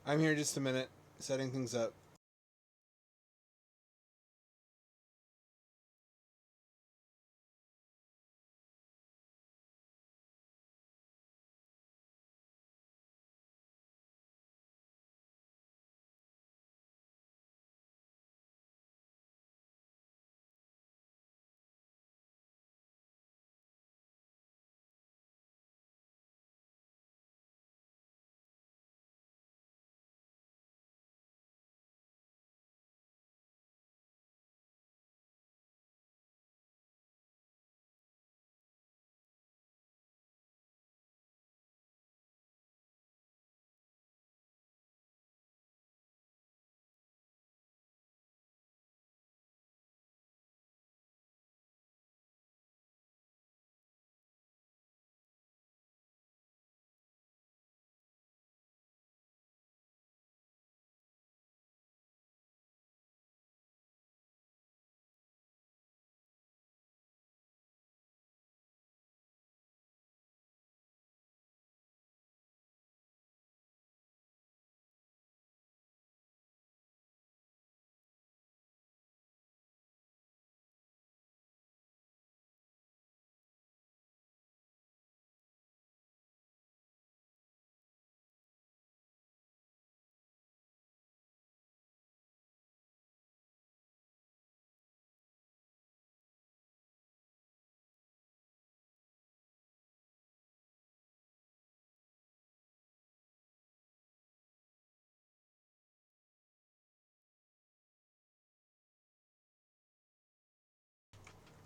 I'm here just a minute, setting things up.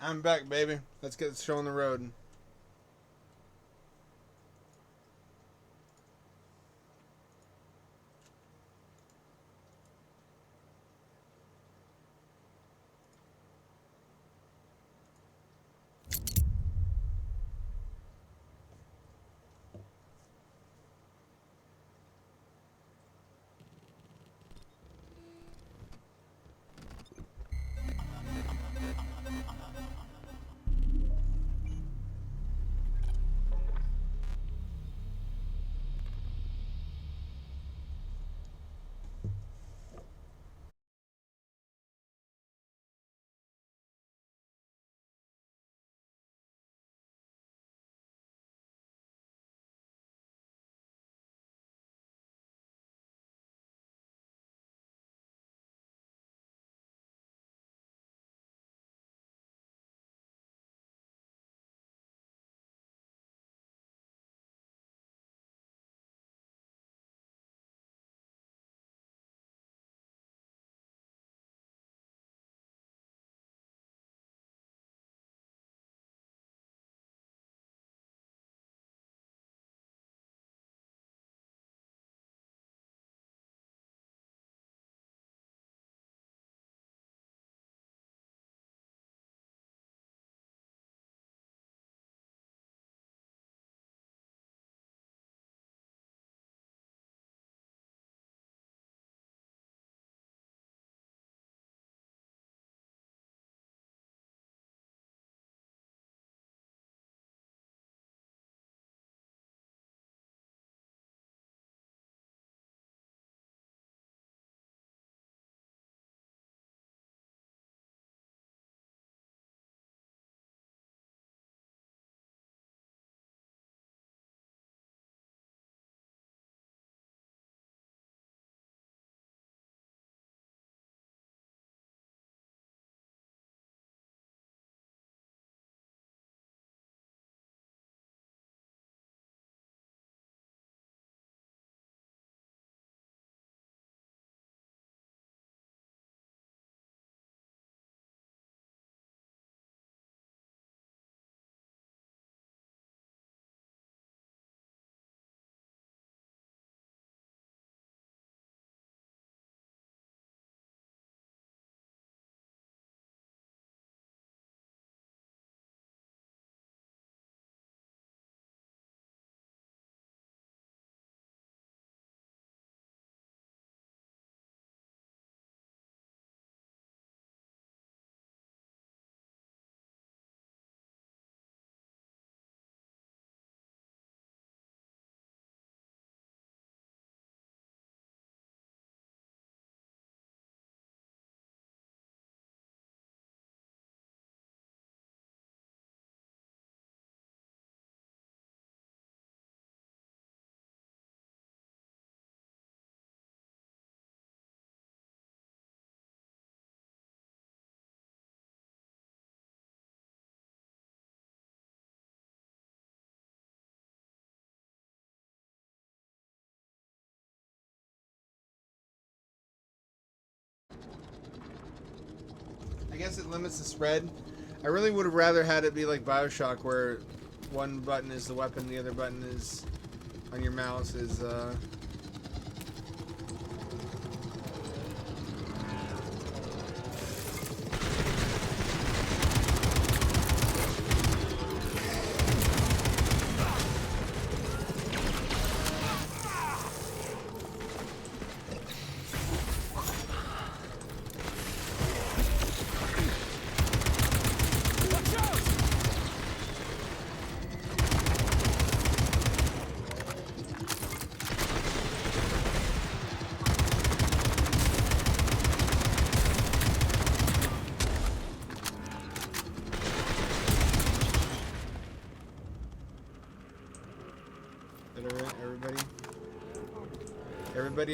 I'm back, baby. Let's get the show on the road. I guess it limits the spread. I really would have rather had it be like Bioshock, where one button is the weapon, the other button is on your mouse is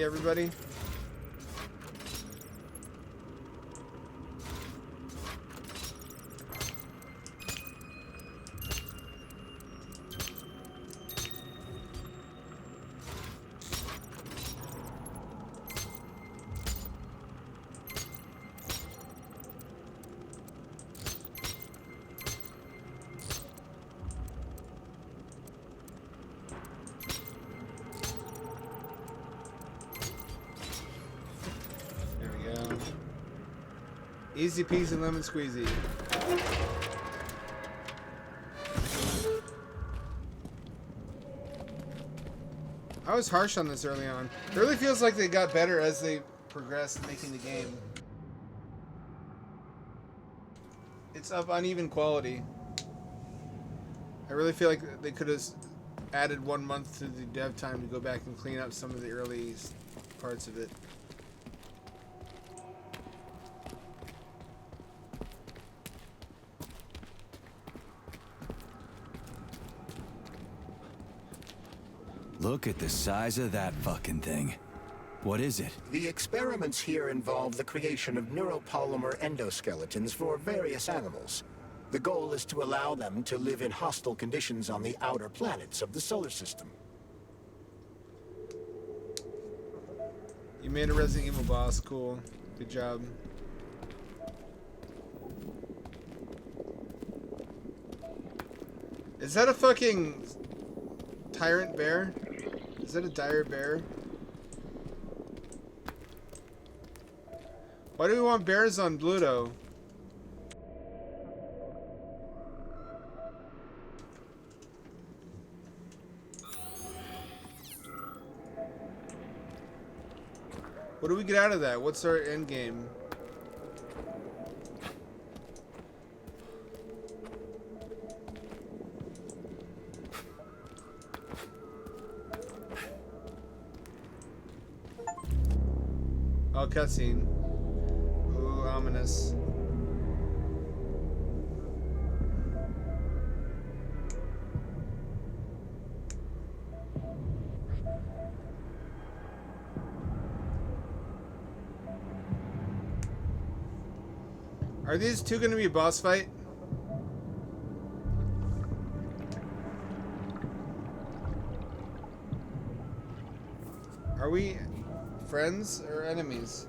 everybody. Easy peasy lemon squeezy. I was harsh on this early on. It really feels like they got better as they progressed making the game. It's of uneven quality. I really feel like they could have added 1 month to the dev time to go back and clean up some of the early parts of it. Look at the size of that fucking thing. What is it? The experiments here involve the creation of neuropolymer endoskeletons for various animals. The goal is to allow them to live in hostile conditions on the outer planets of the solar system. You made a Resident Evil boss. Cool. Good job. Is that a fucking tyrant bear? Is that a dire bear? Why do we want bears on Bluto? What do we get out of that? What's our end game? Oh, cutscene. Ooh, ominous. Are these two going to be a boss fight? Are we friends or enemies?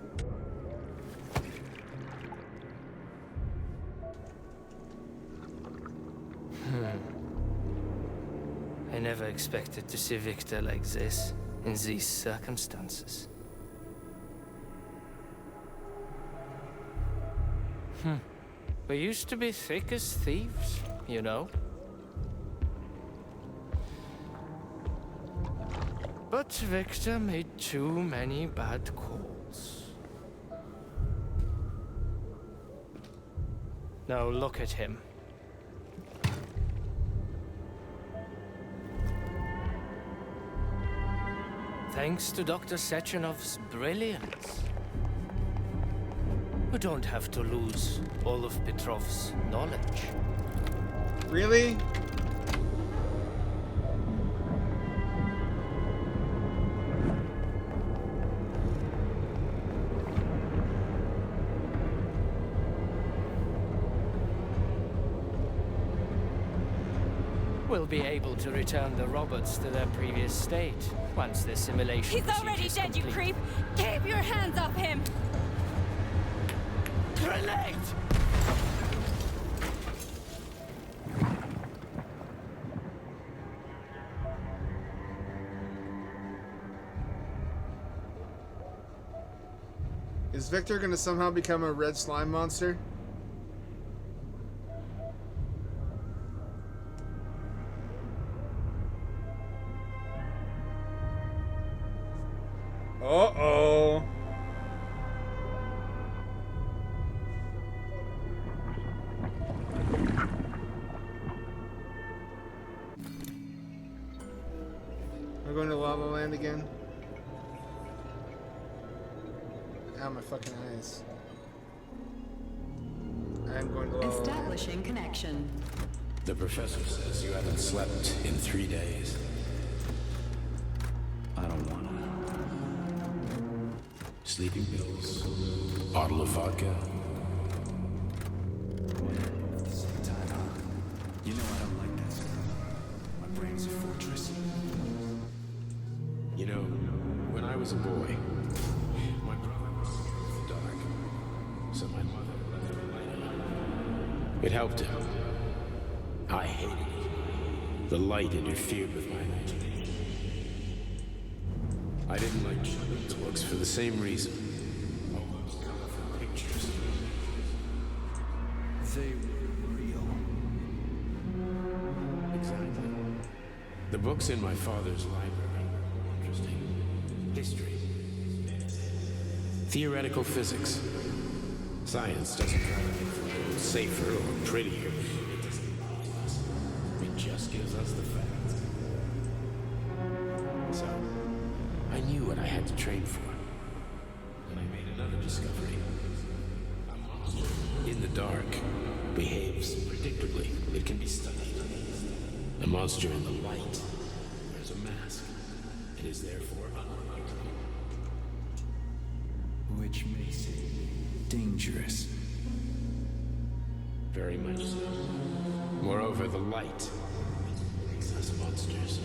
I never expected to see Victor like this, in these circumstances. We used to be thick as thieves, you know. But Victor made too many bad calls. Now look at him. Thanks to Dr. Sechenov's brilliance, we don't have to lose all of Petrov's knowledge. Really? We'll be able to return the robots to their previous state once the simulation He's already dead, you creep! Keep your hands off him! Grenade! Is Victor gonna somehow become a red slime monster? Uh-oh. We're going to La La Land again? Ow, my fucking eyes. I am going to La La Land. Establishing connection. The professor says you haven't slept in 3 days. I don't wanna. Sleeping pills, bottle of vodka. At the same time, huh? You know I don't like that stuff. My brain's a fortress. You know, when I was a boy, my brother was in the dark, so my mother left the light on. It helped him. I hated it. The light interfered with my imagination. I didn't like children's books for the same reason. All those colorful pictures. They were real. Exactly. The books in my father's library were interesting. History. Theoretical physics. Science doesn't try to make the world safer or prettier. It doesn't lie to us. It just gives us the facts. So, I knew what I had to train for. And I made another discovery. A monster in the dark behaves predictably. It can be studied. A monster in the light wears a mask. It is therefore unpredictable. Which makes it dangerous. Very much so. Moreover, the light makes us monsters.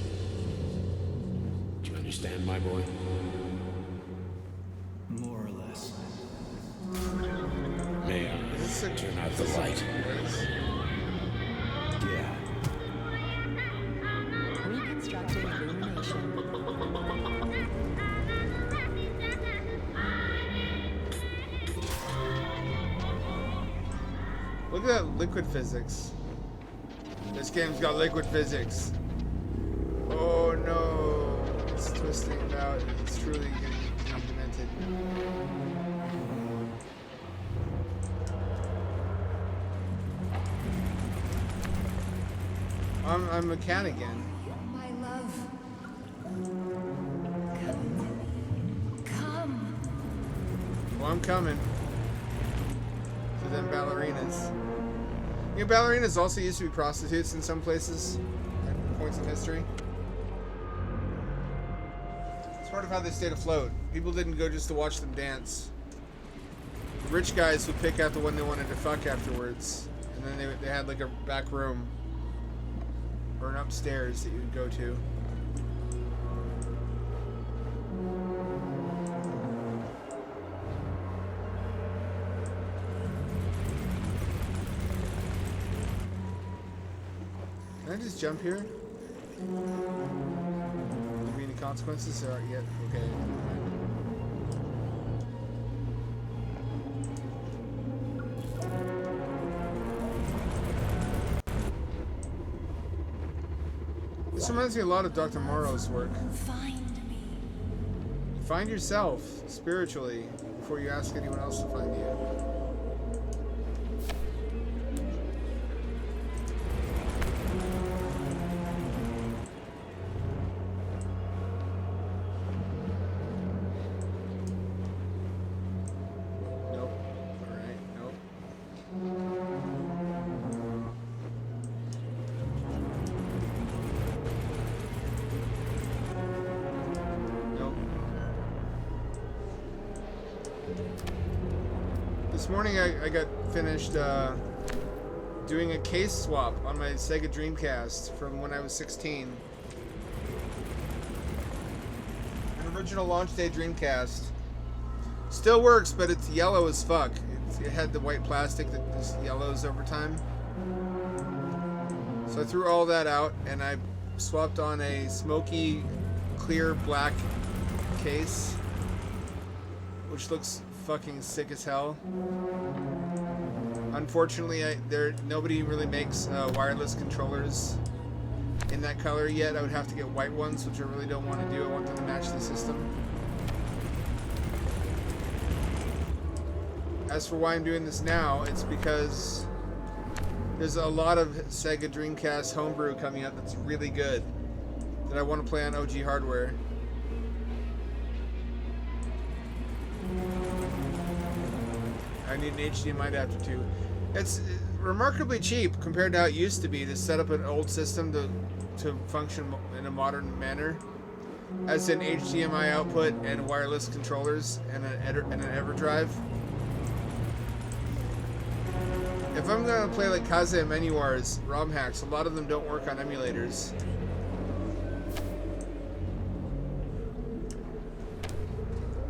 Do you understand, my boy? More or less. May I turn out the light? Yeah. Reconstructing illumination. Look at that liquid physics. This game's got liquid physics. Oh no. It's twisting about. It's truly getting implemented. I'm a cat again. My love. Come. Well, I'm coming. To them ballerinas. You know, ballerinas also used to be prostitutes in some places at points in history. It's part of how they stayed afloat. People didn't go just to watch them dance. The rich guys would pick out the one they wanted to fuck afterwards, and then they had like a back room or an upstairs that you would go to. Can I just jump here? Will there be any consequences? Or yet? Okay. This reminds me a lot of Dr. Morrow's work. Find me. Find yourself spiritually before you ask anyone else to find you. Nope. Alright, nope. Nope. This morning I got finished doing a case swap on my Sega Dreamcast from when I was 16. An original launch day Dreamcast. Still works, but it's yellow as fuck. It had the white plastic that just yellows over time. So I threw all that out and I swapped on a smoky, clear black case, which looks fucking sick as hell. Unfortunately, nobody really makes wireless controllers in that color yet. I would have to get white ones, which I really don't want to do. I want them to match the system. As for why I'm doing this now, it's because there's a lot of Sega Dreamcast homebrew coming out that's really good that I want to play on OG hardware. I need an HDMI adapter too. It's remarkably cheap compared to how it used to be to set up an old system to function in a modern manner, as in HDMI output and wireless controllers and an EverDrive. If I'm gonna play like Kazuya Menuar's ROM hacks, a lot of them don't work on emulators.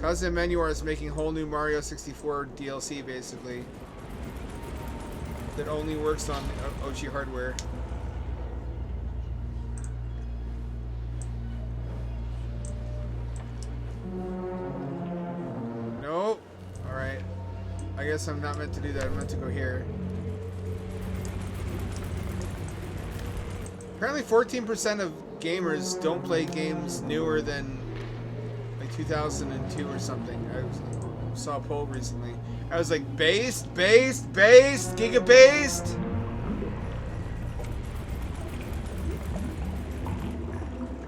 Kazuya Menuar is making whole new Mario 64 DLC basically that only works on OG hardware. Nope. Alright. I guess I'm not meant to do that. I'm meant to go here. Apparently 14% of gamers don't play games newer than like 2002 or something. I saw a poll recently. I was like, based, giga-based?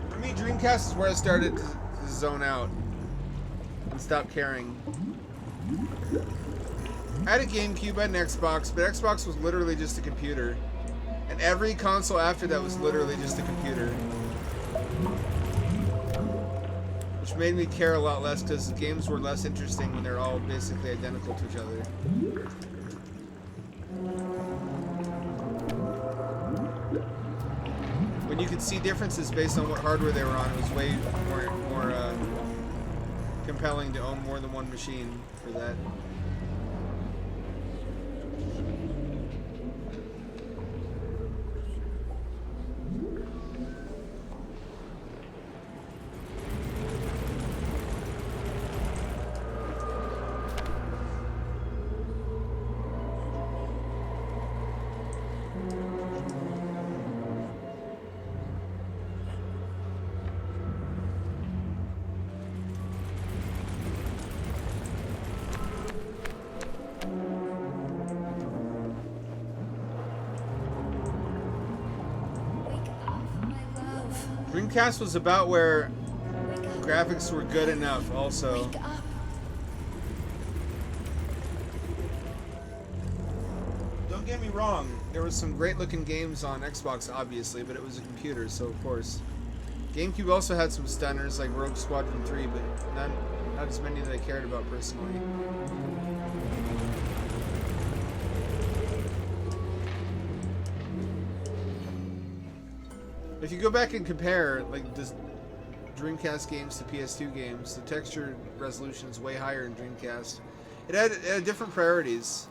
For me, Dreamcast is where I started to zone out and stop caring. I had a GameCube and an Xbox, but Xbox was literally just a computer. And every console after that was literally just a computer. Which made me care a lot less because games were less interesting when they're all basically identical to each other. When you could see differences based on what hardware they were on, it was way more compelling to own more than one machine for that. Dreamcast was about where graphics were good enough also. Don't get me wrong, there was some great looking games on Xbox obviously, but it was a computer, so of course. GameCube also had some stunners like Rogue Squadron 3, but not as many that I cared about personally. If you go back and compare, like, the Dreamcast games to PS2 games, the texture resolution is way higher in Dreamcast. It had different priorities.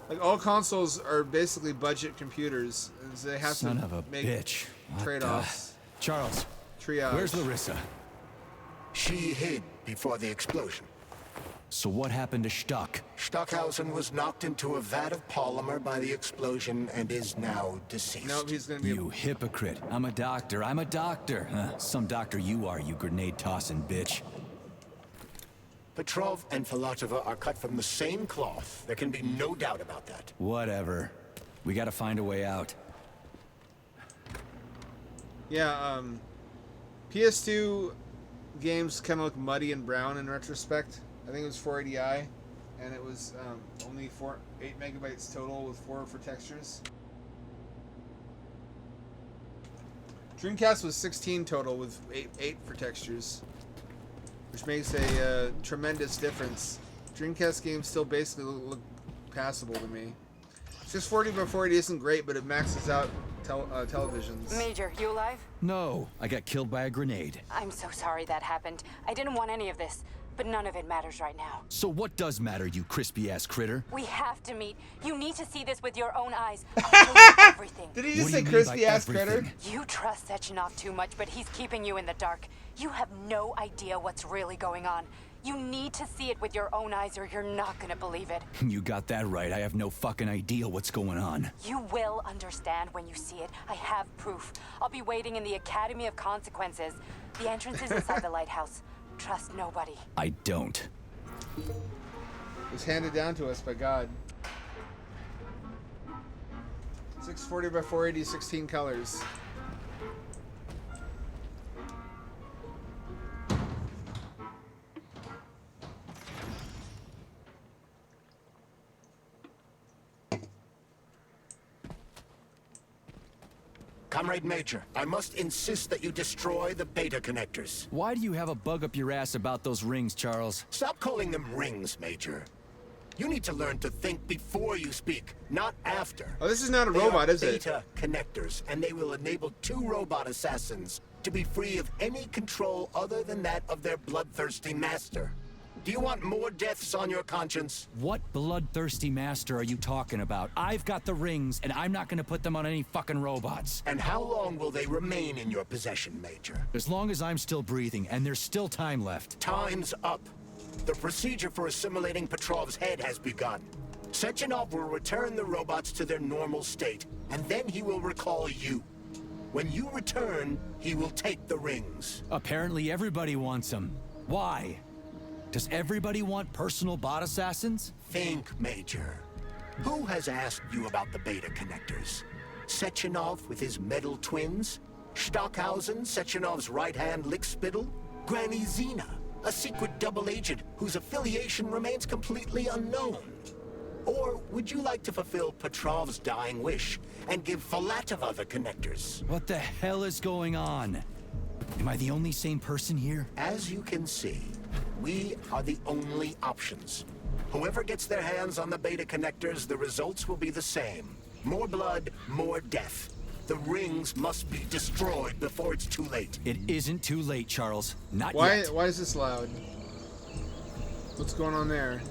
Like, all consoles are basically budget computers, and so they have Son to of a make bitch. What trade-offs. Charles, Triage. where's Larissa? She hid before the explosion. So what happened to Stuck? Stockhausen was knocked into a vat of polymer by the explosion and is now deceased. No, he's gonna be. You hypocrite. I'm a doctor. I'm a doctor. Some doctor you are, you grenade-tossing bitch. Petrov and Filatova are cut from the same cloth. There can be no doubt about that. Whatever. We gotta find a way out. Yeah, PS2 games kind of look muddy and brown in retrospect. I think it was 480i, and it was only 8 megabytes total with 4 for textures. Dreamcast was 16 total with 8 for textures, which makes a tremendous difference. Dreamcast games still basically look passable to me. 640 by 480 isn't great, but it maxes out televisions. Major, you alive? No, I got killed by a grenade. I'm so sorry that happened. I didn't want any of this, but none of it matters right now. So what does matter, you crispy-ass critter? We have to meet. You need to see this with your own eyes. I'll tell you everything. Did he just What do say you mean crispy by ass critter? everything? You trust Sechenov too much, but he's keeping you in the dark. You have no idea what's really going on. You need to see it with your own eyes or you're not gonna believe it. You got that right. I have no fucking idea what's going on. You will understand when you see it. I have proof. I'll be waiting in the Academy of Consequences. The entrance is inside the lighthouse. Trust nobody. I don't. It was handed down to us by God. 640 by 480, 16 colors. Comrade Major, I must insist that you destroy the beta connectors. Why do you have a bug up your ass about those rings, Charles? Stop calling them rings, Major. You need to learn to think before you speak, not after. Oh, this is not a They robot, are is it? beta connectors, and they will enable 2 robot assassins to be free of any control other than that of their bloodthirsty master. Do you want more deaths on your conscience? What bloodthirsty master are you talking about? I've got the rings, and I'm not gonna put them on any fucking robots. And how long will they remain in your possession, Major? As long as I'm still breathing, and there's still time left. Time's up. The procedure for assimilating Petrov's head has begun. Sechenov will return the robots to their normal state, and then he will recall you. When you return, he will take the rings. Apparently everybody wants them. Why? Does everybody want personal bot assassins? Think, Major. Who has asked you about the beta connectors? Sechenov with his metal twins? Stockhausen, Sechenov's right-hand lickspittle? Granny Zena, a secret double agent whose affiliation remains completely unknown? Or would you like to fulfill Petrov's dying wish and give Filatova the connectors? What the hell is going on? Am I the only sane person here? As you can see, we are the only options. Whoever gets their hands on the beta connectors, the results will be the same. More blood, more death. The rings must be destroyed before it's too late. It isn't too late, Charles. Not Why yet. is this loud? What's going on there?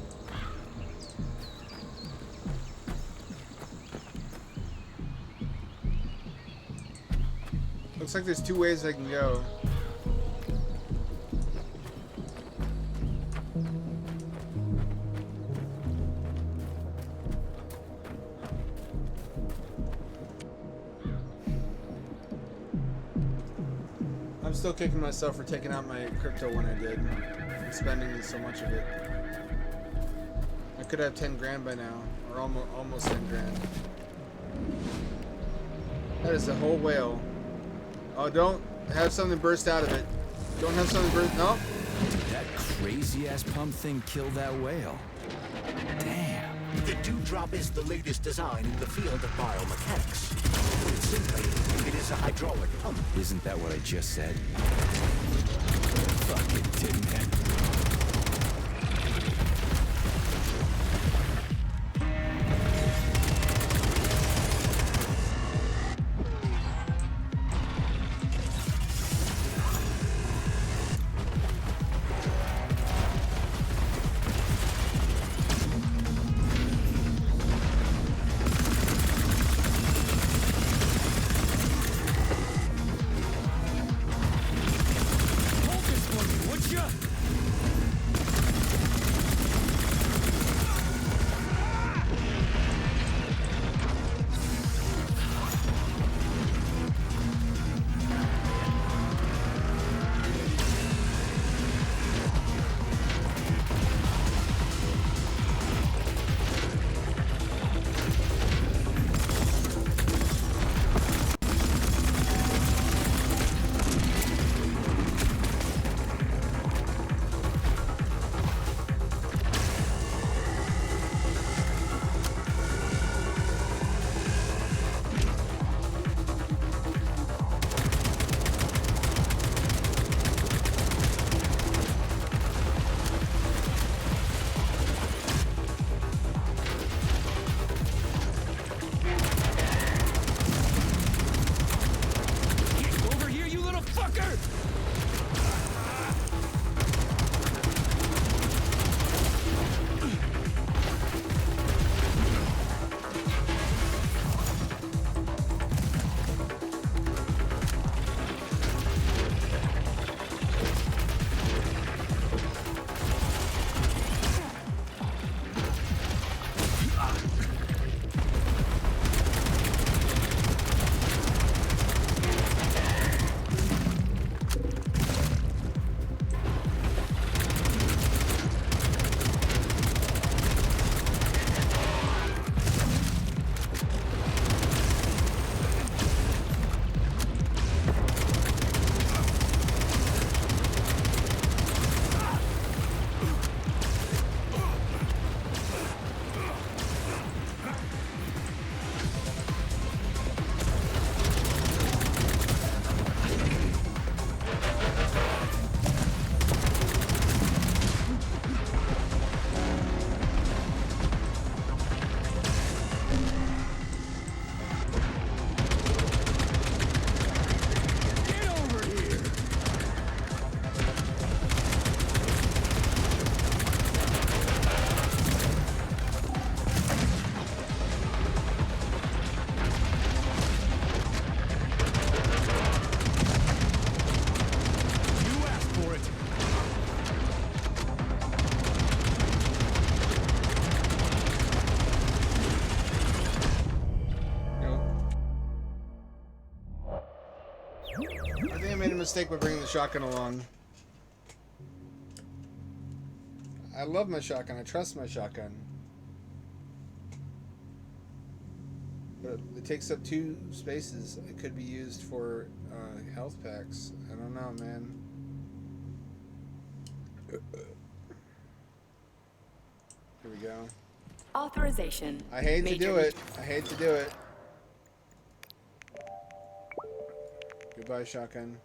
Looks like there's 2 ways I can go. I'm still kicking myself for taking out my crypto when I did and spending so much of it. I could have 10 grand by now, or almost 10 grand. That is a whole whale. Oh, don't have something burst out of it. Don't have something burst. No. That crazy ass pump thing killed that whale. Damn. The Dewdrop is the latest design in the field of biomechanics. Put it simply, it is a hydraulic pump. Isn't that what I just said? Fucking tin man. mistake by bringing the shotgun along. I love my shotgun. I trust my shotgun. But it takes up 2 spaces. It could be used for health packs. I don't know, man. Here we go. Authorization. I hate to Major do it. I hate to do it. Goodbye, shotgun.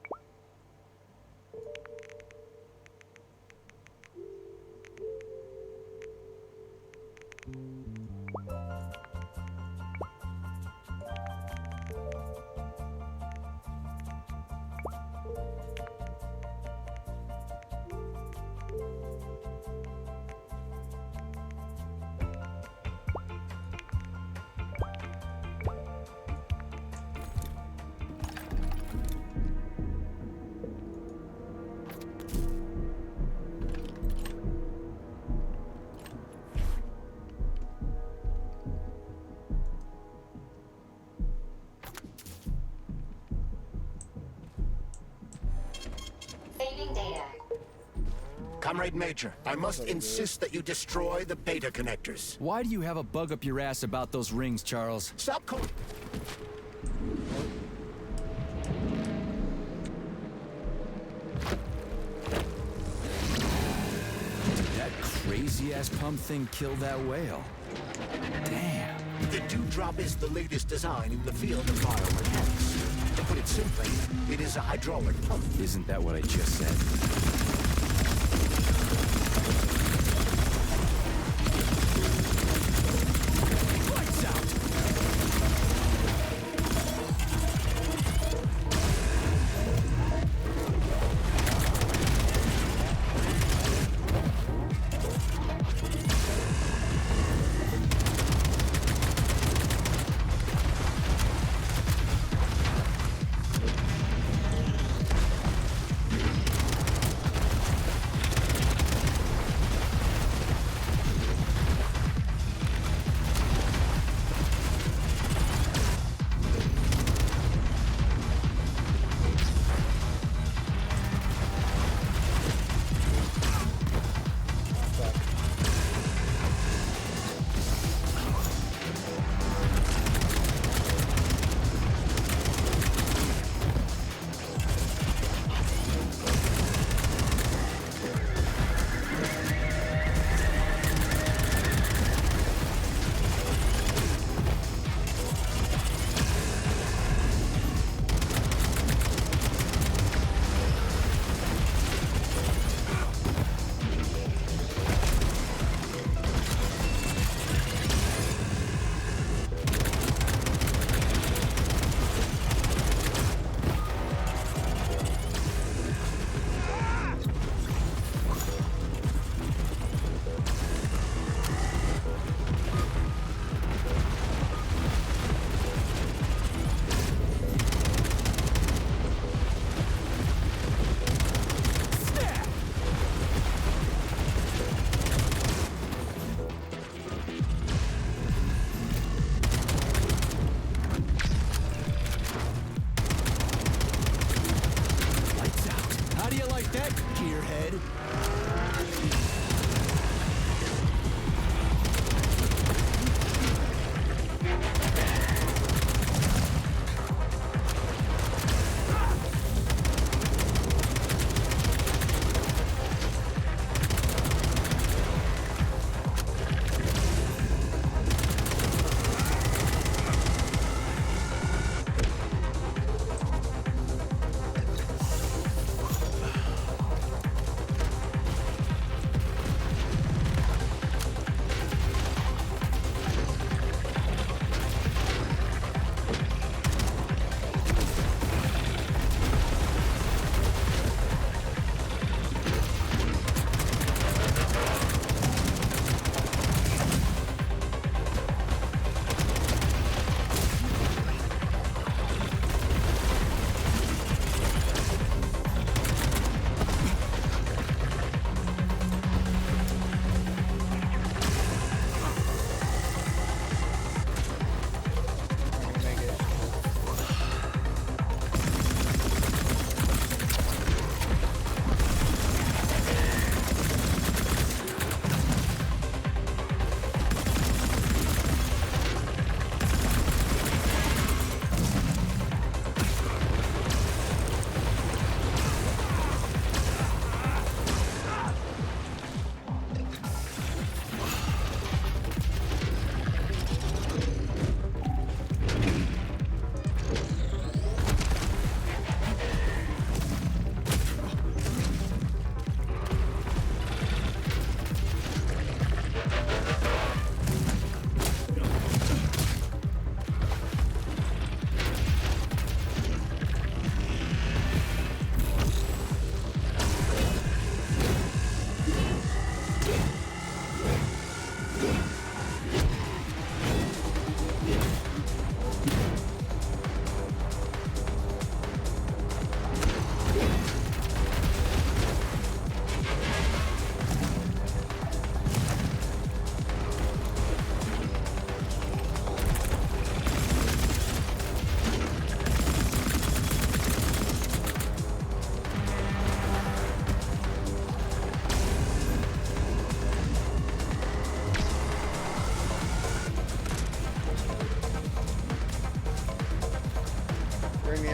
Saving data. Comrade Major, I must insist that you destroy the beta connectors. Why do you have a bug up your ass about those rings, Charles? Stop calling. That crazy-ass pump thing killed that whale. Damn. The Dewdrop is the latest design in the field of biomechanics. To put it simply, it is a hydraulic pump. Isn't that what I just said? Lights out!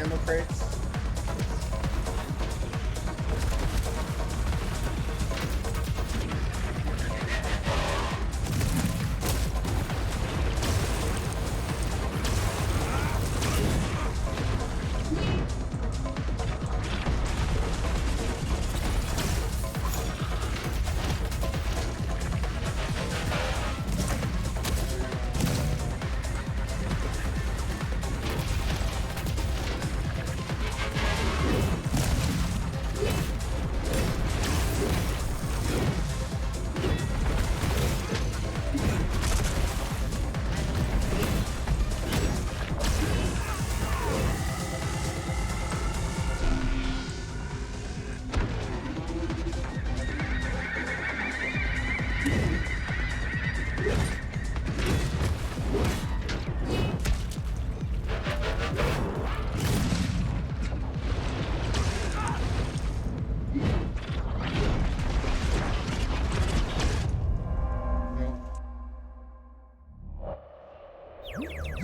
ammo crates.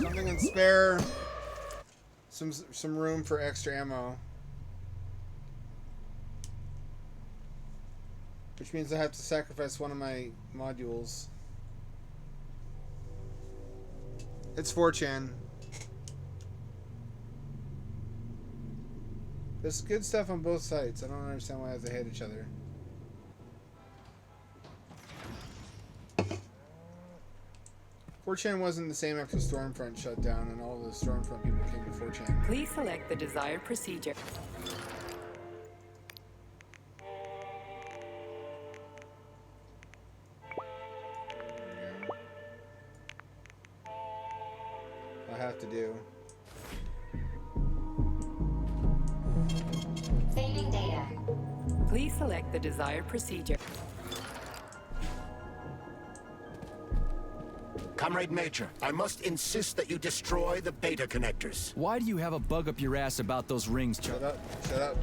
Something in spare. Some room for extra ammo. Which means I have to sacrifice one of my modules. It's 4chan. There's good stuff on both sides. I don't understand why they hate each other. Fortran wasn't the same after Stormfront shut down and all the Stormfront people came to 4chan. Please select the desired procedure. I have to do. Saving data. Please select the desired procedure. Comrade Major, I must insist that you destroy the beta connectors. Why do you have a bug up your ass about those rings, Chuck? Shut up. Shut up.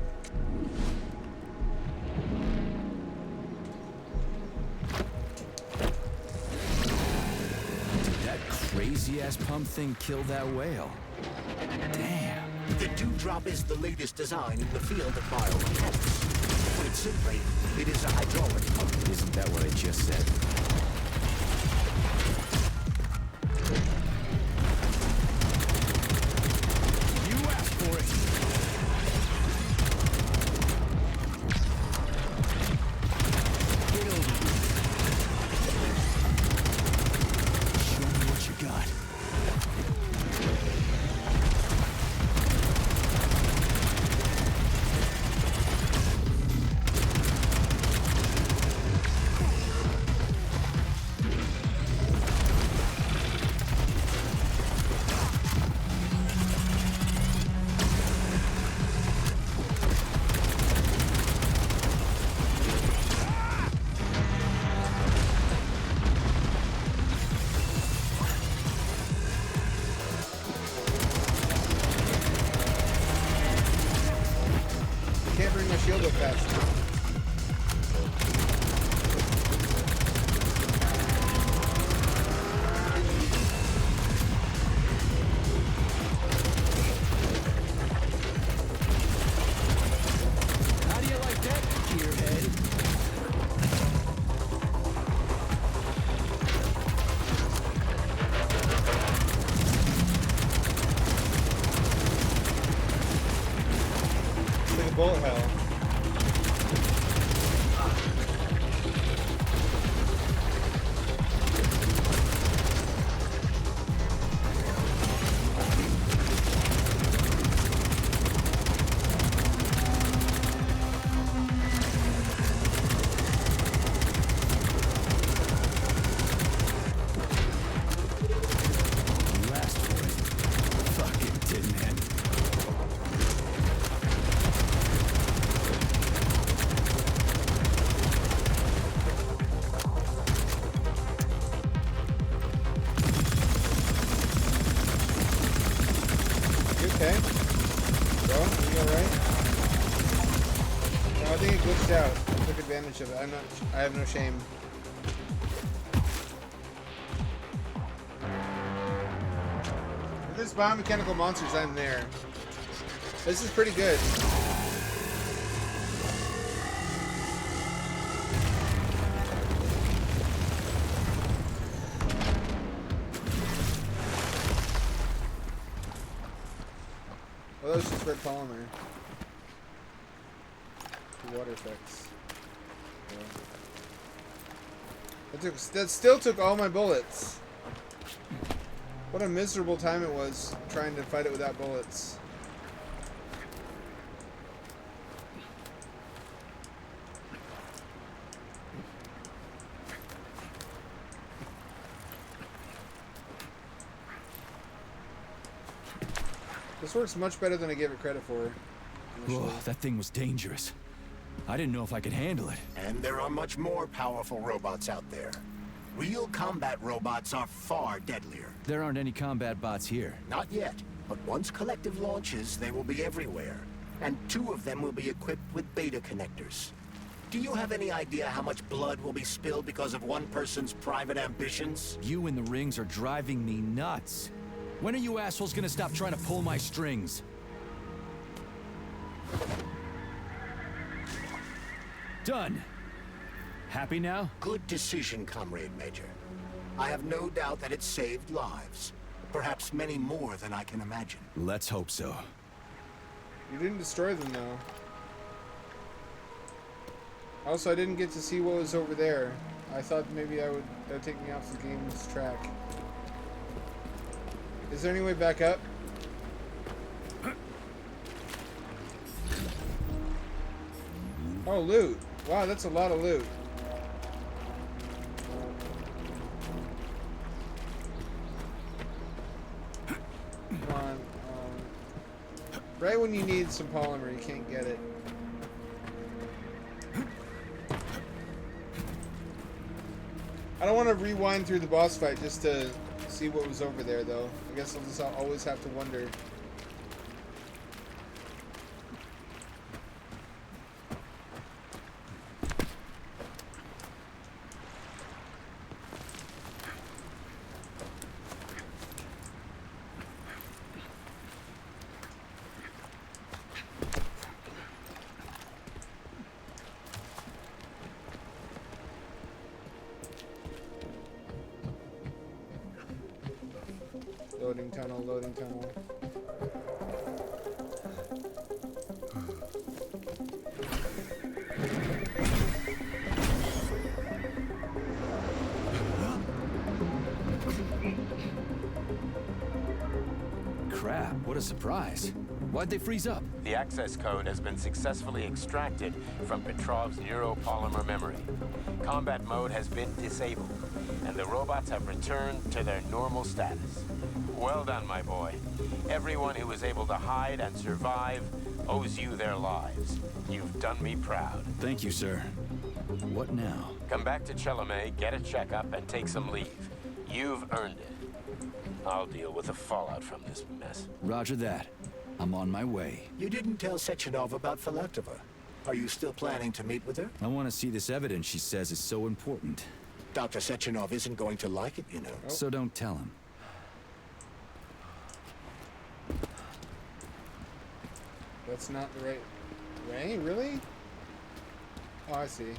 Did that crazy-ass pump thing kill that whale? Damn. The Dewdrop is the latest design in the field of biomechanics. Put it simply, it is a hydraulic pump. Isn't that what I just said? You asked for it. Get over here. Show me what you got. Can't bring my shield up fast. How do you like that, gearhead? It's like a bullet hell. You asked for it. Fuck it, didn't it? You okay? Bro, are you alright? No, I think it glitched out. I took advantage of it. I have no shame. If there's biomechanical monsters, I'm there. This is pretty good. Oh, that was just red polymer. The water effects. Yeah. That still took all my bullets. What a miserable time it was trying to fight it without bullets. This works much better than I gave it credit for. Whoa, that thing was dangerous. I didn't know if I could handle it. And there are much more powerful robots out there. Real combat robots are far deadlier. There aren't any combat bots here. Not yet, but once Collective launches, they will be everywhere. And 2 of them will be equipped with beta connectors. Do you have any idea how much blood will be spilled because of one person's private ambitions? You and the rings are driving me nuts. When are you assholes gonna stop trying to pull my strings? Done. Happy now? Good decision, Comrade Major. I have no doubt that it saved lives. Perhaps many more than I can imagine. Let's hope so. You didn't destroy them, though. Also, I didn't get to see what was over there. I thought maybe that would take me off the game's track. Is there any way back up? Oh, loot. Wow, that's a lot of loot. Come on. Right when you need some polymer, you can't get it. I don't want to rewind through the boss fight just to see what was over there, though. I guess I'll just always have to wonder. Loading tunnel, loading tunnel. Crap, what a surprise. Why'd they freeze up? The access code has been successfully extracted from Petrov's neuropolymer memory. Combat mode has been disabled, and the robots have returned to their normal status. Well done, my boy. Everyone who was able to hide and survive owes you their lives. You've done me proud. Thank you, sir. What now? Come back to Chalamet, get a checkup, and take some leave. You've earned it. I'll deal with the fallout from this mess. Roger that. I'm on my way. You didn't tell Sechenov about Filatova. Are you still planning to meet with her? I want to see this evidence she says is so important. Dr. Sechenov isn't going to like it, you know. So don't tell him. That's not the right way? Really? Oh, I see.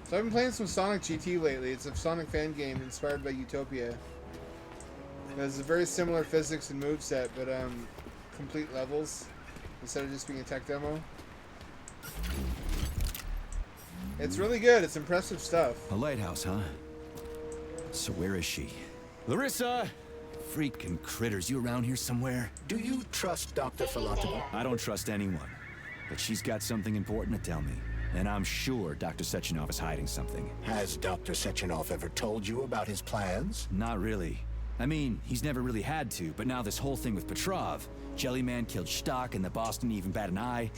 So I've been playing some Sonic GT lately. It's a Sonic fan game inspired by Utopia. It has a very similar physics and moveset, but complete levels instead of just being a tech demo. It's really good. It's impressive stuff. A lighthouse, huh? So where is she? Larissa! Freaking critters, you around here somewhere? Do you trust Dr. Filatova? I don't trust anyone. But she's got something important to tell me. And I'm sure Dr. Sechenov is hiding something. Has Dr. Sechenov ever told you about his plans? Not really. I mean, he's never really had to, but now this whole thing with Petrov, Jellyman killed Stock and the boss didn't even bat an eye.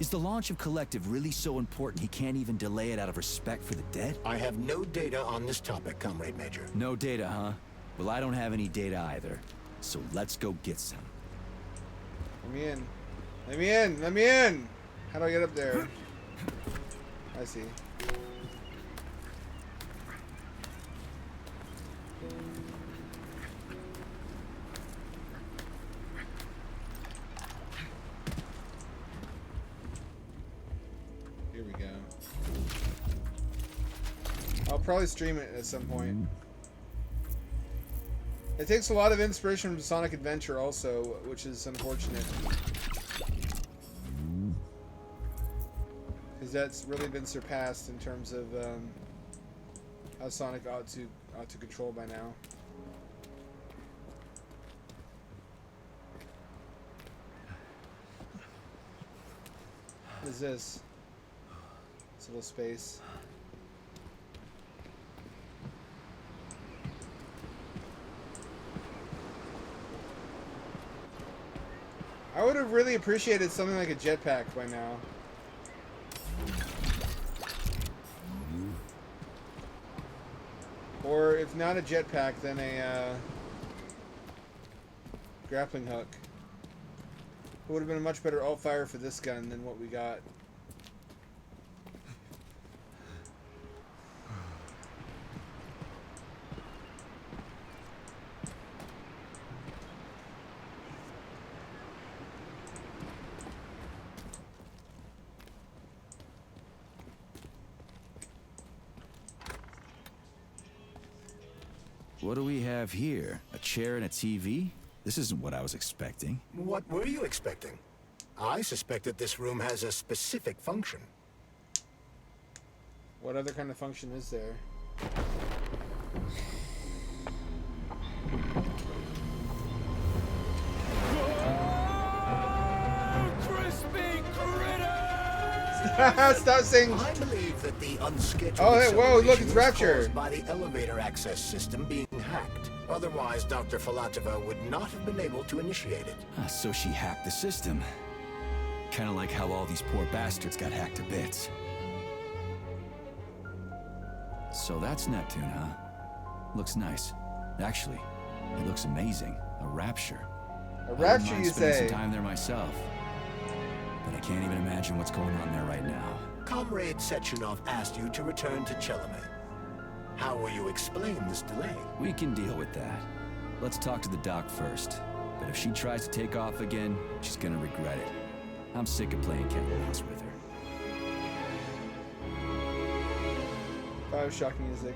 Is the launch of Collective really so important he can't even delay it out of respect for the dead? I have no data on this topic, Comrade Major. No data, huh? Well, I don't have any data either. So let's go get some. Let me in. Let me in. Let me in. How do I get up there? I see. I'll probably stream it at some point. It takes a lot of inspiration from Sonic Adventure also, which is unfortunate. Because that's really been surpassed in terms of how Sonic ought to control by now. What is this? This little space. I would have really appreciated something like a jetpack by now. Or if not a jetpack, then a grappling hook. It would have been a much better alt-fire for this gun than what we got. What do we have here? A chair and a TV? This isn't what I was expecting. What were you expecting? I suspected this room has a specific function. What other kind of function is there? Crispy critters! Stop saying. I believe that the unscheduled Oh, hey, whoa, look, it's acceleration was Rapture. caused by the elevator access system being hacked. Otherwise, Dr. Falatova would not have been able to initiate it. So she hacked the system. Kinda like how all these poor bastards got hacked to bits. So that's Neptune, huh? Looks nice. Actually, it looks amazing. A rapture. A I wouldn't rapture, mind you spending say? some time there myself. But I can't even imagine what's going on there right now. Comrade Sechenov asked you to return to Chelomey. How will you explain this delay? We can deal with that. Let's talk to the doc first. But if she tries to take off again, she's gonna regret it. I'm sick of playing cat and mouse with her. Bioshock music.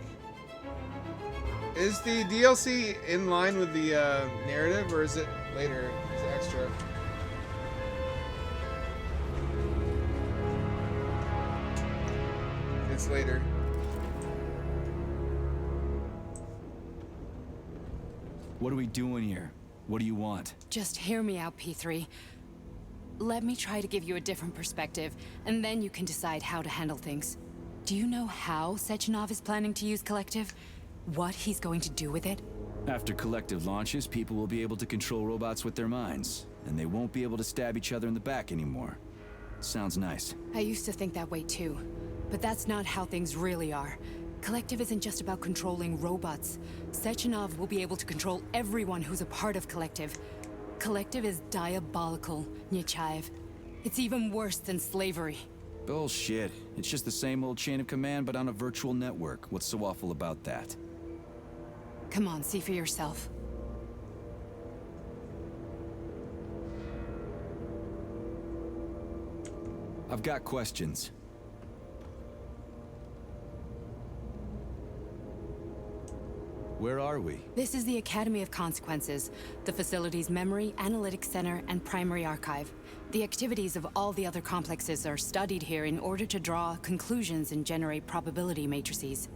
Is the DLC in line with the narrative, or is it later? Is it extra? It's later. What are we doing here? What do you want? Just hear me out, P3. Let me try to give you a different perspective, and then you can decide how to handle things. Do you know how Sechenov is planning to use Collective? What he's going to do with it? After Collective launches, people will be able to control robots with their minds, and they won't be able to stab each other in the back anymore. Sounds nice. I used to think that way too, but that's not how things really are. Collective isn't just about controlling robots. Sechenov will be able to control everyone who's a part of Collective. Collective is diabolical, Nechayev. It's even worse than slavery. Bullshit. It's just the same old chain of command, but on a virtual network. What's so awful about that? Come on, see for yourself. I've got questions. Where are we? This is the Academy of Consequences, the facility's memory, analytics center, and primary archive. The activities of all the other complexes are studied here in order to draw conclusions and generate probability matrices.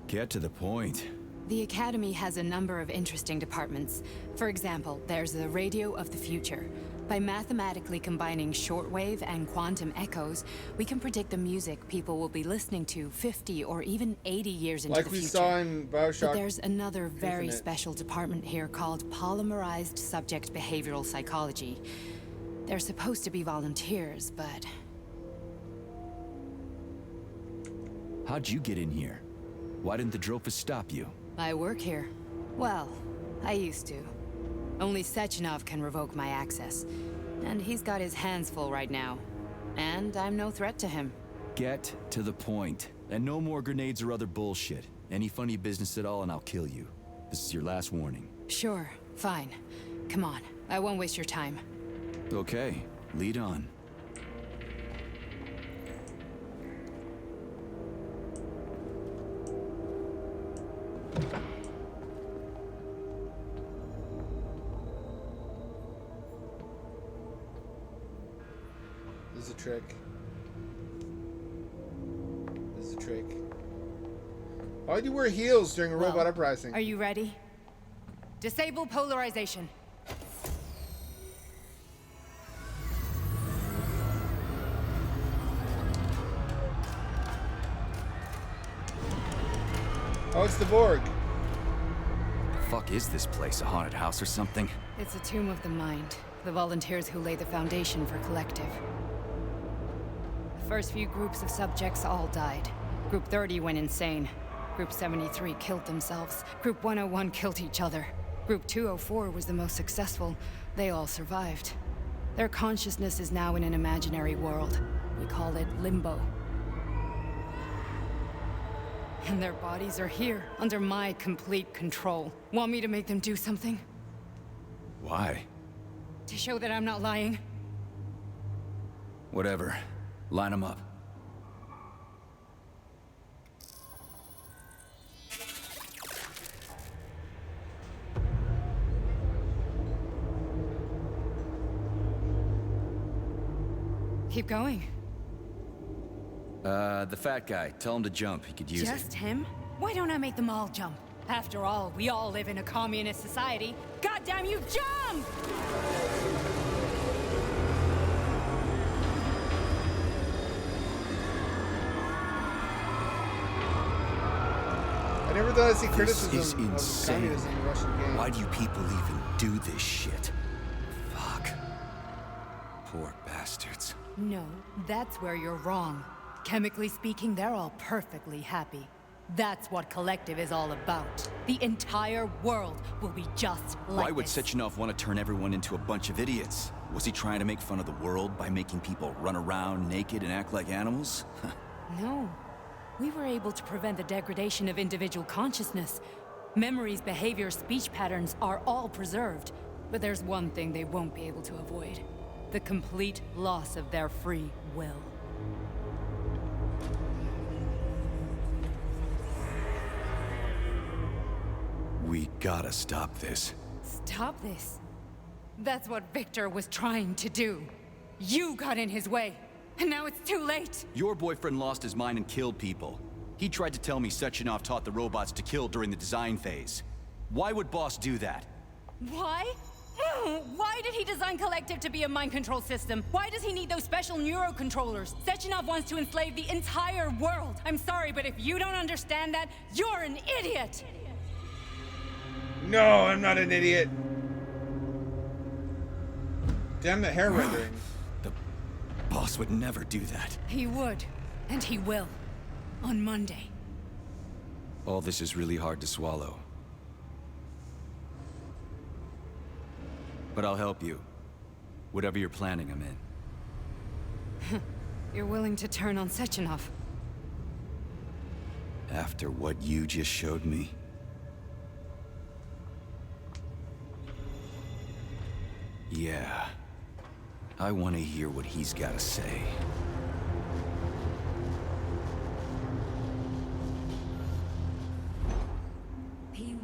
Get to the point. The Academy has a number of interesting departments. For example, there's the Radio of the Future. By mathematically combining shortwave and quantum echoes, we can predict the music people will be listening to 50 or even 80 years into the Like we future. saw in Bioshock. But there's another very Infinite. special department here called Polymerized Subject Behavioral Psychology. They're supposed to be volunteers, but... How'd you get in here? Why didn't the Drofus stop you? I work here. Well, I used to. Only Sechenov can revoke my access. And he's got his hands full right now. And I'm no threat to him. Get to the point. And no more grenades or other bullshit. Any funny business at all and I'll kill you. This is your last warning. Sure, fine. Come on, I won't waste your time. Okay, lead on. This is a trick. This is a trick. Why do you wear heels during a robot uprising? Are you ready? Disable polarization. Oh, it's the Borg. Fuck is this place? A haunted house or something? It's a tomb of the mind. The volunteers who lay the foundation for Collective. The first few groups of subjects all died. Group 30 went insane. Group 73 killed themselves. Group 101 killed each other. Group 204 was the most successful. They all survived. Their consciousness is now in an imaginary world. We call it Limbo. And their bodies are here, under my complete control. Want me to make them do something? Why? To show that I'm not lying? Whatever. Line them up. Keep going. The fat guy. Tell him to jump. He could use it. Just him? Why don't I make them all jump? After all, we all live in a communist society. Goddamn you, jump! I never thought I'd see This criticism is of insane. communism in a Russian game. Why do you people even do this shit? Fuck. Poor bastards. No, that's where you're wrong. Chemically speaking, they're all perfectly happy. That's what Collective is all about. The entire world will be just like Why would this. Sechenov want to turn everyone into a bunch of idiots? Was he trying to make fun of the world by making people run around naked and act like animals? No. We were able to prevent the degradation of individual consciousness. Memories, behavior, speech patterns are all preserved. But there's one thing they won't be able to avoid. The complete loss of their free will. We gotta stop this. Stop this. That's what Victor was trying to do. You got in his way, and now it's too late. Your boyfriend lost his mind and killed people. He tried to tell me Sechenov taught the robots to kill during the design phase. Why would Boss do that? Why? Why did he design Collective to be a mind control system? Why does he need those special neurocontrollers? Sechenov wants to enslave the entire world. I'm sorry, but if you don't understand that, you're an idiot! No, I'm not an idiot. Damn the hair rendering. The Boss would never do that. He would, and he will. On Monday. All this is really hard to swallow. But I'll help you. Whatever you're planning, I'm in. You're willing to turn on Sechenov? After what you just showed me? Yeah. I want to hear what he's got to say. P1,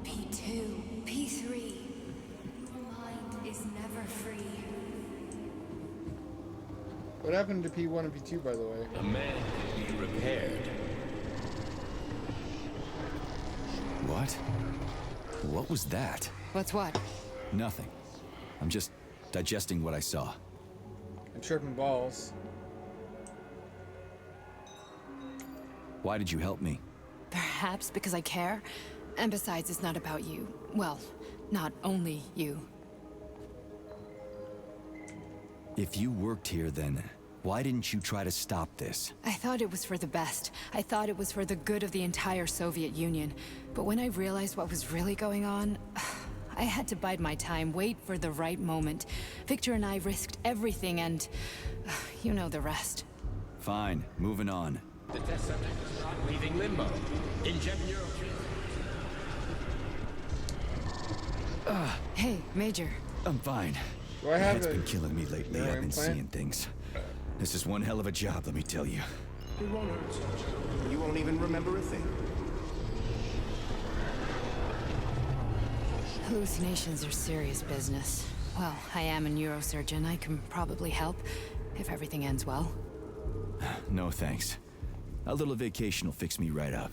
P2, P3. Your mind is never free. What happened to P1 and P2, by the way? A man can be repaired. What? What was that? What's what? Nothing. I'm just digesting what I saw. And tripping balls. Why did you help me? Perhaps because I care. And besides, it's not about you. Well, not only you. If you worked here, then why didn't you try to stop this? I thought it was for the best. I thought it was for the good of the entire Soviet Union. But when I realized what was really going on, I had to bide my time, wait for the right moment. Victor and I risked everything and you know the rest. Fine, moving on. The test subject is not leaving limbo. Inject neural. Hey, Major. I'm fine. Do I My have head's a been killing me lately. neural I've been implant? seeing things. This is one hell of a job, let me tell you. It won't hurt. You won't even remember a thing. Hallucinations are serious business. Well, I am a neurosurgeon. I can probably help, if everything ends well. No thanks. A little vacation will fix me right up.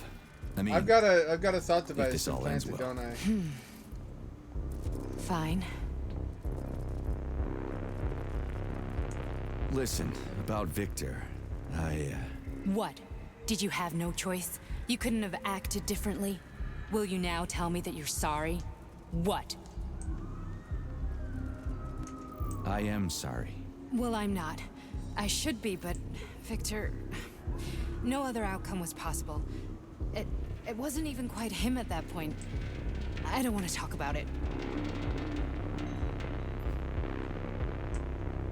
I mean, I've got a thought device this all ends implanted, well. don't I? Fine. listen, about Victor, What? Did you have no choice? You couldn't have acted differently? Will you now tell me that you're sorry? What? I am sorry. Well, I'm not. I should be, but Victor... No other outcome was possible. It wasn't even quite him at that point. I don't want to talk about it.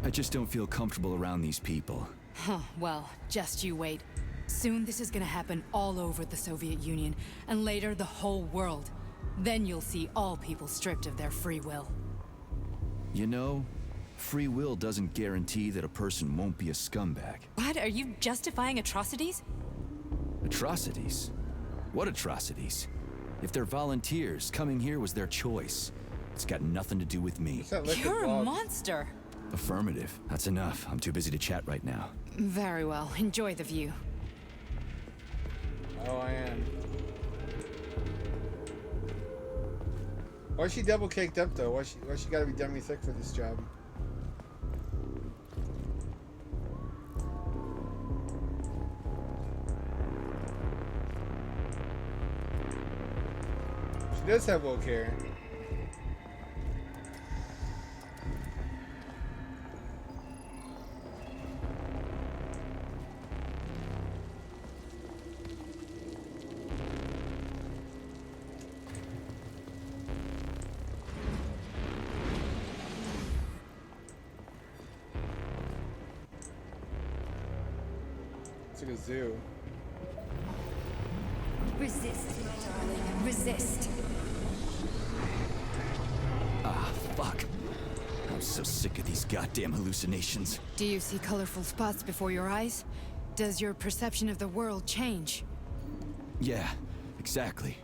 I just don't feel comfortable around these people. Huh, well, just you wait. Soon this is gonna happen all over the Soviet Union, and later the whole world. Then you'll see all people stripped of their free will. You know, free will doesn't guarantee that a person won't be a scumbag. What? Are you justifying atrocities? Atrocities? What atrocities? If they're volunteers, coming here was their choice. It's got nothing to do with me. What's that liquid You're a bulb? monster! Affirmative. That's enough. I'm too busy to chat right now. Very well. Enjoy the view. Oh, I am. Why's she double caked up though? Why she gotta be dummy thick for this job? She does have woke hair. It's like a zoo. Resist, my darling. Resist. Ah, fuck. I'm so sick of these goddamn hallucinations. Do you see colorful spots before your eyes? Does your perception of the world change? Yeah, exactly.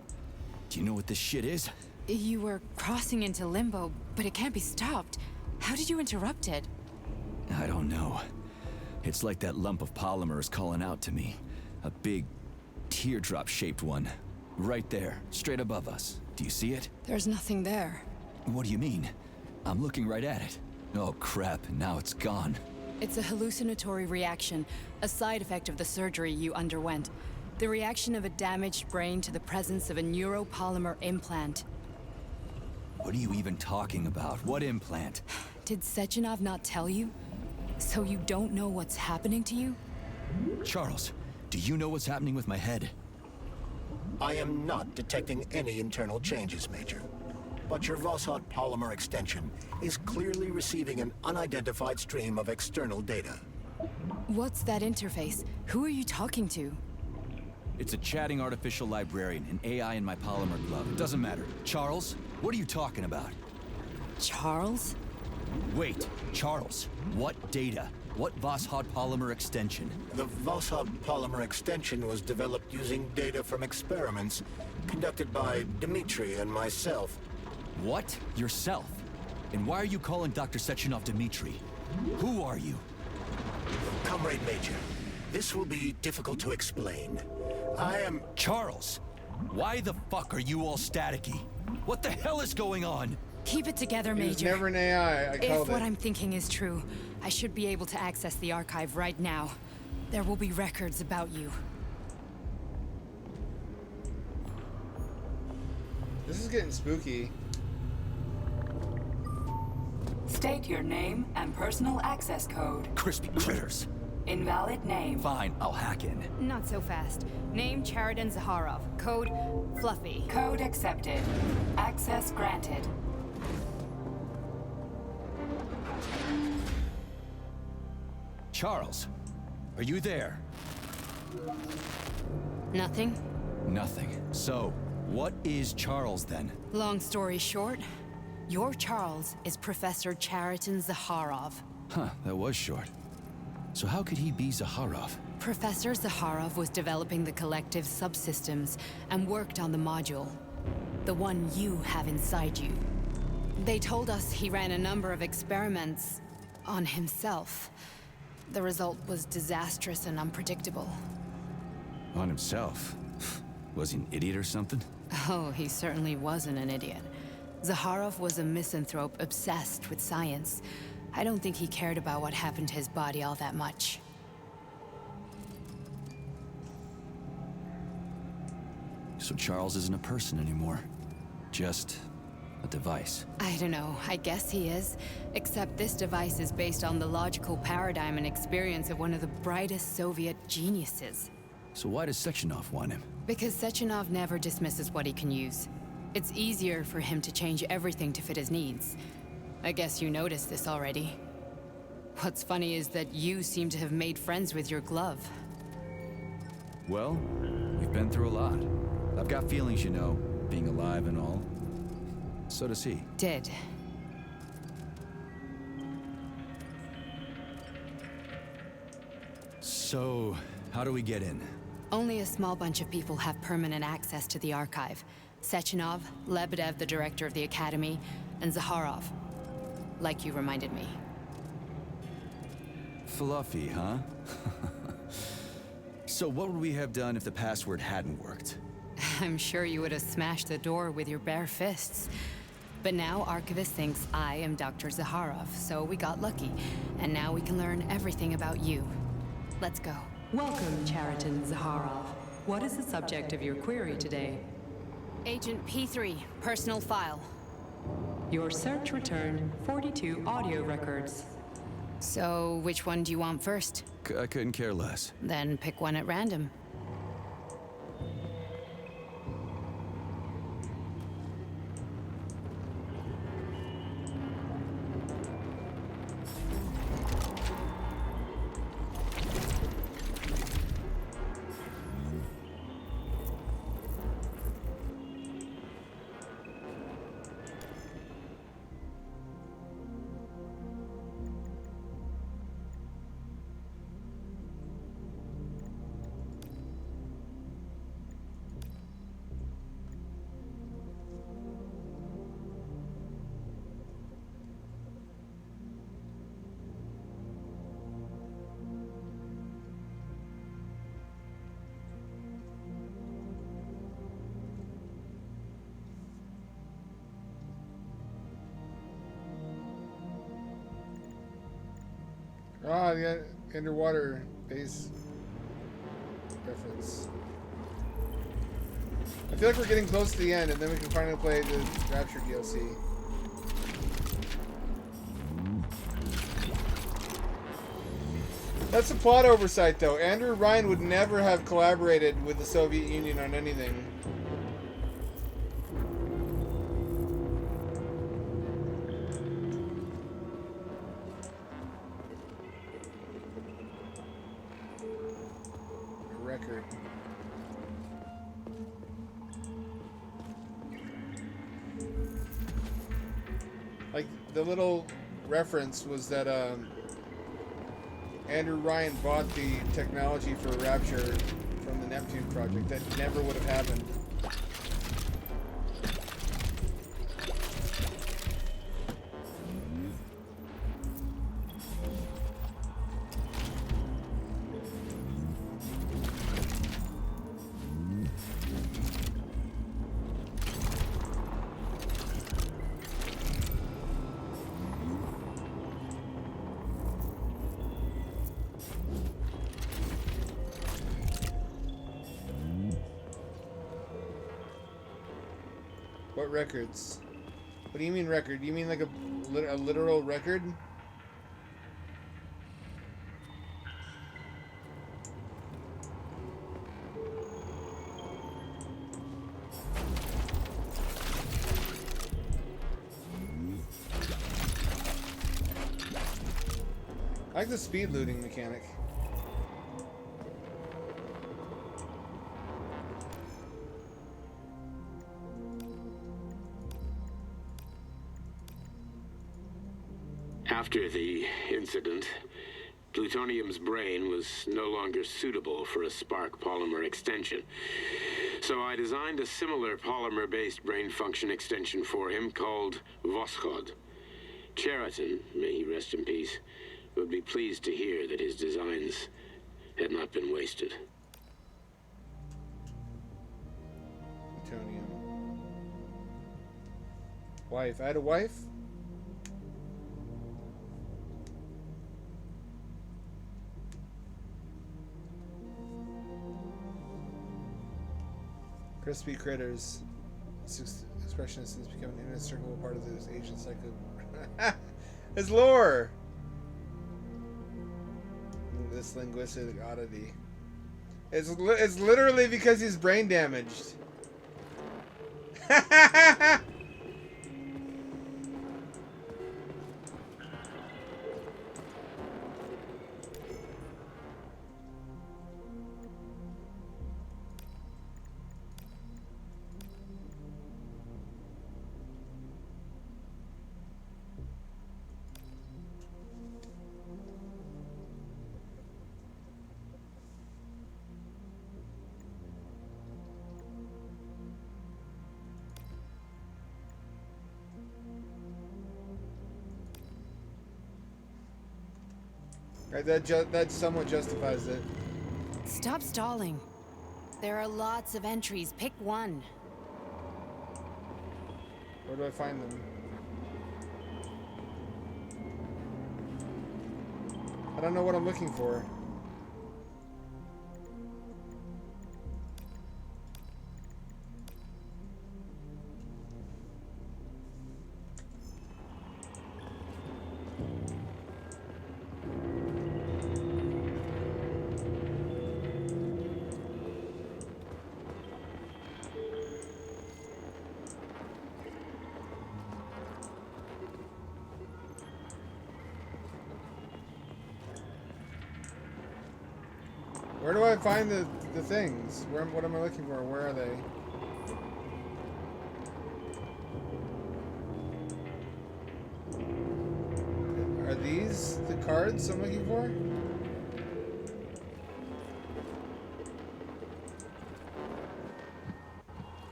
Do you know what this shit is? You were crossing into limbo, but it can't be stopped. How did you interrupt it? I don't know. It's like that lump of polymer is calling out to me. A big, teardrop-shaped one. Right there, straight above us. Do you see it? There's nothing there. What do you mean? I'm looking right at it. Oh crap, now it's gone. It's a hallucinatory reaction, a side effect of the surgery you underwent. The reaction of a damaged brain to the presence of a neuropolymer implant. What are you even talking about? What implant? Did Sechenov not tell you? So you don't know what's happening to you? Charles, do you know what's happening with my head? I am not detecting any internal changes, Major. But your Voshod polymer extension is clearly receiving an unidentified stream of external data. What's that interface? Who are you talking to? It's a chatting artificial librarian, an AI in my polymer glove. It doesn't matter. Charles, what are you talking about? Charles? Wait, Charles, what data? What Voshod polymer extension? The Voshod polymer extension was developed using data from experiments conducted by Dmitri and myself. What? Yourself? And why are you calling Dr. Sechenov Dmitri? Who are you? Comrade Major, this will be difficult to explain. I am... Charles, why the fuck are you all staticky? What the hell is going on? Keep it together, He was Major. never an AI. I If called what it. I'm thinking is true, I should be able to access the archive right now. There will be records about you. This is getting spooky. State your name and personal access code. Crispy critters. Invalid name. Fine, I'll hack in. Not so fast. Name Chariton Zaharov. Code Fluffy. Code accepted. Access granted. Charles, are you there? Nothing? Nothing. So, what is Charles then? Long story short, your Charles is Professor Chariton Zaharov. Huh, that was short. So how could he be Zaharov? Professor Zaharov was developing the collective subsystems and worked on the module. The one you have inside you. They told us he ran a number of experiments on himself. The result was disastrous and unpredictable. On himself? Was he an idiot or something? Oh, he certainly wasn't an idiot. Zaharov was a misanthrope obsessed with science. I don't think he cared about what happened to his body all that much. So Charles isn't a person anymore. Just a device. I don't know. I guess he is. Except this device is based on the logical paradigm and experience of one of the brightest Soviet geniuses. So why does Sechenov want him? Because Sechenov never dismisses what he can use. It's easier for him to change everything to fit his needs. I guess you noticed this already. What's funny is that you seem to have made friends with your glove. Well, we've been through a lot. I've got feelings, you know, being alive and all. So does he. Did. So, how do we get in? Only a small bunch of people have permanent access to the archive. Sechenov, Lebedev, the director of the Academy, and Zaharov. Like you reminded me. Fluffy, huh? So what would we have done if the password hadn't worked? I'm sure you would have smashed the door with your bare fists. But now Archivist thinks I am Dr. Zaharov, so we got lucky. And now we can learn everything about you. Let's go. Welcome, Chariton Zaharov. What is the subject of your query today? Agent P3, personal file. Your search returned 42 audio records. So, which one do you want first? I couldn't care less. Then pick one at random. Ah, the underwater base reference. I feel like we're getting close to the end, and then we can finally play the Rapture DLC. That's a plot oversight, though. Andrew Ryan would never have collaborated with the Soviet Union on anything. Record. Like, the little reference was that Andrew Ryan bought the technology for Rapture from the Neptune project. That never would have happened. What records? What do you mean record? You mean like a literal record? I like the speed looting mechanic. After the incident, plutonium's brain was no longer suitable for a spark polymer extension. So I designed a similar polymer-based brain function extension for him called Voskhod. Cheriton, may he rest in peace, would be pleased to hear that his designs had not been wasted. Plutonium. Wife. I had a wife? Crispy critters. This expression has since become an inextricable part of this ancient cycle. It's lore! This linguistic oddity. It's literally because he's brain damaged. Right, that somewhat justifies it. Stop stalling. There are lots of entries. Pick one. Where do I find them? I don't know what I'm looking for. Where do I find the things? What am I looking for? Where are they? Are these the cards I'm looking for?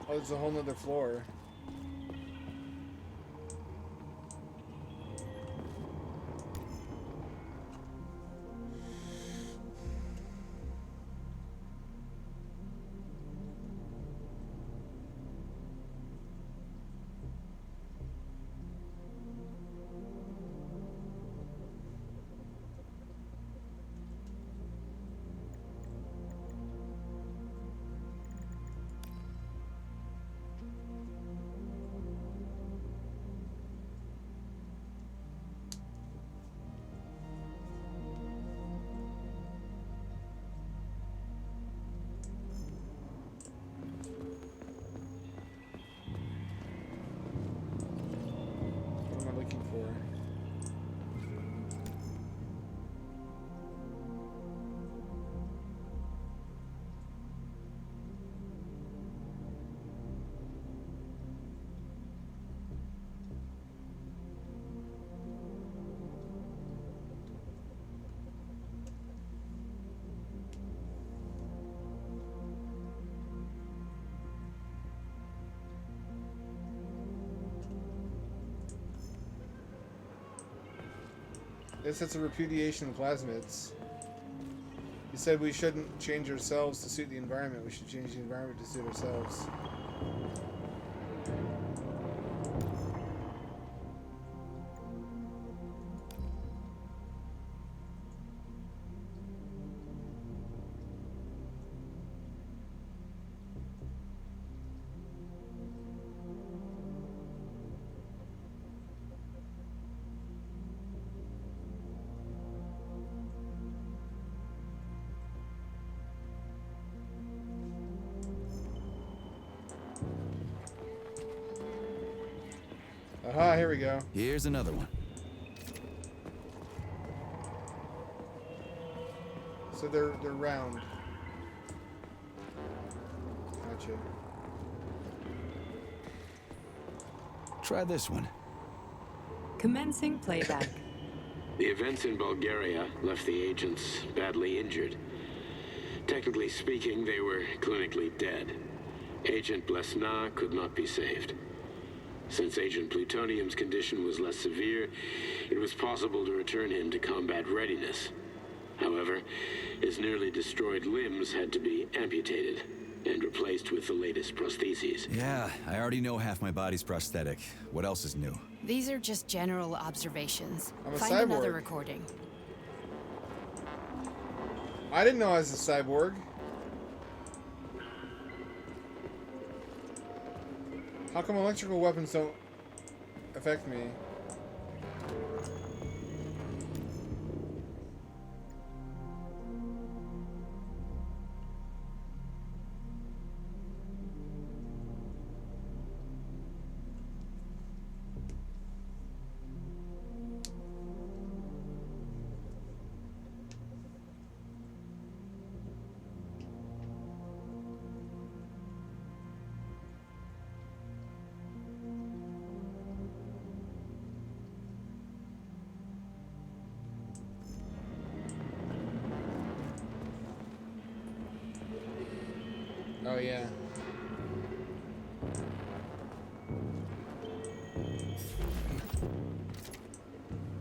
Oh, there's a whole nother floor. Guess that's a repudiation of plasmids. He said we shouldn't change ourselves to suit the environment. We should change the environment to suit ourselves. Aha, here we go. Here's another one. So they're round. Gotcha. Try this one. Commencing playback. The events in Bulgaria left the agents badly injured. Technically speaking, they were clinically dead. Agent Blesna could not be saved. Since Agent Plutonium's condition was less severe, it was possible to return him to combat readiness. However, his nearly destroyed limbs had to be amputated and replaced with the latest prostheses. Yeah, I already know half my body's prosthetic. What else is new? These are just general observations. I'm a Find cyborg. another recording. I didn't know I was a cyborg. How come electrical weapons don't affect me? Oh yeah.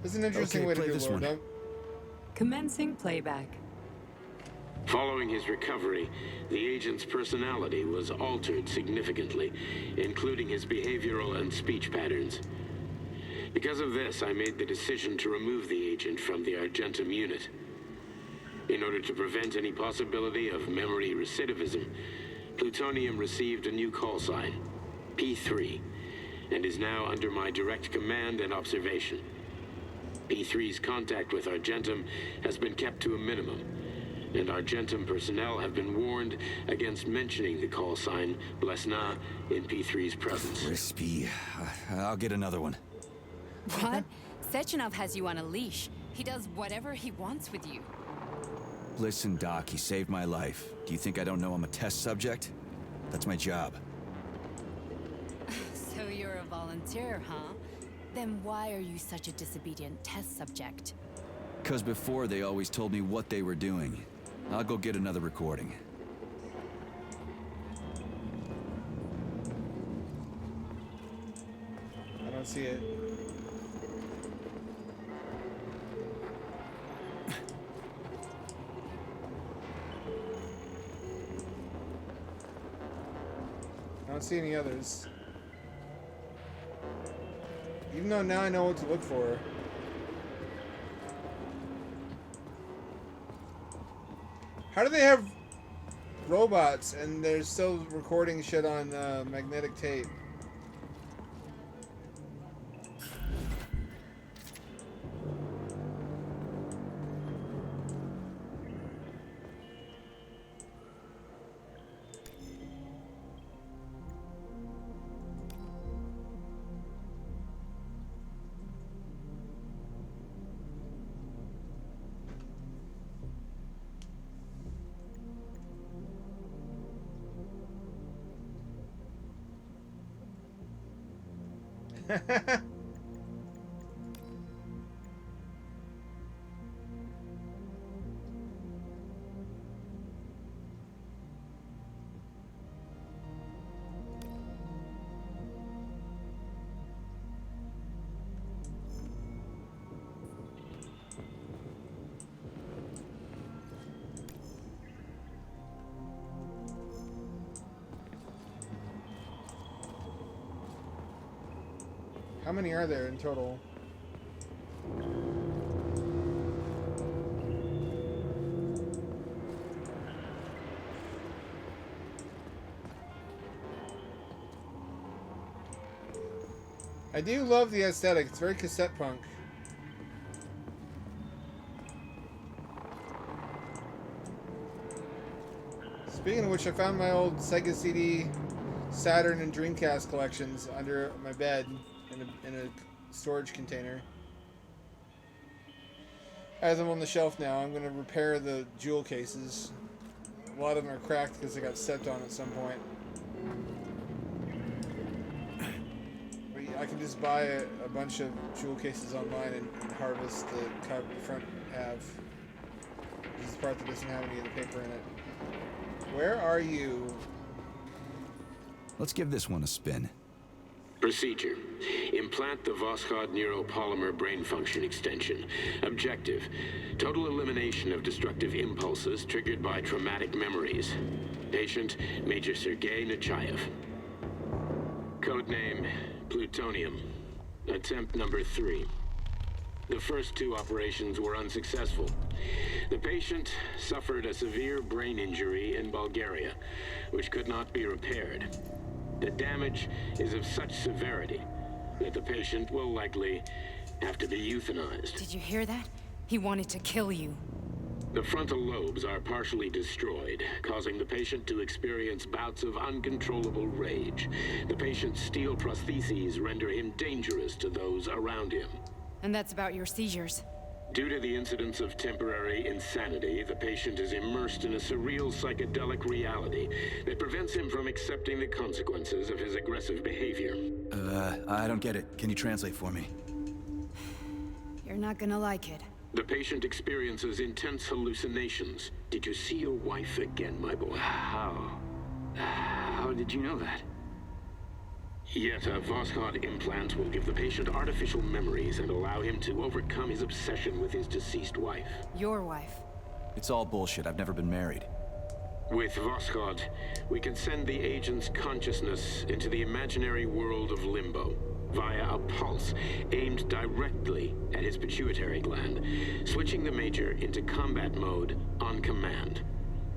This is an interesting Okay, way to play do this Lord. one. Commencing playback. Following his recovery, the agent's personality was altered significantly, including his behavioral and speech patterns. Because of this, I made the decision to remove the agent from the Argentum unit. In order to prevent any possibility of memory recidivism, Plutonium received a new call sign, P3, and is now under my direct command and observation. P3's contact with Argentum has been kept to a minimum, and Argentum personnel have been warned against mentioning the call sign Blesna in P3's presence. Crispy. I'll get another one. What? Sechenov has you on a leash. He does whatever he wants with you. Listen, Doc, he saved my life. Do you think I don't know I'm a test subject? That's my job. So you're a volunteer, huh? Then why are you such a disobedient test subject? 'Cause before they always told me what they were doing. I'll go get another recording. I don't see it. I don't see any others. Even though now I know what to look for. How do they have robots and they're still recording shit on magnetic tape? How many are there in total? I do love the aesthetic. It's very cassette punk. Speaking of which, I found my old Sega CD, Saturn, and Dreamcast collections under my bed in a storage container. I have them on the shelf now. I'm going to repair the jewel cases. A lot of them are cracked because they got stepped on at some point. But I can just buy a bunch of jewel cases online and harvest the front half. This is the part that doesn't have any of the paper in it. Where are you? Let's give this one a spin. Procedure. Implant the Voskhod neuropolymer brain function extension. Objective. Total elimination of destructive impulses triggered by traumatic memories. Patient, Major Sergei Nechayev. Codename, Plutonium. Attempt number 3. The first 2 operations were unsuccessful. The patient suffered a severe brain injury in Bulgaria, which could not be repaired. The damage is of such severity that the patient will likely have to be euthanized. Did you hear that? He wanted to kill you. The frontal lobes are partially destroyed, causing the patient to experience bouts of uncontrollable rage. The patient's steel prostheses render him dangerous to those around him. And that's about your seizures. Due to the incidence of temporary insanity, the patient is immersed in a surreal psychedelic reality that prevents him from accepting the consequences of his aggressive behavior. I don't get it. Can you translate for me? You're not gonna like it. The patient experiences intense hallucinations. Did you see your wife again, my boy? How did you know that? Yet a Voskhod implant will give the patient artificial memories and allow him to overcome his obsession with his deceased wife. Your wife. It's all bullshit. I've never been married. With Voskhod, we can send the agent's consciousness into the imaginary world of limbo via a pulse aimed directly at his pituitary gland, switching the Major into combat mode on command.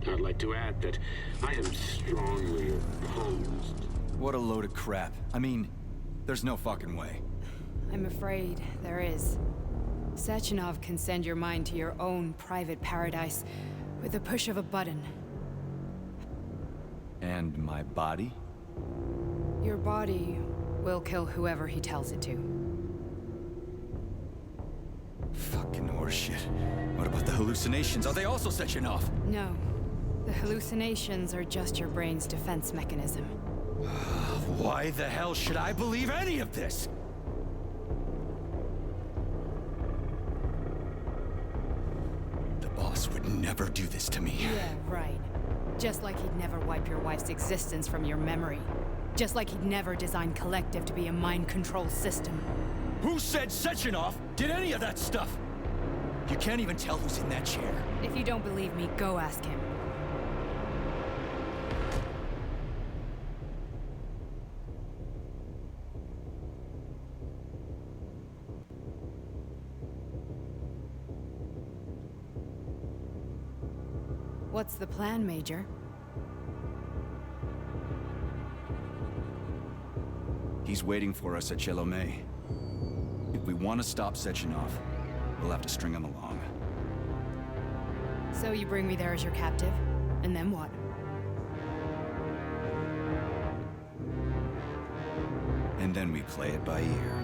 I'd like to add that I am strongly opposed. What a load of crap. I mean, there's no fucking way. I'm afraid there is. Sechenov can send your mind to your own private paradise with the push of a button. And my body? Your body will kill whoever he tells it to. Fucking horseshit. What about the hallucinations? Are they also Sechenov? No. The hallucinations are just your brain's defense mechanism. Why the hell should I believe any of this? The boss would never do this to me. Yeah, right. Just like he'd never wipe your wife's existence from your memory. Just like he'd never design Collective to be a mind control system. Who said Sechenov did any of that stuff? You can't even tell who's in that chair. If you don't believe me, go ask him. What's the plan, Major? He's waiting for us at Chelomey. If we want to stop Sechenov, we'll have to string him along. So you bring me there as your captive, and then what? And then we play it by ear.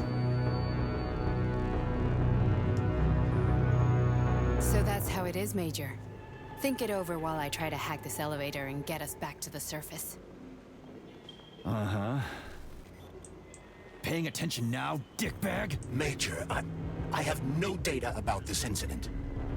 So that's how it is, Major. Think it over while I try to hack this elevator and get us back to the surface. Uh-huh. Paying attention now, dickbag? Major, I have no data about this incident.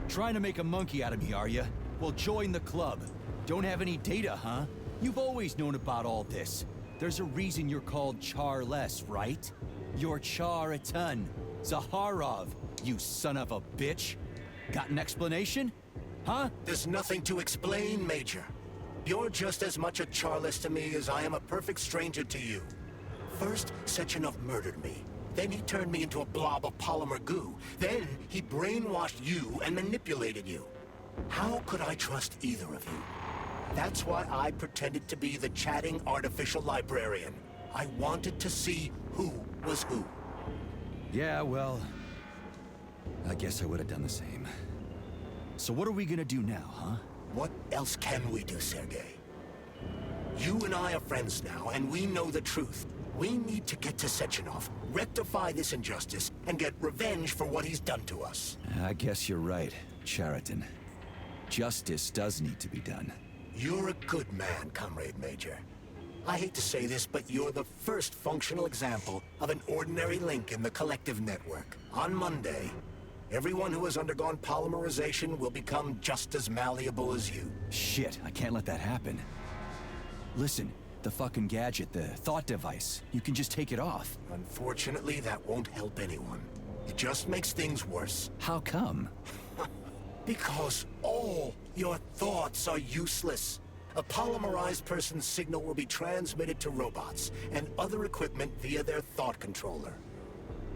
Trying to make a monkey out of me, are you? Well, join the club. Don't have any data, huh? You've always known about all this. There's a reason you're called Charless, right? You're Char-a-ton. Zaharov, you son of a bitch. Got an explanation? Huh? There's nothing to explain, Major. You're just as much a Charless to me as I am a perfect stranger to you. First, Sechenov murdered me. Then he turned me into a blob of polymer goo. Then he brainwashed you and manipulated you. How could I trust either of you? That's why I pretended to be the chatting artificial librarian. I wanted to see who was who. Yeah, well, I guess I would have done the same. So what are we gonna do now, huh? What else can we do, Sergei? You and I are friends now, and we know the truth. We need to get to Sechenov, rectify this injustice, and get revenge for what he's done to us. I guess you're right, Chariton. Justice does need to be done. You're a good man, Comrade Major. I hate to say this, but you're the first functional example of an ordinary link in the Collective network. On Monday, everyone who has undergone polymerization will become just as malleable as you. Shit, I can't let that happen. Listen, The fucking gadget, the thought device. You can just take it off. Unfortunately, that won't help anyone. It just makes things worse. How come? Because all your thoughts are useless. A polymerized person's signal will be transmitted to robots and other equipment via their thought controller.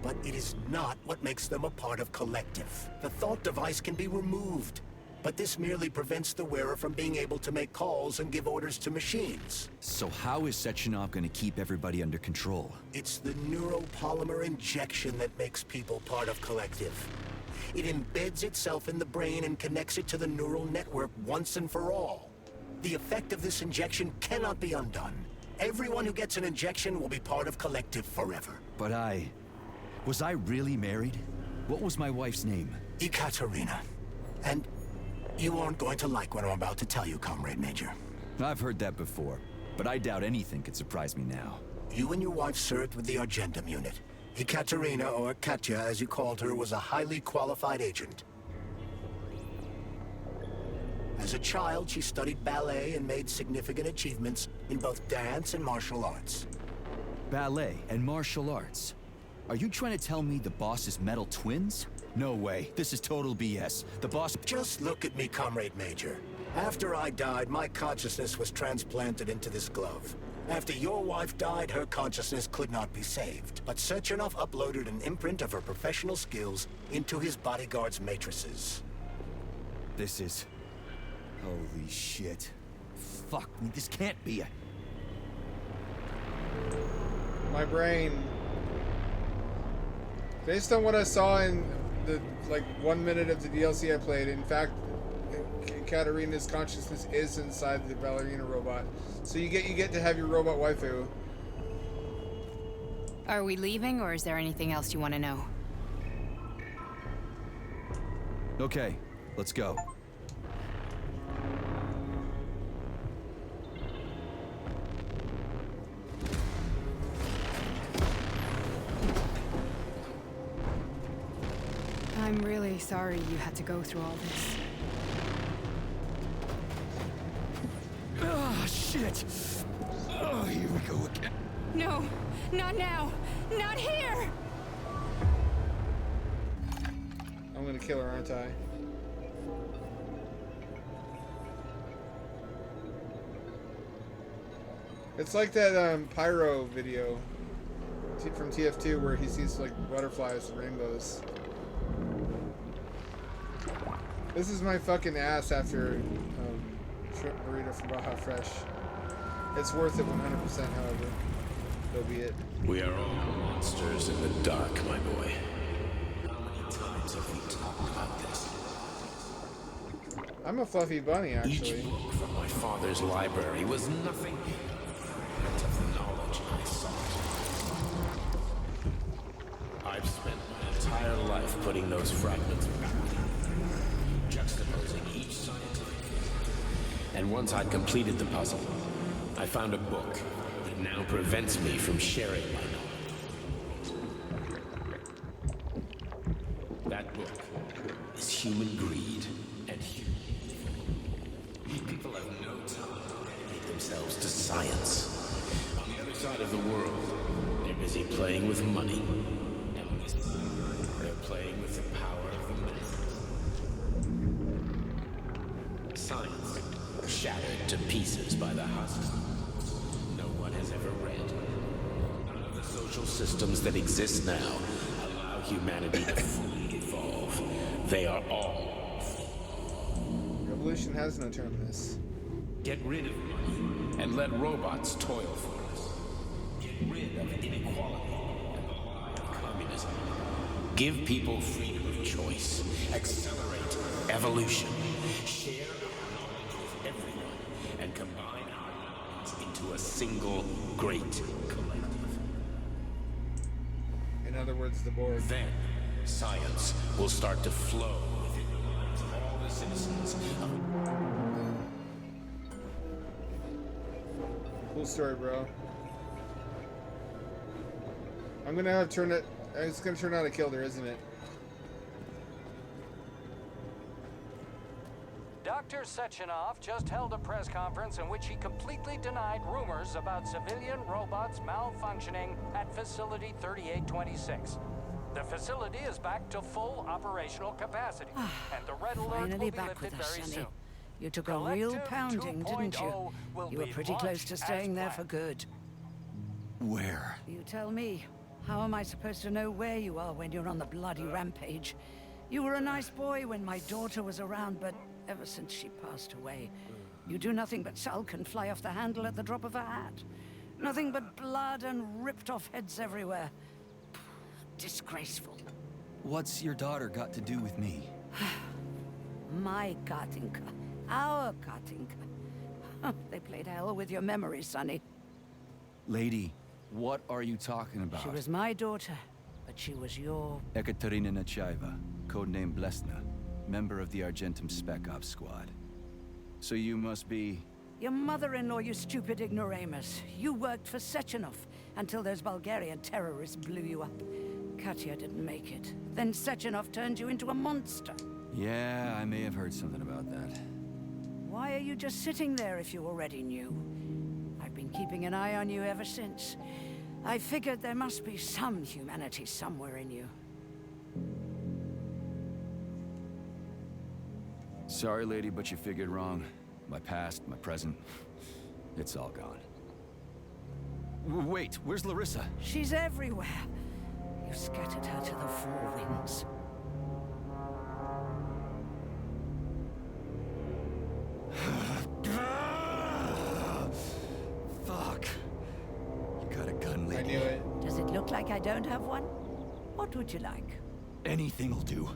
But it is not what makes them a part of Collective. The thought device can be removed, but this merely prevents the wearer from being able to make calls and give orders to machines. So how is Sechenov gonna keep everybody under control? It's the neuropolymer injection that makes people part of Collective. It embeds itself in the brain and connects it to the neural network once and for all. The effect of this injection cannot be undone. Everyone who gets an injection will be part of Collective forever. But was I really married? What was my wife's name? Ekaterina. And you aren't going to like what I'm about to tell you, Comrade Major. I've heard that before, but I doubt anything could surprise me now. You and your wife served with the Argentum unit. Ekaterina, or Katya as you called her, was a highly qualified agent. As a child, she studied ballet and made significant achievements in both dance and martial arts. Ballet and martial arts? Are you trying to tell me the boss is metal twins? No way. This is total BS. The boss... Just look at me, Comrade Major. After I died, my consciousness was transplanted into this glove. After your wife died, her consciousness could not be saved. But Sechenov uploaded an imprint of her professional skills into his bodyguard's matrices. This is... Holy shit. Fuck me, this can't be a... My brain. Based on what I saw in the, 1 minute of the DLC I played, in fact, Katarina's consciousness is inside the ballerina robot. So you get to have your robot waifu. Are we leaving, or is there anything else you want to know? Okay, let's go. I'm really sorry you had to go through all this. Oh, shit! Oh, here we go again. No, not now! Not here! I'm gonna kill her, aren't I? It's like that Pyro video from TF2 where he sees butterflies and rainbows. This is my fucking ass after shrimp burrito from Baja Fresh. It's worth it 100%, however. So be it. We are all monsters in the dark, my boy. How many times have we talked about this? I'm a fluffy bunny, actually. Each book from my father's library was nothing of the knowledge I sought. I've spent my entire life putting those fragments back together, juxtaposing each scientific. And once I'd completed the puzzle, I found a book that now prevents me from sharing my knowledge. That book is Human Greed and Human. People have no time to dedicate themselves to science. On the other side of the world, they're busy playing with money. And on this side, they're playing with the power of the man. Science, shattered to pieces by the husks no one has ever read. None of the social systems that exist now allow humanity to fully evolve. They are all. Revolution has no terminus. Get rid of money and let robots toil for us. Get rid of inequality and the lie of communism. Give people freedom of choice. Accelerate evolution. Share our knowledge with everyone and combine our minds into a single great collective. In other words, the Borg. Then, science will start to flow within the minds of all the citizens of... Cool story, bro. I'm gonna have to turn it. It's gonna turn out I killed her, isn't it? Victor Sechenov just held a press conference in which he completely denied rumors about civilian robots malfunctioning at Facility 3826. The facility is back to full operational capacity, and the red alert will Finally be back lifted with us, very Sonny. soon. You took a real Collective pounding, didn't you? 2.0 will You were be pretty close launched to as staying there for planned. good. Where? You tell me. How am I supposed to know where you are when you're on the bloody rampage? You were a nice boy when my daughter was around, but ever since she passed away, you do nothing but sulk and fly off the handle at the drop of a hat. Nothing but blood and ripped off heads everywhere. Disgraceful. What's your daughter got to do with me? My Katinka. Our Katinka. They played hell with your memory, Sonny. Lady, what are you talking about? She was my daughter, but she was your... Ekaterina Nechaeva, codename Blesna, member of the Argentum Spec Ops squad. So you must be... Your mother-in-law, you stupid ignoramus. You worked for Sechenov until those Bulgarian terrorists blew you up. Katya didn't make it. Then Sechenov turned you into a monster. Yeah, I may have heard something about that. Why are you just sitting there if you already knew? I've been keeping an eye on you ever since. I figured there must be some humanity somewhere in you. Sorry, lady, but you figured wrong. My past, my present, it's all gone. Wait, where's Larissa? She's everywhere. You scattered her to the four winds. Fuck. You got a gun, lady. I knew it. Does it look like I don't have one? What would you like? Anything'll do.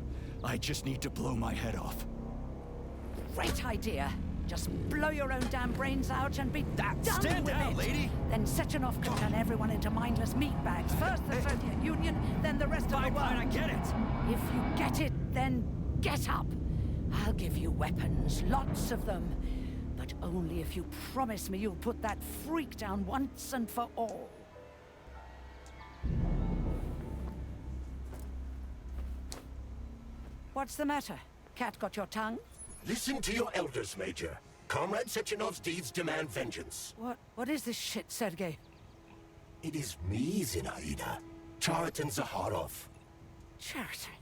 I just need to blow my head off. Great idea. Just blow your own damn brains out and be done Stand with down, it. lady! Then Sechenov can turn everyone into mindless meatbags. First the Soviet Union, then the rest of the world. Fine, I get it. If you get it, then get up. I'll give you weapons, lots of them. But only if you promise me you'll put that freak down once and for all. What's the matter? Cat got your tongue? Listen to your elders, Major. Comrade Sechenov's deeds demand vengeance. What is this shit, Sergei? It is me, Zinaida. Chariton Zakharov. Chariton,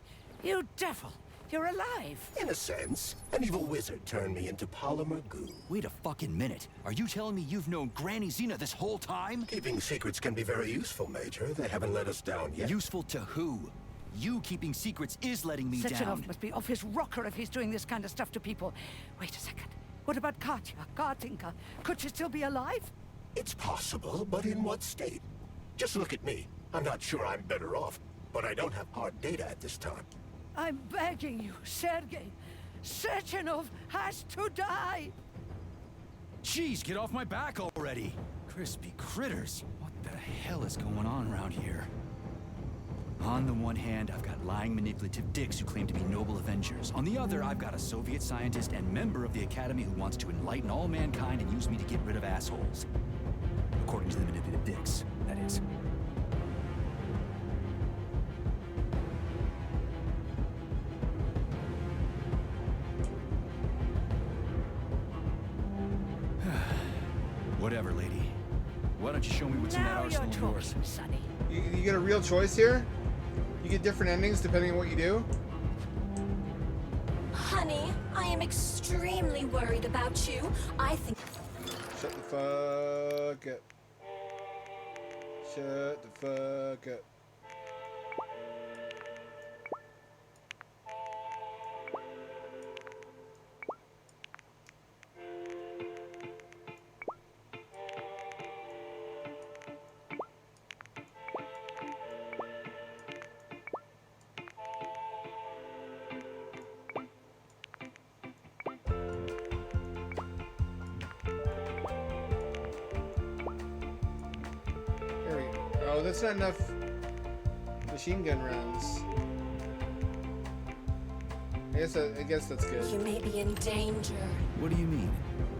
you devil! You're alive! In a sense, an evil wizard turned me into polymer goo. Wait a fucking minute. Are you telling me you've known Granny Zina this whole time? Keeping secrets can be very useful, Major. They haven't let us down yet. Useful to who? You keeping secrets is letting me Sechenov down. must be off his rocker if he's doing this kind of stuff to people. Wait a second. What about Katya, Katinka? Could she still be alive? It's possible, but in what state? Just look at me. I'm not sure I'm better off, but I don't have hard data at this time. I'm begging you, Sergei. Sechenov has to die! Jeez, get off my back already! Crispy critters. What the hell is going on around here? On the one hand, I've got lying, manipulative dicks who claim to be noble avengers. On the other, I've got a Soviet scientist and member of the Academy who wants to enlighten all mankind and use me to get rid of assholes. According to the manipulative dicks, that is. Whatever, lady. Why don't you show me what's in that Now arsenal you're of yours? talking, Sonny. You get a real choice here? You get different endings depending on what you do? Honey, I am extremely worried about you. I think... Shut the fuck up. Shut the fuck up. Oh, that's not enough machine gun rounds. I guess that's good. You may be in danger. What do you mean?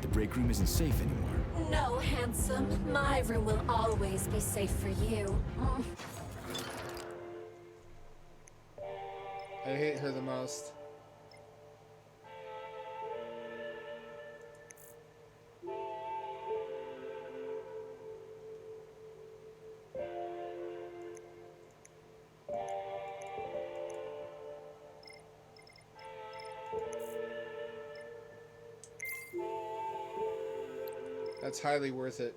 The break room isn't safe anymore. No, handsome. My room will always be safe for you. I hate her the most. That's highly worth it.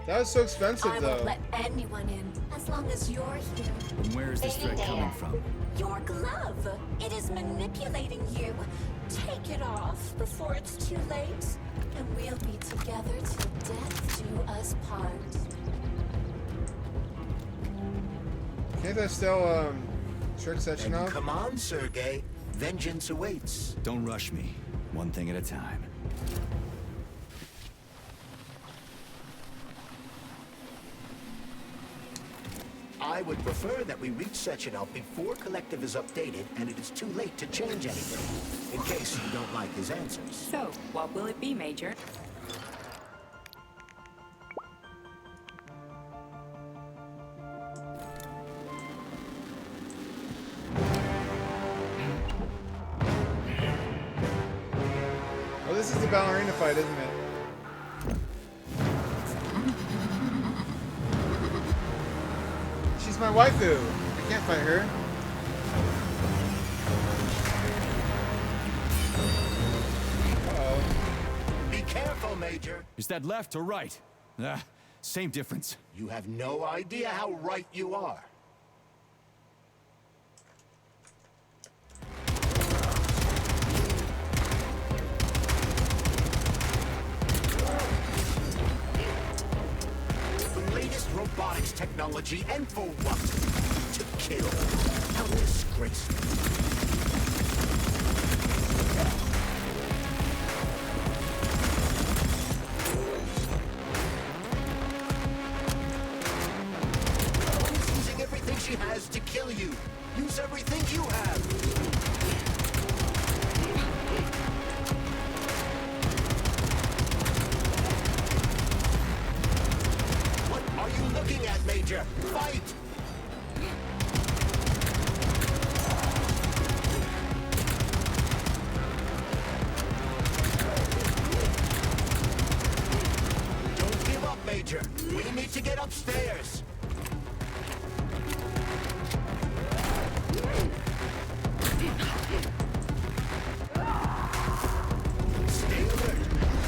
That was so expensive, I though. won't let anyone in as long as you're here. And where is this threat coming from? Your glove. It is manipulating you. Take it off before it's too late, and we'll be together till death do us part. Can't I still trick Sechenov? Come on, Sergei. Vengeance awaits. Don't rush me. One thing at a time. I would prefer that we reach Sechenov before Collective is updated and it is too late to change anything, in case you don't like his answers. So, what will it be, Major? Oh, this is the ballerina fight, isn't it? She's my waifu. I can't fight her. Uh-oh. Be careful, Major. Is that left or right? Same difference. You have no idea how right you are. Robotics technology, and for what? To kill. How disgraceful. She's using everything she has to kill you. Use everything you have. Looking at, Major. Fight! Don't give up, Major. We need to get upstairs. Stay alert.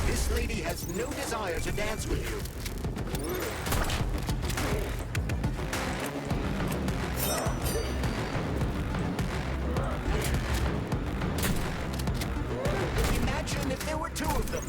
This lady has no desire to dance with you. Imagine if there were two of them.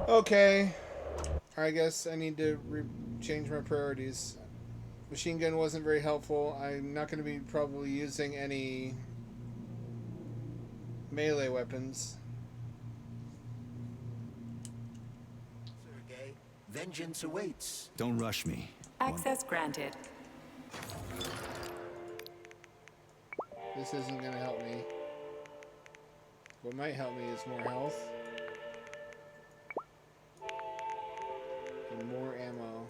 Okay. I guess I need to change my priorities. Machine gun wasn't very helpful. I'm not going to be probably using any melee weapons. Sergei, vengeance awaits. Don't rush me. Access granted. This isn't going to help me. What might help me is more health. And more ammo.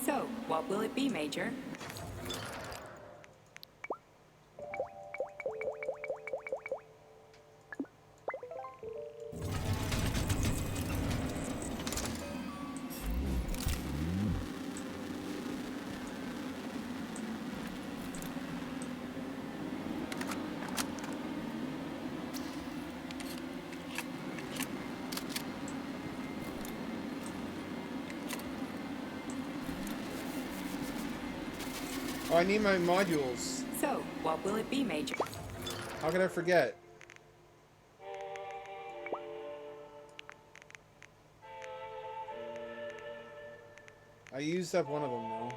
So, what will it be, Major? Oh, I need my modules. So, what will it be, Major? How could I forget? I used up one of them though.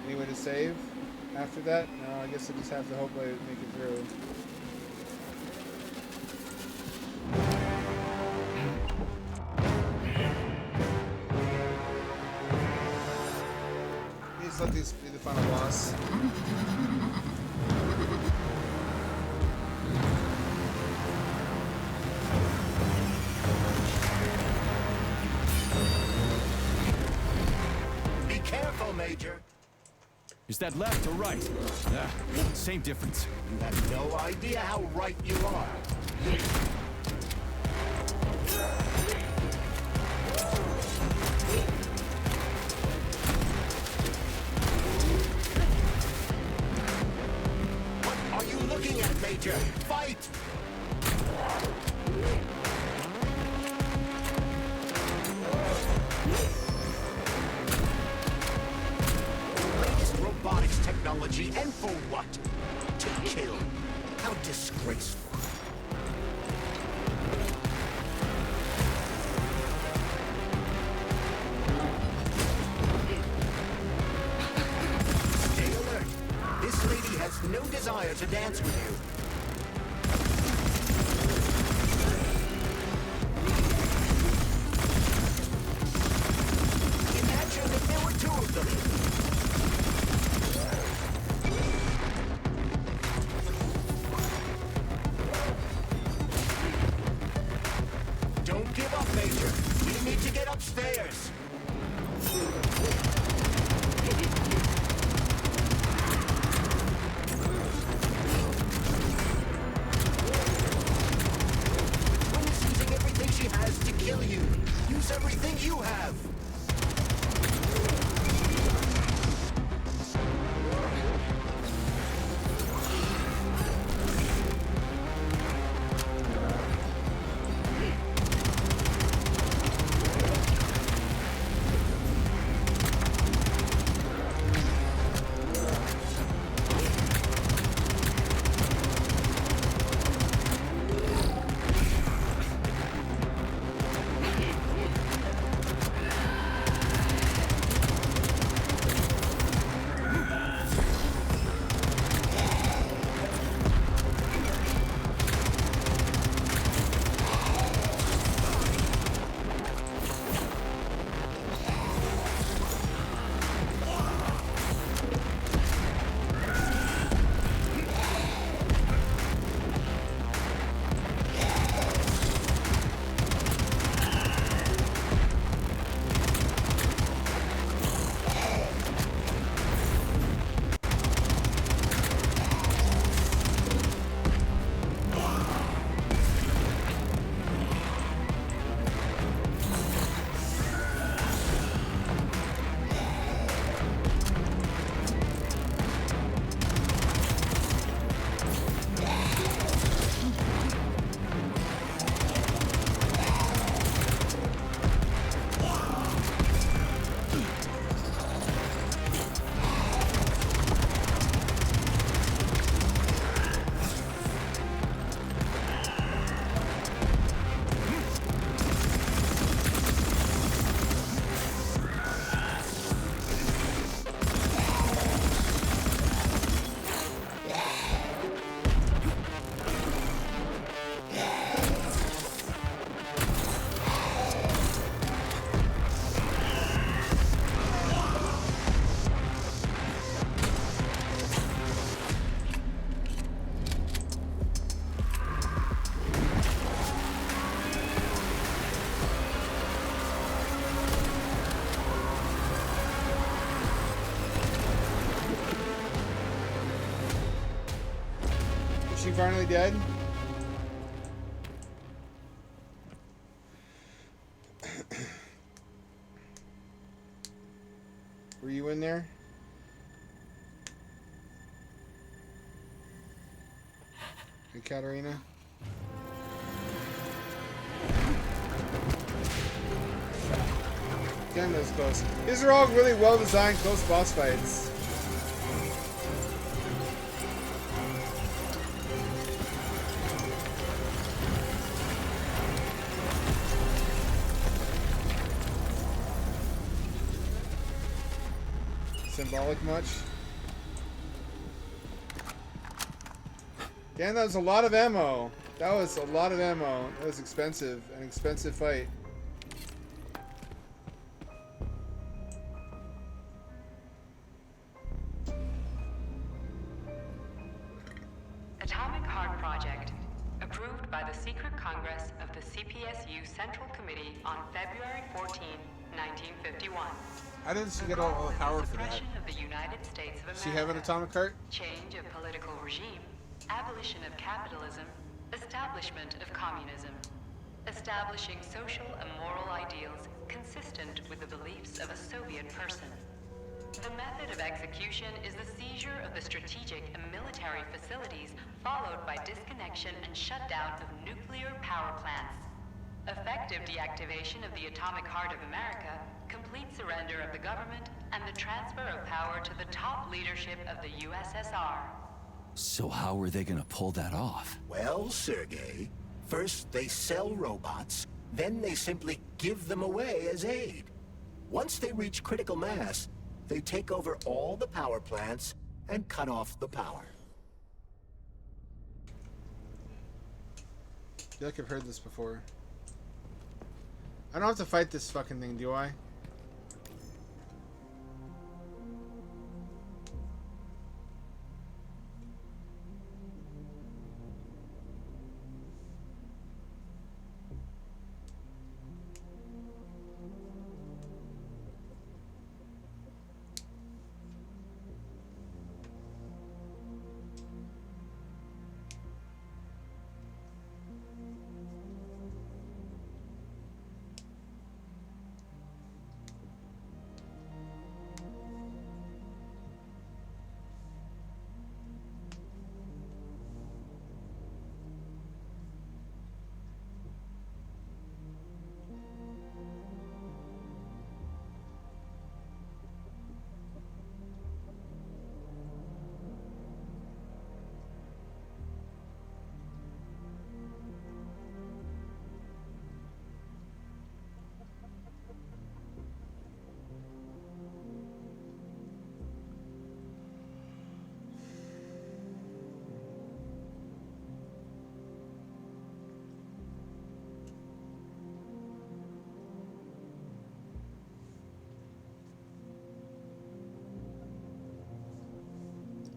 Any way to save after that? No, I guess I just have to hope I make it through. Let these be the final boss. Be careful, Major. Is that left or right? Same difference. You have no idea how right you are. Major, fight! Latest robotics technology, and for what? To kill. How disgraceful. Stay alert. This lady has no desire to dance with you. Don't give up, Major. We need to get upstairs. Gwen's using everything she has to kill you. Use everything you have. She finally dead? Were you in there? Hey, Katarina? Again, those close. These are all really well-designed close boss fights. Symbolic much? Damn, that was a lot of ammo. That was a lot of ammo. That was expensive. An expensive fight. Atomic Heart Project. Approved by the Secret Congress of the CPSU Central Committee on February 14, 1951. How did she get all the power for that? Of the United States of America. Does she have an atomic heart? Change of political regime. Abolition of capitalism. Establishment of communism. Establishing social and moral ideals consistent with the beliefs of a Soviet person. The method of execution is the seizure of the strategic and military facilities, followed by disconnection and shutdown of nuclear power plants. Effective deactivation of the atomic heart of America, complete surrender of the government, and the transfer of power to the top leadership of the USSR. So how are they gonna pull that off? Well, Sergei, first they sell robots, then they simply give them away as aid. Once they reach critical mass, they take over all the power plants and cut off the power. I feel like I've heard this before. I don't have to fight this fucking thing, do I?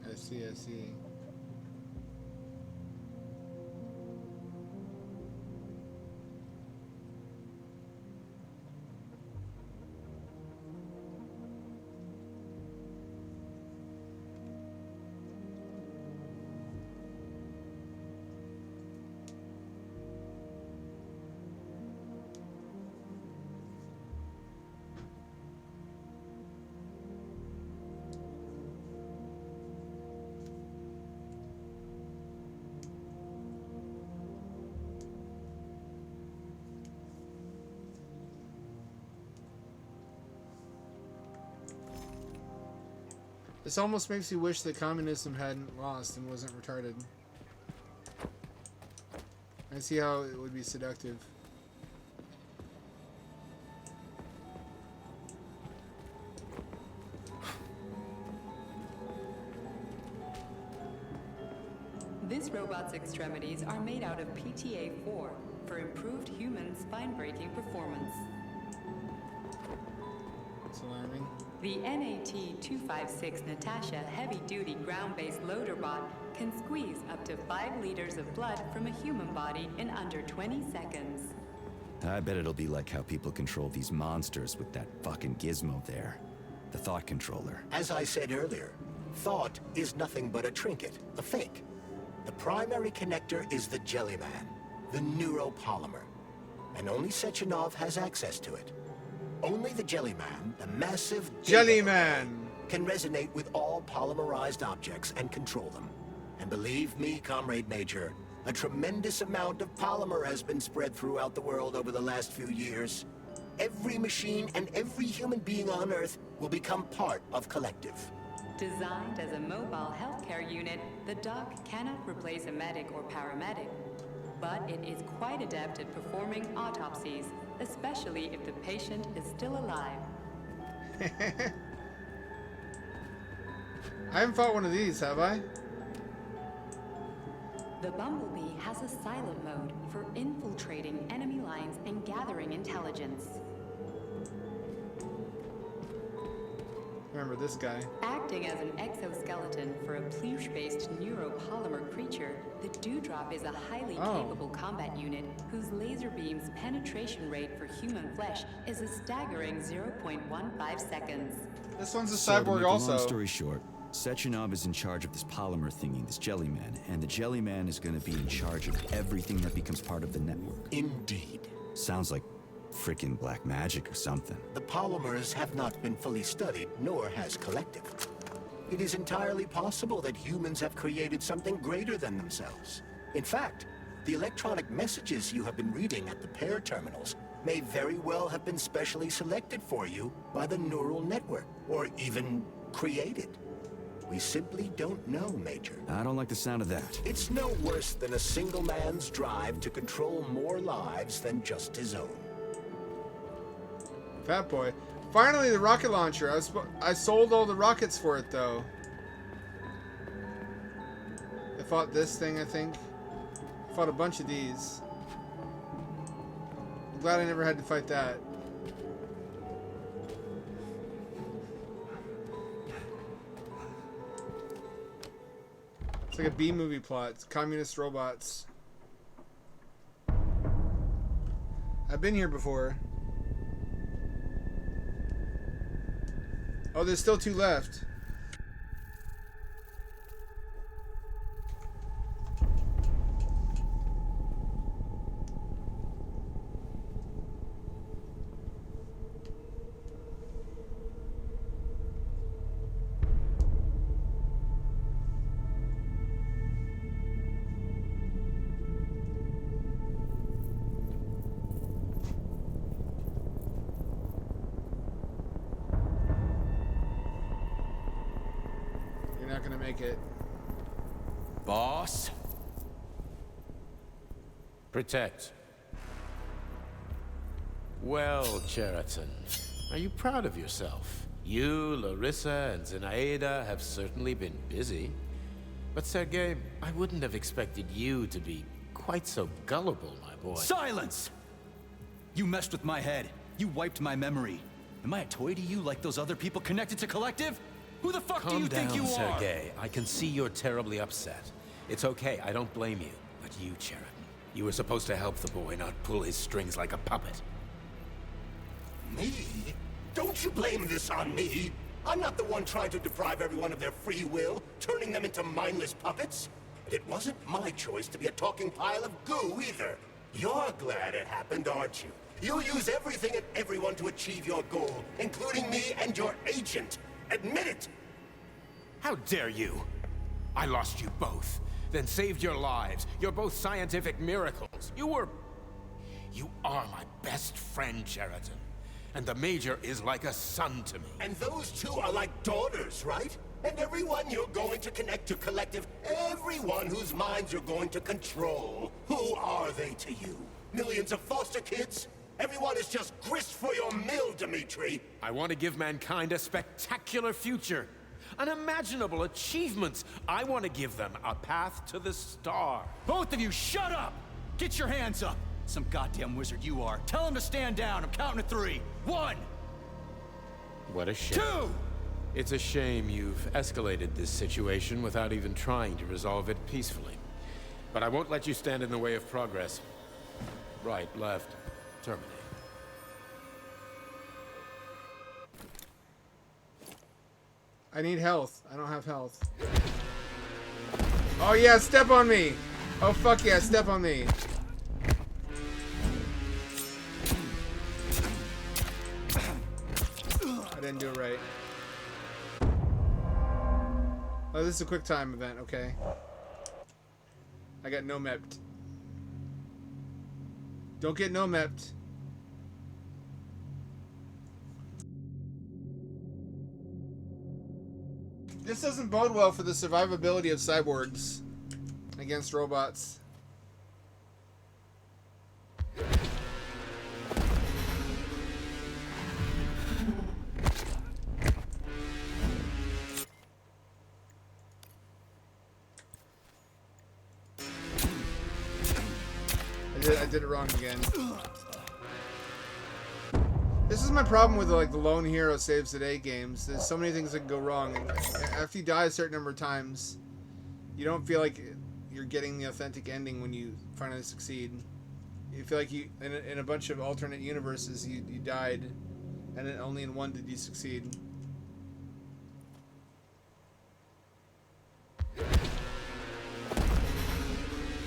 I see. This almost makes you wish that communism hadn't lost and wasn't retarded. I see how it would be seductive. This robot's extremities are made out of PTA-4 for improved human spine-breaking performance. It's alarming. The NAT-256 Natasha heavy-duty ground-based loader bot can squeeze up to 5 liters of blood from a human body in under 20 seconds. I bet it'll be like how people control these monsters with that fucking gizmo there. The thought controller. As I said earlier, thought is nothing but a trinket, a fake. The primary connector is the Jellyman, the neuropolymer. And only Sechenov has access to it. Only the Jellyman, the massive Jellyman, can resonate with all polymerized objects and control them. And believe me, Comrade Major, a tremendous amount of polymer has been spread throughout the world over the last few years. every machine and every human being on Earth will become part of Collective. Designed as a mobile healthcare unit, the dock cannot replace a medic or paramedic, but it is quite adept at performing autopsies, especially if the patient is still alive. I haven't fought one of these, have I? The Bumblebee has a silent mode for infiltrating enemy lines and gathering intelligence. Remember this guy. Acting as an exoskeleton for a pluche-based neuropolymer creature, the Dewdrop is a highly capable combat unit whose laser beam's penetration rate for human flesh is a staggering 0.15 seconds. This one's a So, to cyborg make a also. long story short, Sechenov is in charge of this polymer thingy, this Jellyman, and the Jellyman is going to be in charge of everything that becomes part of the network. Indeed. Sounds like freaking black magic or something. The polymers have not been fully studied, nor has Collective. It is entirely possible that humans have created something greater than themselves. In fact, the electronic messages you have been reading at the pair terminals may very well have been specially selected for you by the neural network, or even created. We simply don't know, Major. I don't like the sound of that. It's no worse than a single man's drive to control more lives than just his own. Fat boy. Finally, the rocket launcher. I sold all the rockets for it, though. I fought this thing, I think. I fought a bunch of these. I'm glad I never had to fight that. It's like a B-movie plot. It's communist robots. I've been here before. Oh, there's still 2 left. Not gonna make it. Boss? Protect. Well, Cheriton, are you proud of yourself? You, Larissa, and Zenaida have certainly been busy. But Sergei, I wouldn't have expected you to be quite so gullible, my boy. Silence! You messed with my head. You wiped my memory. Am I a toy to you like those other people connected to Collective? Who the fuck do you think you are? Calm down, Sergei. I can see you're terribly upset. It's okay, I don't blame you. But you, Cheriton, you were supposed to help the boy, not pull his strings like a puppet. Me? Don't you blame this on me? I'm not the one trying to deprive everyone of their free will, turning them into mindless puppets. And it wasn't my choice to be a talking pile of goo, either. You're glad it happened, aren't you? You'll use everything and everyone to achieve your goal, including me and your agent. Admit it! How dare you? I lost you both, then saved your lives. You're both scientific miracles. You are my best friend, Cheriton. And the Major is like a son to me. And those two are like daughters, right? And everyone you're going to connect to Collective, everyone whose minds you're going to control, who are they to you? Millions of foster kids? Everyone is just grist for your mill, Dimitri. I want to give mankind a spectacular future. Unimaginable achievements. I want to give them a path to the star. Both of you, shut up! Get your hands up! Some goddamn wizard you are. Tell him to stand down. I'm counting to 3. 1! What a shame. 2! It's a shame you've escalated this situation without even trying to resolve it peacefully. But I won't let you stand in the way of progress. Right, left, terminate. I need health. I don't have health. Oh yeah, step on me! Oh fuck yeah, step on me. I didn't do it right. Oh, this is a quick time event, okay. I got no-mepped. Don't get no-mepped. This doesn't bode well for the survivability of cyborgs against robots. I did it wrong again. This is my problem with like the Lone Hero Saves the Day games. There's so many things that can go wrong. And after you die a certain number of times, you don't feel like you're getting the authentic ending when you finally succeed. You feel like you, in a bunch of alternate universes, you died, and then only in one did you succeed.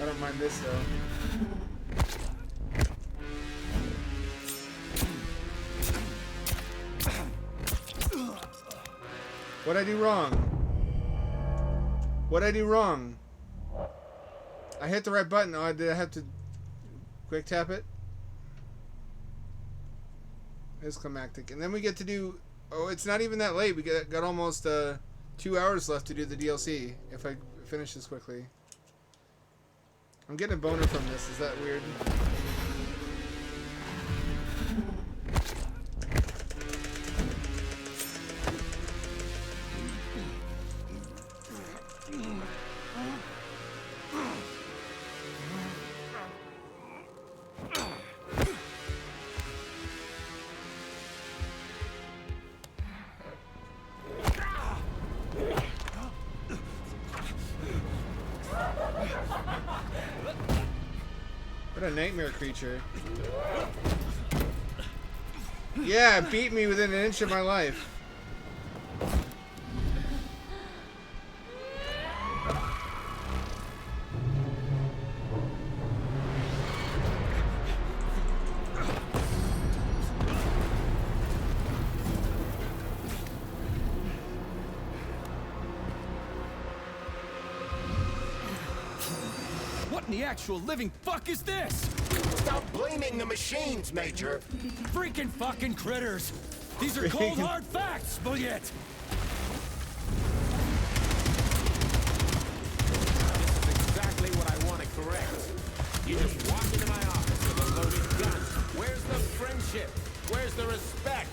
I don't mind this though. What'd I do wrong? What'd I do wrong? I hit the right button. Oh, did I have to quick tap it? It's climactic. And then we get to do... Oh, it's not even that late. We got almost 2 hours left to do the DLC, if I finish this quickly. I'm getting a boner from this. Is that weird? What a nightmare creature. Yeah, it beat me within an inch of my life. What in the actual living fuck is this? Stop blaming the machines, Major. Freaking fucking critters. These are cold hard facts, Bulliet. This is exactly what I want to correct. You just walk into my office with a loaded gun. Where's the friendship? Where's the respect?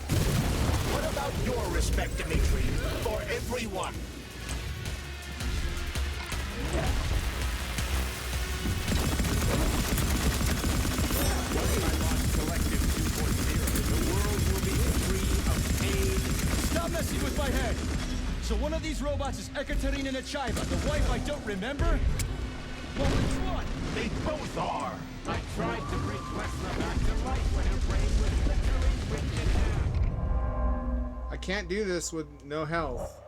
What about your respect, Dimitri? For everyone? Stop messing with my head! So one of these robots is Ekaterina Nechaeva, the wife I don't remember? Well, which one? They both are! I tried to bring Lesnar back to life when her brain was literally ripped in half. I can't do this with no health.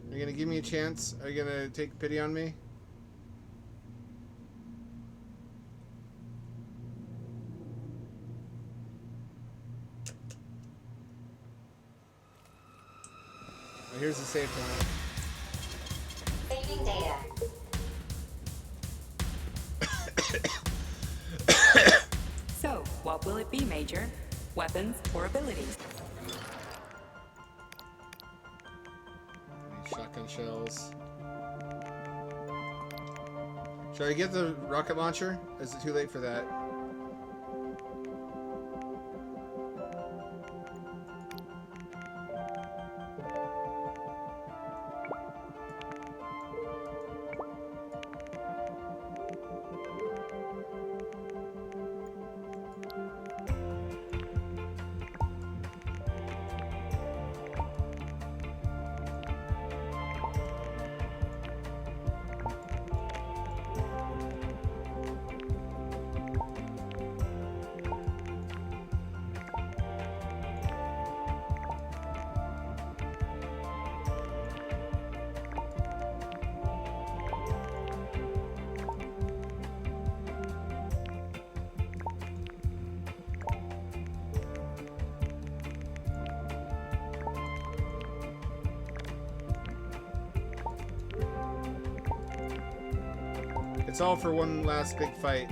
Are you gonna give me a chance? Are you gonna take pity on me? Oh, here's the save point. Saving data. So, what will it be, Major? Weapons or abilities? Shotgun shells. Should I get the rocket launcher? Is it too late for that? It's all for one last big fight.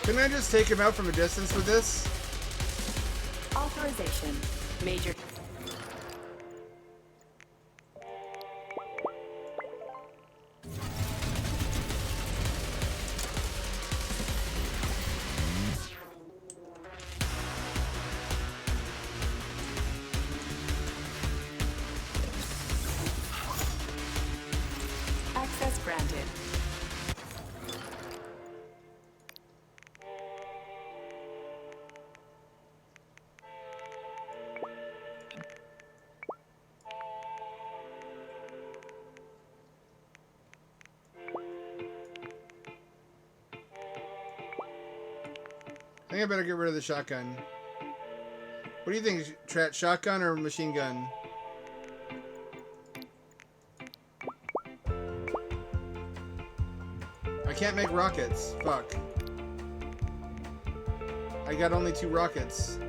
Couldn't I just take him out from a distance with this? Authorization. Major. Access granted. I think I better get rid of the shotgun. What do you think, Trat? Shotgun or machine gun? I can't make rockets. Fuck. I got only 2 rockets.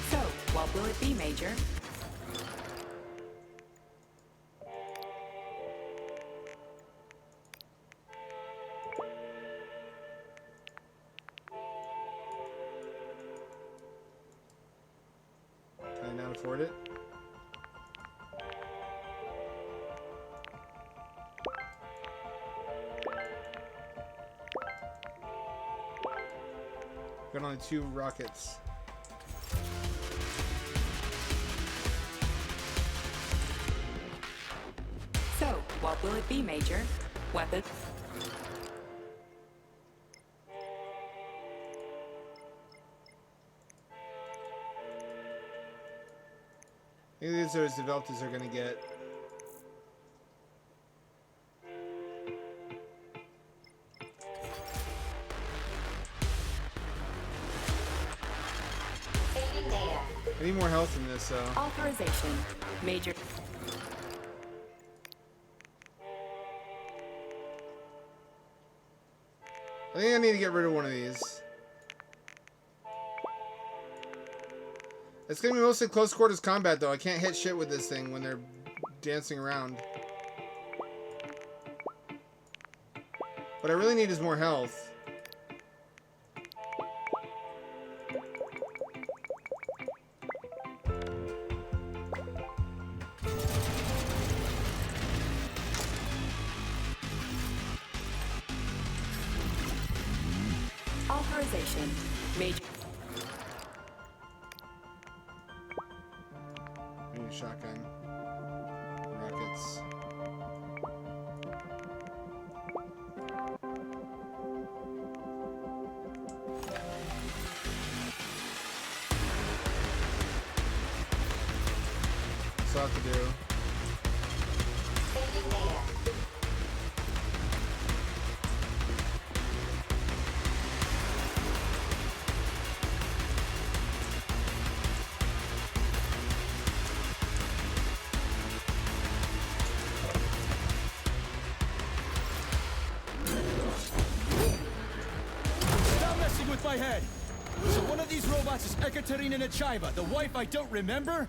So, what will it be, Major? Can I not afford it? Got only 2 rockets. So, what will it be, Major? Weapon? I think these are as developed as they're gonna get. I need more health in this, so. Authorization. Major. I think I need to get rid of one of these. It's gonna be mostly close quarters combat, though. I can't hit shit with this thing when they're dancing around. What I really need is more health. Authorization. Major. I need a shotgun. Rockets. Still have to do. Stop messing with my head! So one of these robots is Ekaterina Nechaeva, the wife I don't remember?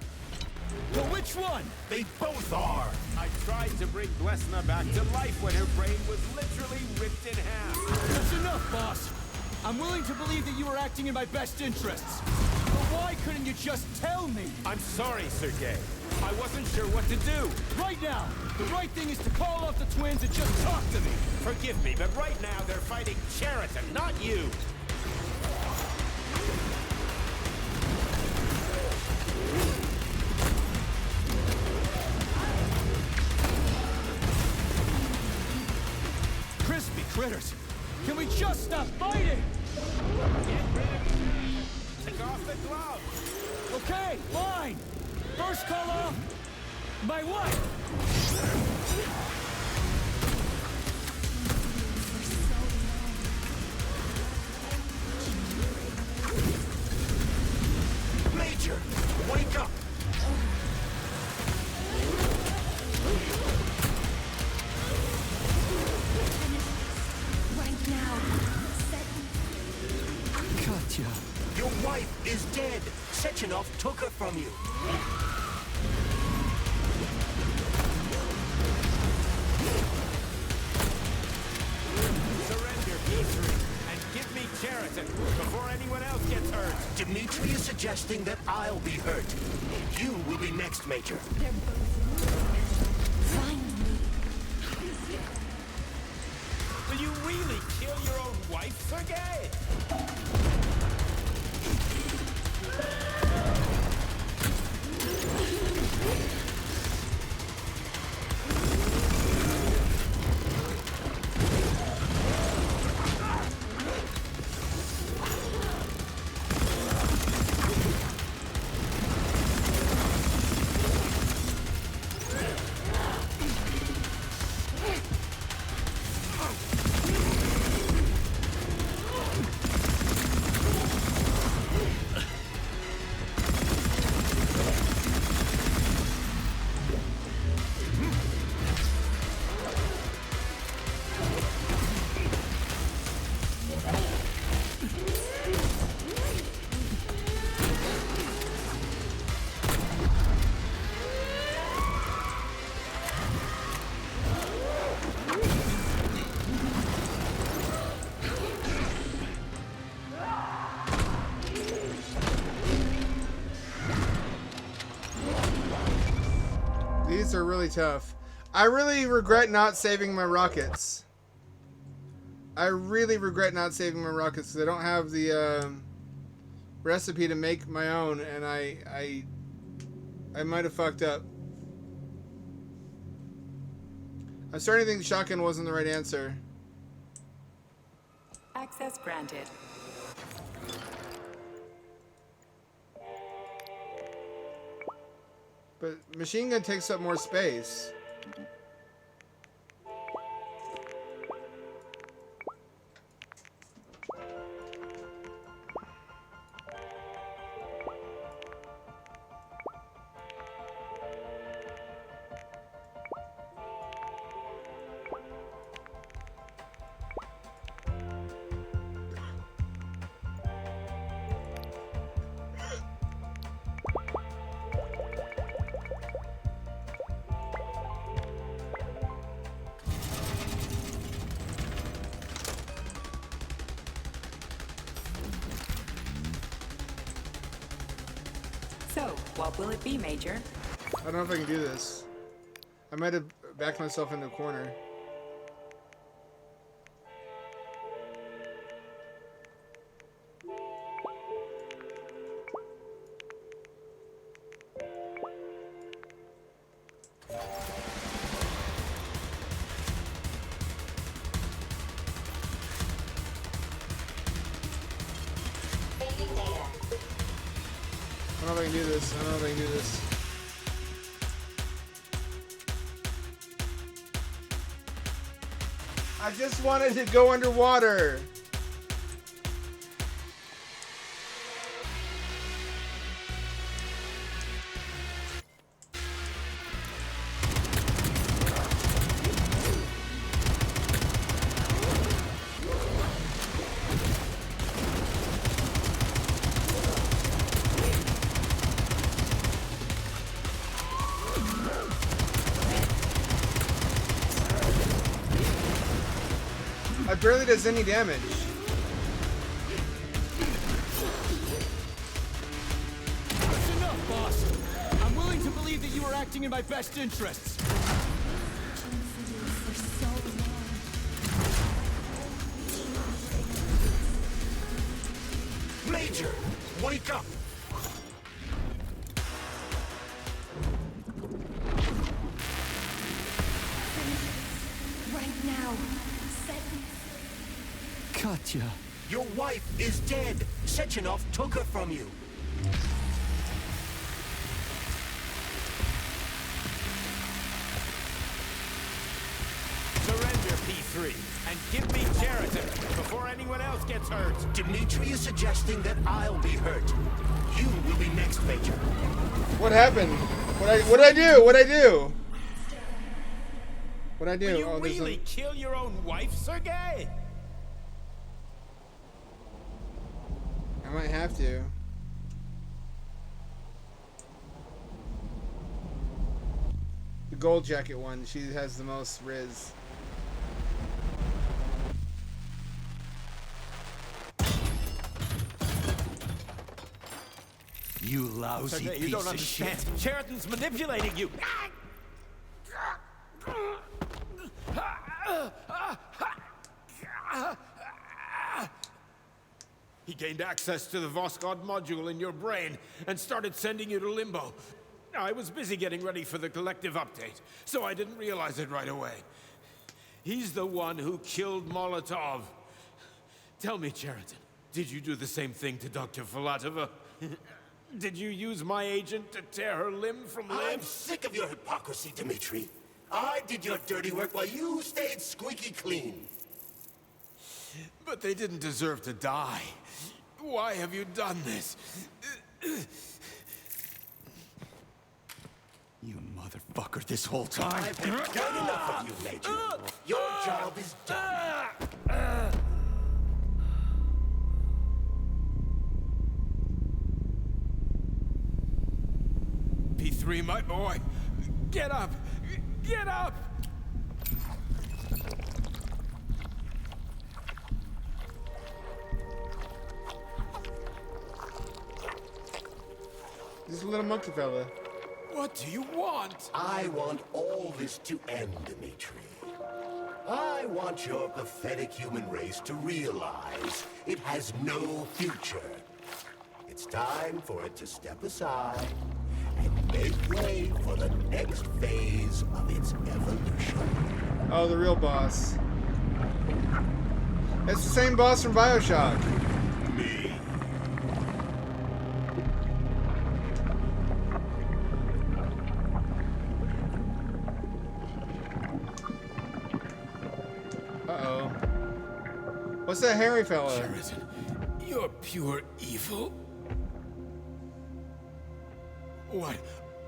But which one? They both are! I tried to bring Blesna back to life when her brain was literally ripped in half. That's enough, boss! I'm willing to believe that you were acting in my best interests. But why couldn't you just tell me? I'm sorry, Sergei. I wasn't sure what to do. Right now, the right thing is to call off the twins and just talk to me. Forgive me, but right now they're fighting Cheriton, not you. Crispy critters! Can we just stop fighting? Take off the glove. Okay, fine. First call off my wife. Major, wake up! Right now. Katya. Your wife is dead. Sechenov took her from you. Surrender, P3, and give me Cheriton before anyone else gets hurt. Dimitri is suggesting that I'll be hurt. You will be next, Major. Will you really kill your own wife, Sergei? These are really tough. I really regret not saving my rockets. I really regret not saving my rockets because I don't have the recipe to make my own, and I might have fucked up. I'm starting to think the shotgun wasn't the right answer. Access granted. But machine gun takes up more space. So, what will it be, Major? I don't know if I can do this. I might have backed myself into a corner. I don't know if I can do this. I don't know if I can do this. I just wanted to go underwater. It barely does any damage. That's enough, boss. I'm willing to believe that you were acting in my best interests. Major, wake up! Right now. Katya. Your wife is dead. Sechenov took her from you. Surrender, P3, and give me Cheriton before anyone else gets hurt. Dimitri is suggesting that I'll be hurt. You will be next, Major. What happened? What'd I do? What'd I do? What'd I do? Will you Oh, there's really kill your own wife, Sergei? I might have to. gold jacket one. She has the most Riz. You lousy You piece don't of understand. shit. Sheraton's manipulating you. He gained access to the Voskhod module in your brain and started sending you to Limbo. I was busy getting ready for the collective update, so I didn't realize it right away. He's the one who killed Molotov. Tell me, Cheriton, did you do the same thing to Dr. Filatova? Did you use my agent to tear her limb from limb? I'm sick of your hypocrisy, Dimitri. I did your dirty work while you stayed squeaky clean. But they didn't deserve to die. Why have you done this? You motherfucker, this whole time. I've done enough of you, Major. Your job is done. P3, my boy. Get up! Get up! This little monkey fella. What do you want? I want all this to end, Dimitri. I want your pathetic human race to realize it has no future. It's time for it to step aside and make way for the next phase of its evolution. Oh, the real boss. It's the same boss from BioShock. Me. Uh-oh. What's that hairy fella? Sheridan, you're pure evil.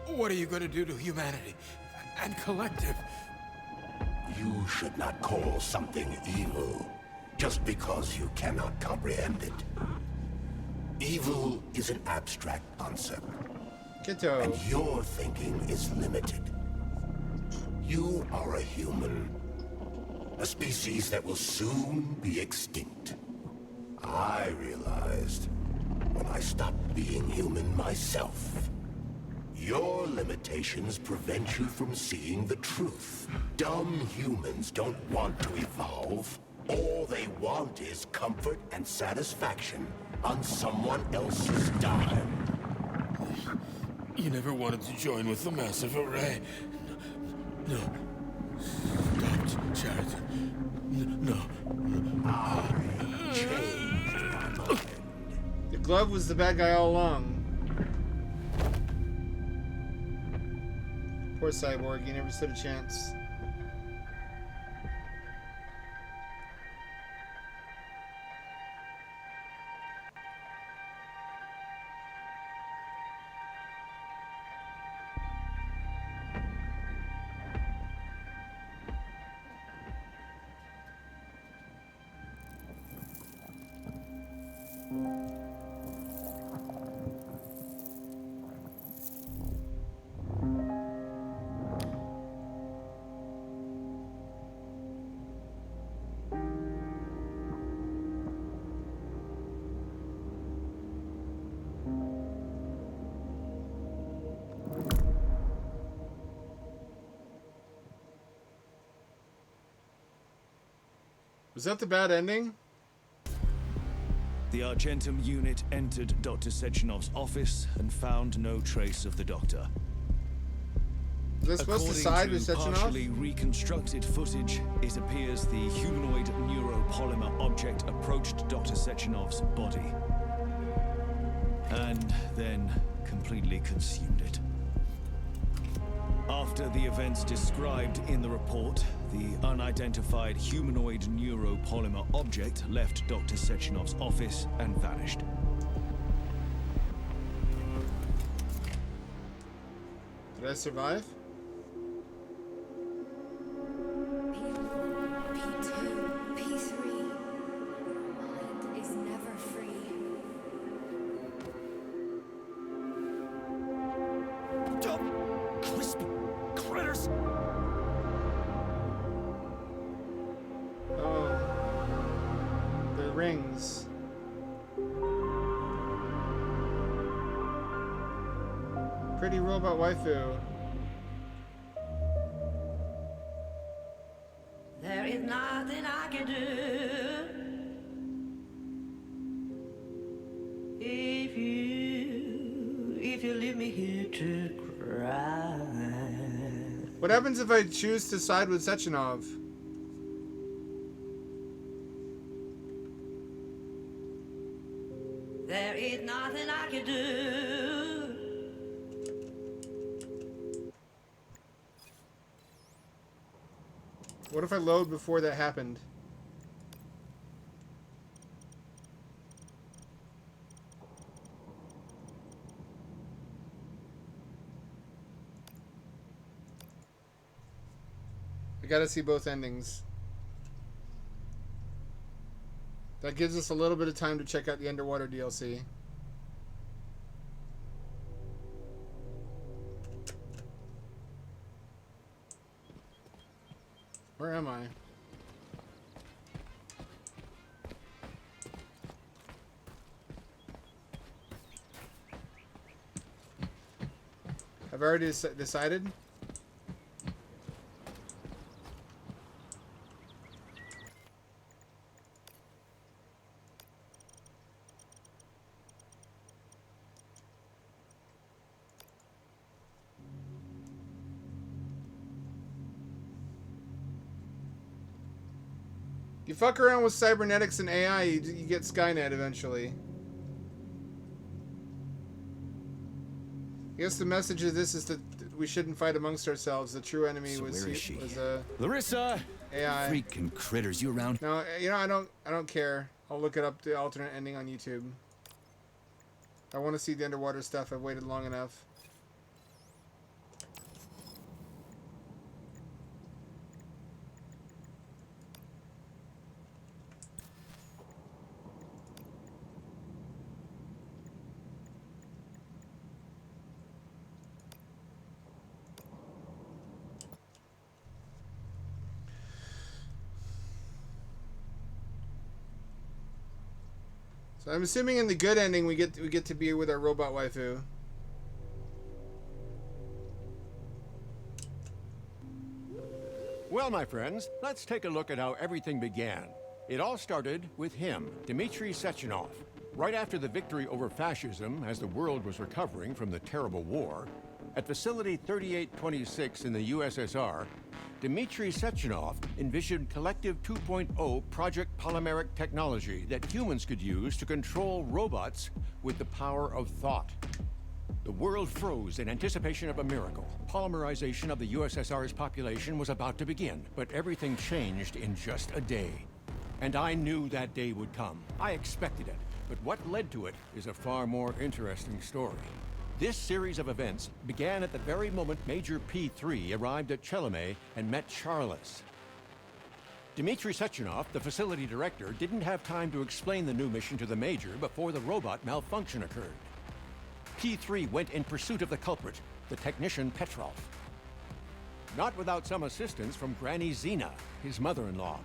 What are you going to do to humanity and collective? You should not call something evil just because you cannot comprehend it. Evil is an abstract concept. Kito. And your thinking is limited. You are a human. A species that will soon be extinct. I realized when I stopped being human myself. Your limitations prevent you from seeing the truth. Dumb humans don't want to evolve. All they want is comfort and satisfaction on someone else's dime. You never wanted to join with the massive array. No. Stop, Sheridan. No. I changed my mind. The glove was the bad guy all along. Poor Cyborg, he never stood a chance. Was that the bad ending? The Argentum unit entered Dr. Sechenov's office and found no trace of the doctor. Was I supposed to side with According to Sechenov? partially reconstructed footage, it appears the humanoid neuropolymer object approached Dr. Sechenov's body and then completely consumed it. After the events described in the report, the unidentified humanoid neuropolymer object left Dr. Sechenov's office and vanished. Did I survive? P2, P3. Mind is never free. Crispy critters! rings. Pretty robot waifu. There is nothing I can do if you leave me here to cry. What happens if I choose to side with Sechenov? There is nothing I can do. What if I load before that happened? I gotta see both endings. That gives us a little bit of time to check out the Underwater DLC. Where am I? I've already decided. You fuck around with cybernetics and AI, you get Skynet eventually. I guess the message of this is that we shouldn't fight amongst ourselves. The true enemy So was where is she? Larissa. AI. Freaking critters, you around? No, you know, I don't care. I'll look it up, the alternate ending on YouTube. I want to see the underwater stuff. I've waited long enough. So I'm assuming in the good ending we get to be with our robot waifu. Well, my friends, let's take a look at how everything began. It all started with him, Dmitry Sechenov. Right after the victory over fascism, as the world was recovering from the terrible war, at Facility 3826 in the USSR, Dmitry Sechenov envisioned Collective 2.0 Project Polymeric technology that humans could use to control robots with the power of thought. The world froze in anticipation of a miracle. Polymerization of the USSR's population was about to begin, but everything changed in just a day. And I knew that day would come. I expected it, but what led to it is a far more interesting story. This series of events began at the very moment Major P3 arrived at Chelomey and met Charles. Dmitry Sechenov, the facility director, didn't have time to explain the new mission to the Major before the robot malfunction occurred. P3 went in pursuit of the culprit, the technician Petrov. Not without some assistance from Granny Zina, his mother-in-law.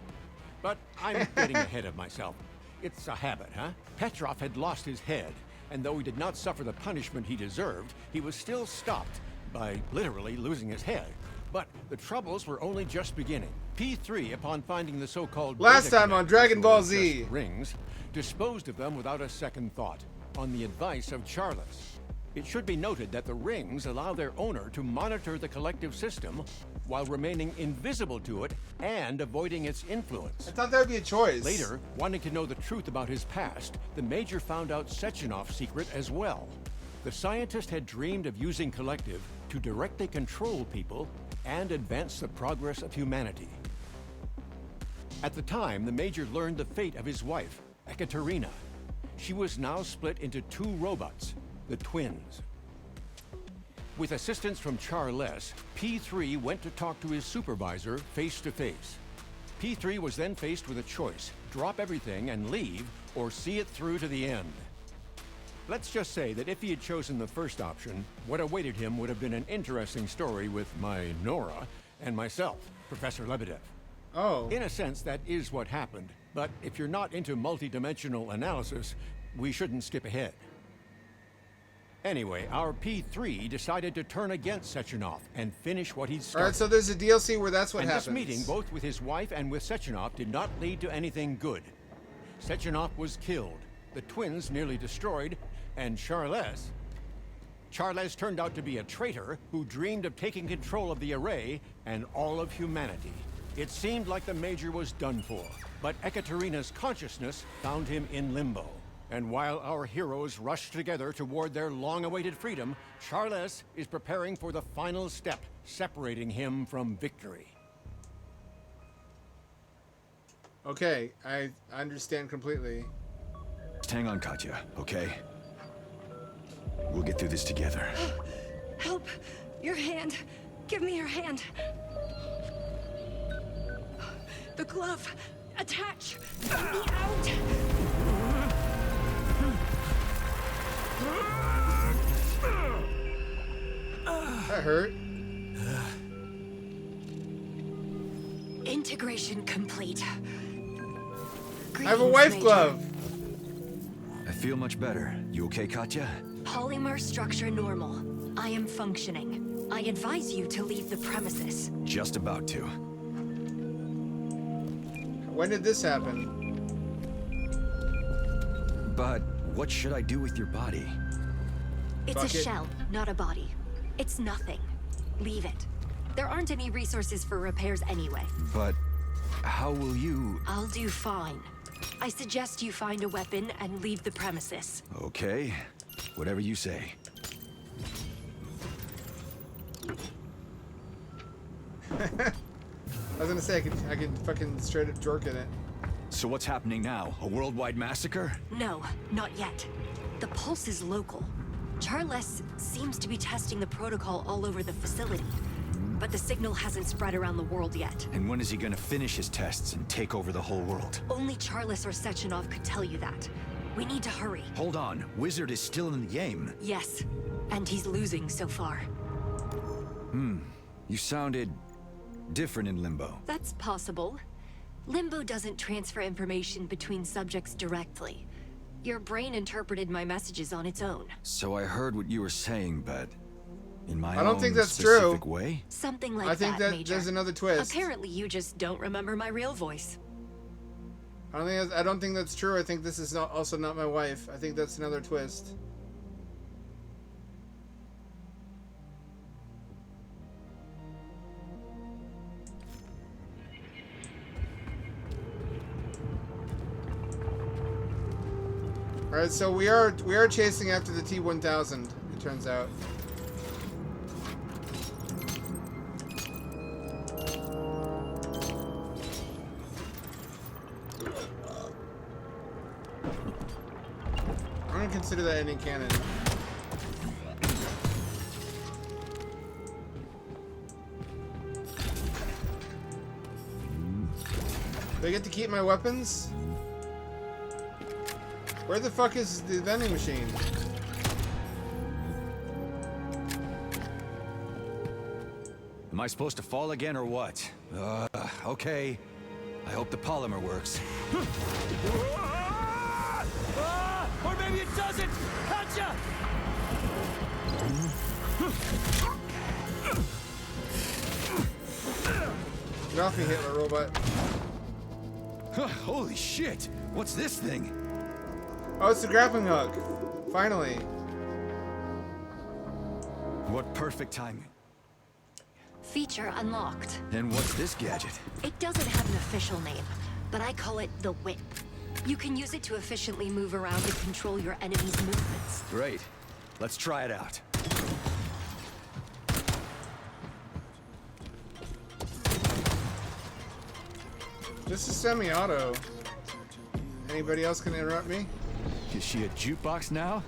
But I'm getting ahead of myself. It's a habit, huh? Petrov had lost his head, and though he did not suffer the punishment he deserved, he was still stopped by literally losing his head. But the troubles were only just beginning. P3, upon finding the so-called last time on Dragon Ball Z rings, disposed of them without a second thought, on the advice of Charles. It should be noted that the rings allow their owner to monitor the collective system while remaining invisible to it and avoiding its influence. I thought that would be a choice. Later, wanting to know the truth about his past, the Major found out Sechenov's secret as well. The scientist had dreamed of using Collective to directly control people and advance the progress of humanity. At the time, the Major learned the fate of his wife, Ekaterina. She was now split into two robots, the twins. With assistance from Charles, P3 went to talk to his supervisor face to face. P3 was then faced with a choice: drop everything and leave, or see it through to the end. Let's just say that if he had chosen the first option, what awaited him would have been an interesting story with my Nora and myself, Professor Lebedev. Oh. In a sense, that is what happened. But if you're not into multi-dimensional analysis, we shouldn't skip ahead. Anyway, our P3 decided to turn against Sechenov and finish what he'd started. All right, so there's a DLC where that's what and happens. This meeting, both with his wife and with Sechenov, did not lead to anything good. Sechenov was killed, the twins nearly destroyed, and Charles turned out to be a traitor who dreamed of taking control of the array and all of humanity. It seemed like the Major was done for, but Ekaterina's consciousness found him in limbo. And while our heroes rush together toward their long-awaited freedom, Charles is preparing for the final step, separating him from victory. Okay, I understand completely. Just hang on, Katya, okay? We'll get through this together. Help! Your hand! Give me your hand! The glove! Attach! Get me out! That hurt. Integration complete. I have a wife Major. glove. I feel much better. You okay, Katya? Polymer structure normal. I am functioning. I advise you to leave the premises. Just about to. When did this happen? But what should I do with your body? It's Fuck a it. shell, not a body. It's nothing. Leave it. There aren't any resources for repairs anyway. But how will you... I'll do fine. I suggest you find a weapon and leave the premises. Okay, whatever you say. I was gonna say I could fucking straight up jork in it. So what's happening now? A worldwide massacre? No, not yet. The pulse is local. Charles seems to be testing the protocol all over the facility. But the signal hasn't spread around the world yet. And when is he gonna finish his tests and take over the whole world? Only Charles or Sechenov could tell you that. We need to hurry. Hold on, Wizard is still in the game. Yes, and he's losing so far. You sounded different in Limbo. That's possible. Limbo doesn't transfer information between subjects directly. Your brain interpreted my messages on its own. So I heard what you were saying, but in my I don't own think that's specific true. way? Something like I think that Major. there's another twist. Apparently you just don't remember my real voice. I don't think that's true. I think this is also not my wife. I think that's another twist. All right, so we are chasing after the T-1000. It turns out. I'm gonna consider that ending canon. Do I get to keep my weapons? Where the fuck is the vending machine? Am I supposed to fall again or what? Okay. I hope the polymer works. Or maybe it doesn't! Gotcha! Get off me, Hitler robot. Holy shit! What's this thing? Oh, it's the grappling hook. Finally. What perfect timing. Feature unlocked. And what's this gadget? It doesn't have an official name, but I call it the Whip. You can use it to efficiently move around and control your enemy's movements. Great. Let's try it out. This is semi-auto. Anybody else can interrupt me? Is she a jukebox now?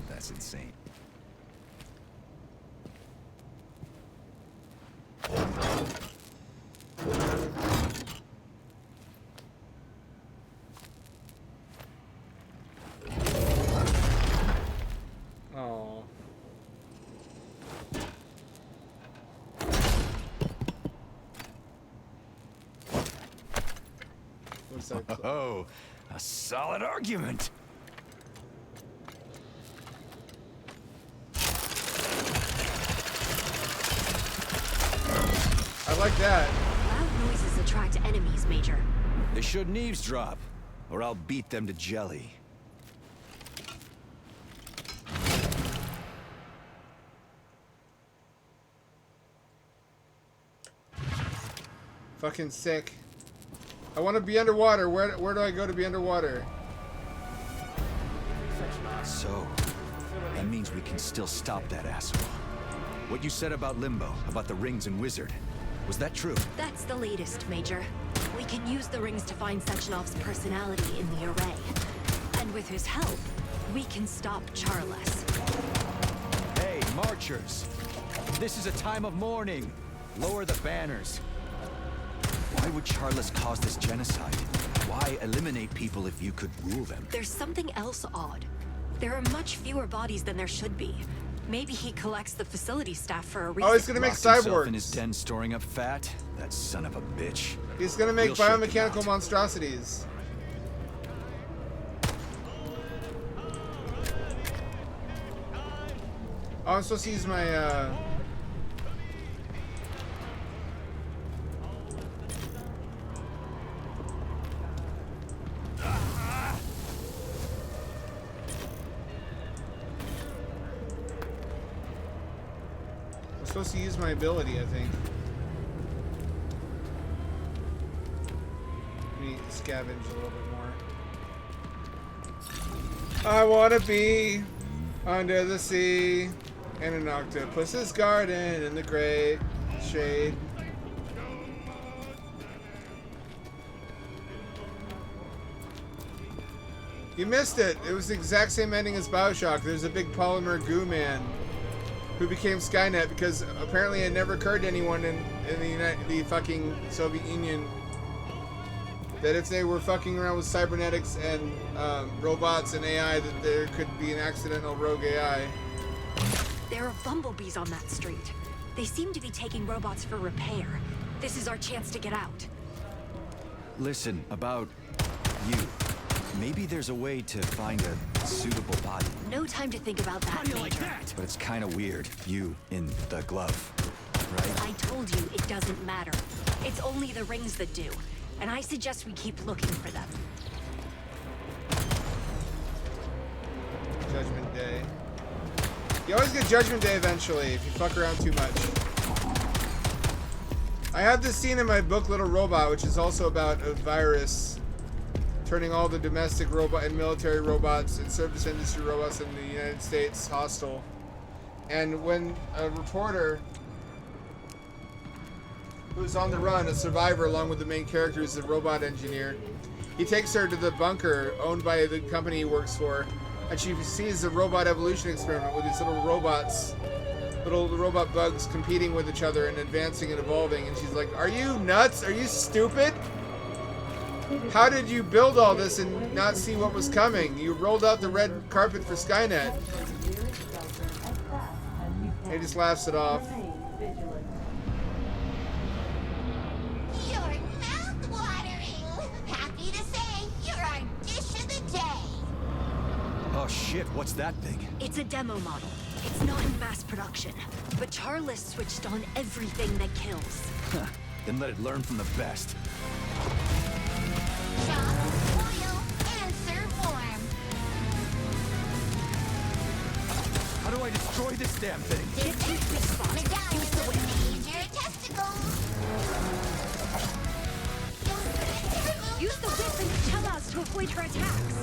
That's insane. Oh. What's start. Oh, a solid argument. I like that. Loud noises attract enemies, Major. They shouldn't eavesdrop, or I'll beat them to jelly. Fucking sick. I want to be underwater. Where do I go to be underwater? So, that means we can still stop that asshole. What you said about Limbo, about the rings and Wizard, was that true? That's the latest, Major. We can use the rings to find Sechenov's personality in the array. And with his help, we can stop Charles. Hey, marchers! This is a time of mourning. Lower the banners. Why would Charles cause this genocide? Why eliminate people if you could rule them? There's something else odd. There are much fewer bodies than there should be. Maybe he collects the facility staff for a reason. Oh, he's gonna make Locked himself in cyborgs. his den storing up fat? That son of a bitch. He's gonna make We'll shake him biomechanical out. monstrosities. Oh, I'm supposed to use my, I'm supposed to use my ability, I think. Let me scavenge a little bit more. I wanna be under the sea in an octopus's garden in the great shade. You missed it. It was the exact same ending as BioShock. There's a big polymer goo man who became Skynet because apparently it never occurred to anyone in the fucking Soviet Union that if they were fucking around with cybernetics and robots and AI, that there could be an accidental rogue AI. There are bumblebees on that street. They seem to be taking robots for repair. This is our chance to get out. Listen, about you. Maybe there's a way to find a suitable body. No time to think about that, Major. But it's kind of weird, you in the glove, right? I told you it doesn't matter. It's only the rings that do. And I suggest we keep looking for them. Judgment Day. You always get Judgment Day eventually if you fuck around too much. I have this scene in my book Little Robot, which is also about a virus turning all the domestic robot and military robots and service industry robots in the United States hostile. And when a reporter who's on the run, a survivor along with the main character who's the robot engineer, he takes her to the bunker owned by the company he works for, and she sees the robot evolution experiment with these little robots, little robot bugs competing with each other and advancing and evolving, and she's like, "Are you nuts? Are you stupid? How did you build all this and not see what was coming? You rolled out the red carpet for Skynet." He just laughs it off. You're mouth-watering. Happy to say you're our dish of the day. Oh shit, what's that thing? It's a demo model. It's not in mass production. But Charles switched on everything that kills. Huh, then let it learn from the best. Chop, boil, and serve warm. How do I destroy this damn thing? This is the spot. Medallions with major testicles. Use the whip and Chelas to avoid her attacks.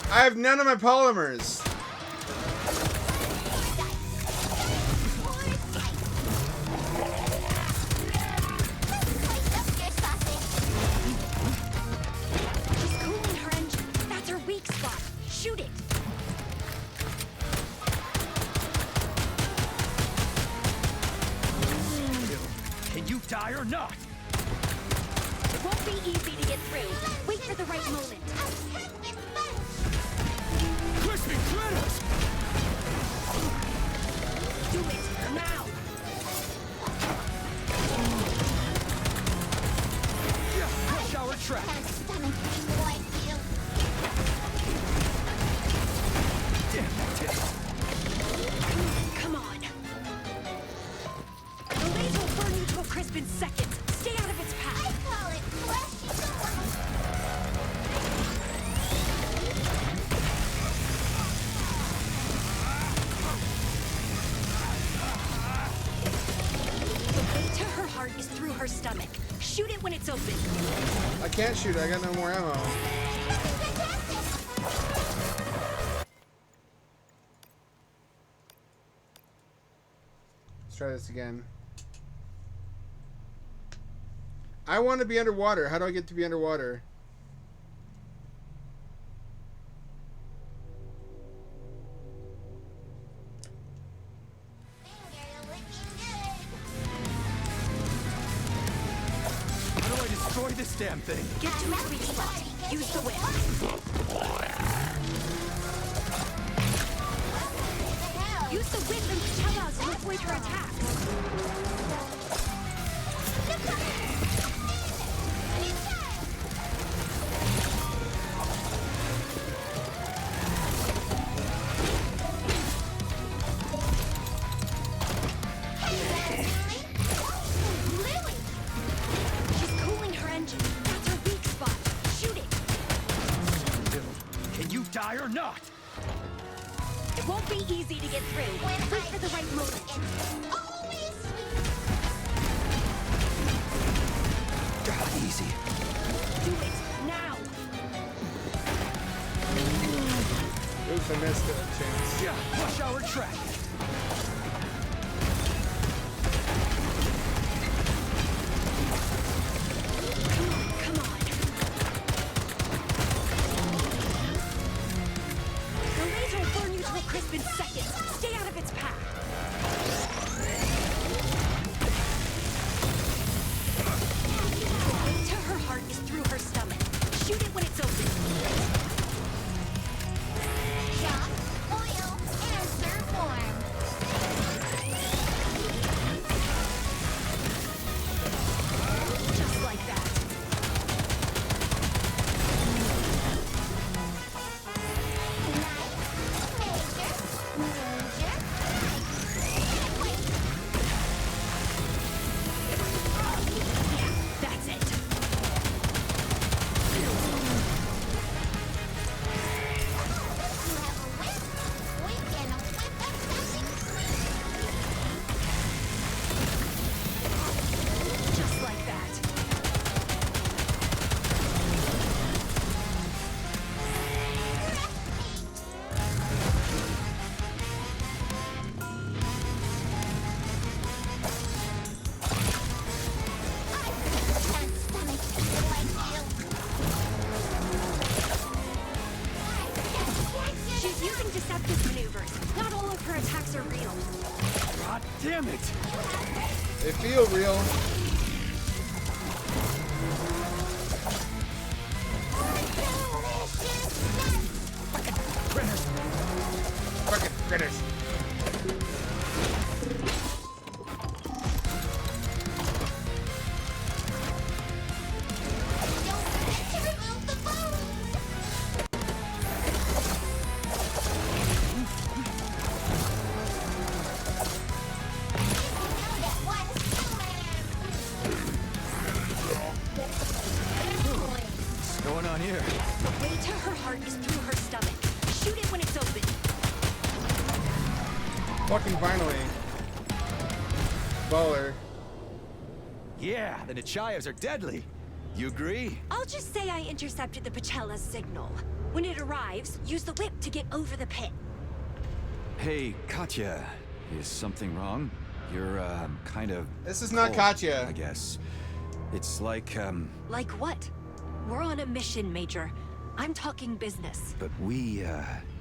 I have none of my polymers. She's cooling her engine. That's her weak spot. Shoot it. Can you die or not? It won't be easy to get through. Wait for the right moment. Crispy critters! Do it now. Yeah, rush hour trap. Damn that taste. Come on. The laser will burn you to a crisp in seconds. Stay out of its path. I call it fleshy The way to her heart is through her stomach. Shoot it when it's open. I can't shoot. I got no more ammo. Let's try this again. I want to be underwater. How do I get to be underwater? How do I destroy this damn thing? Get to a sweet spot. Use the whip. Use the whip and tell us to avoid her attacks. She's cooling her engine. That's her weak spot. Shoot it. Can you die or not? It won't be easy to get through. Wait for the right moment. God, easy. Do it now. Oops, I missed it. Chance. Yeah, rush hour track. Come on. The laser will burn you to a crisp in seconds. Stay out of its path. The way to her heart is through her stomach. Shoot it when it's open. shock, oil, answer form. Just like that. That's it. Just like that. She's using deceptive maneuvers. Not all of her attacks are real. God damn it! They feel real. Fucking critters. What's going on here? The way to her heart is through her stomach. Shoot it when it's open. Fucking finally. Baller. Yeah, the Nechaevs are deadly. You agree? I'll just say I intercepted the Pachella's signal. When it arrives, use the whip to get over the pit. Hey, Katya, is something wrong? You're, kind of... This is not cold, Katya. I guess. It's like, Like what? We're on a mission, Major. I'm talking business. But we,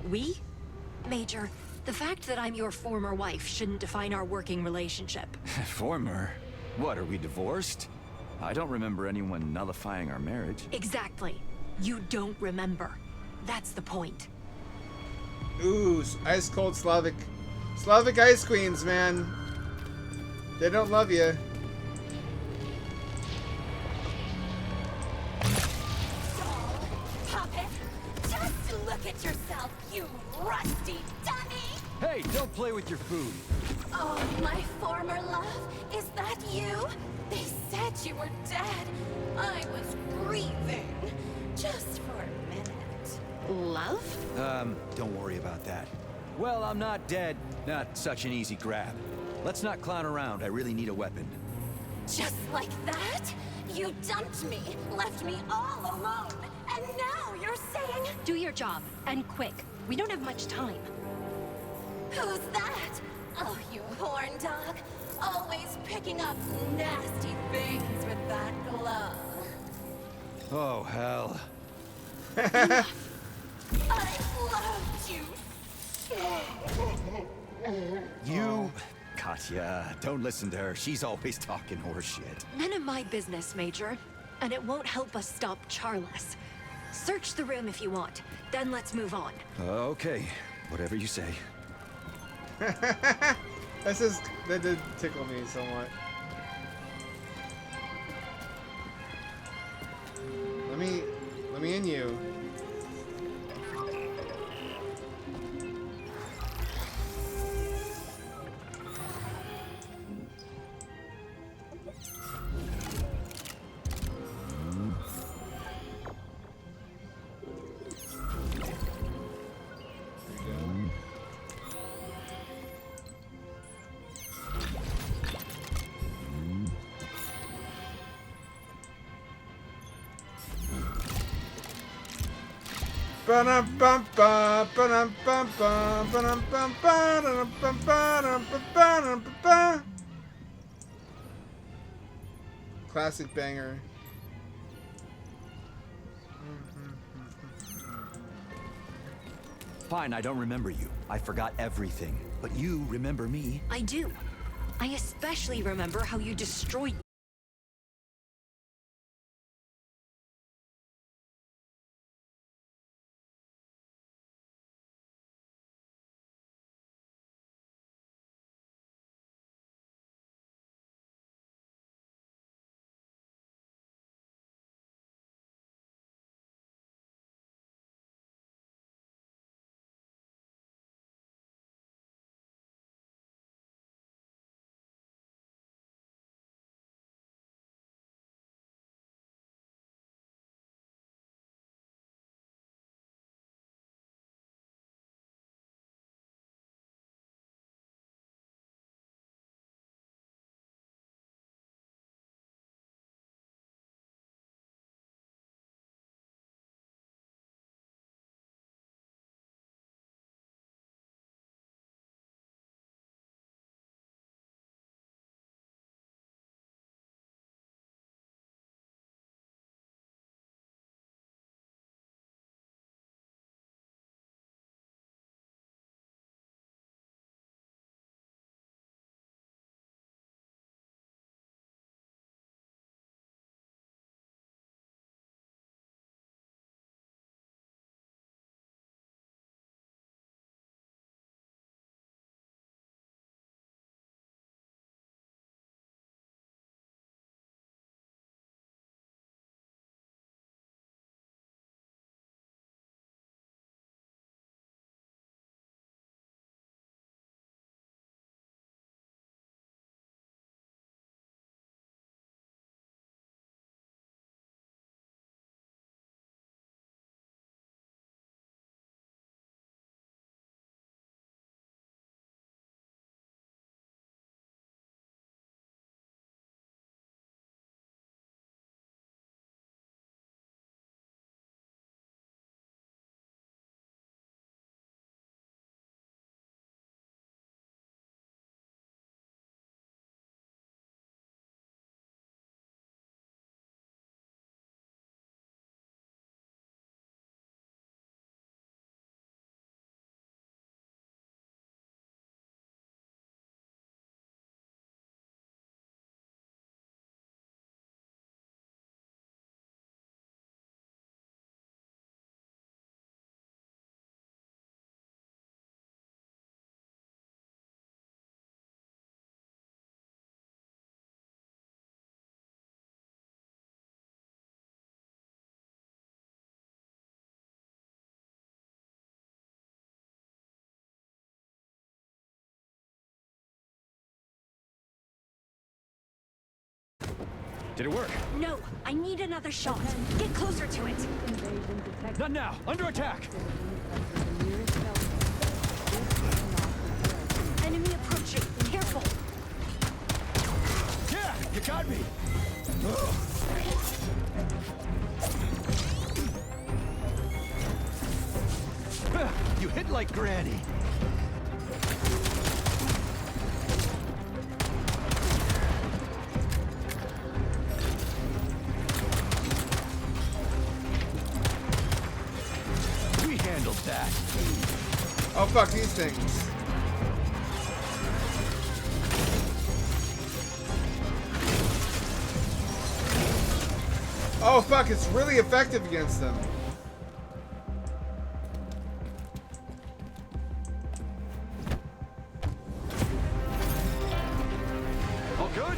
We? Major, the fact that I'm your former wife shouldn't define our working relationship. Former? What, are we divorced? I don't remember anyone nullifying our marriage. Exactly. You don't remember. That's the point. Ooh, ice cold Slavic ice queens, man. They don't love you. Puppet, just look at yourself, you rusty dummy! Hey, don't play with your food. Oh, my former love, is that you? They said you were dead. I was grieving, just for a minute. Love? Don't worry about that. Well, I'm not dead. Not such an easy grab. Let's not clown around. I really need a weapon. Just like that? You dumped me, left me all alone, and now you're saying... Do your job, and quick. We don't have much time. Who's that? Oh, you horn dog. Always picking up nasty things with that glove. Oh, hell. I loved you. You... Katya, don't listen to her. She's always talking horseshit. None of my business, Major. And it won't help us stop Charles. Search the room if you want. Then let's move on. Okay, whatever you say. That did tickle me somewhat. Let me in you. Classic banger. Fine, I don't remember you. I forgot everything. But you remember me. I do. I especially remember how you destroyed Did it work? No, I need another shot. Get closer to it. Not now. Under attack. Enemy approaching. Careful. Yeah, you got me. You hit like Granny. We handled that. Oh fuck these things. Oh fuck, it's really effective against them. All good?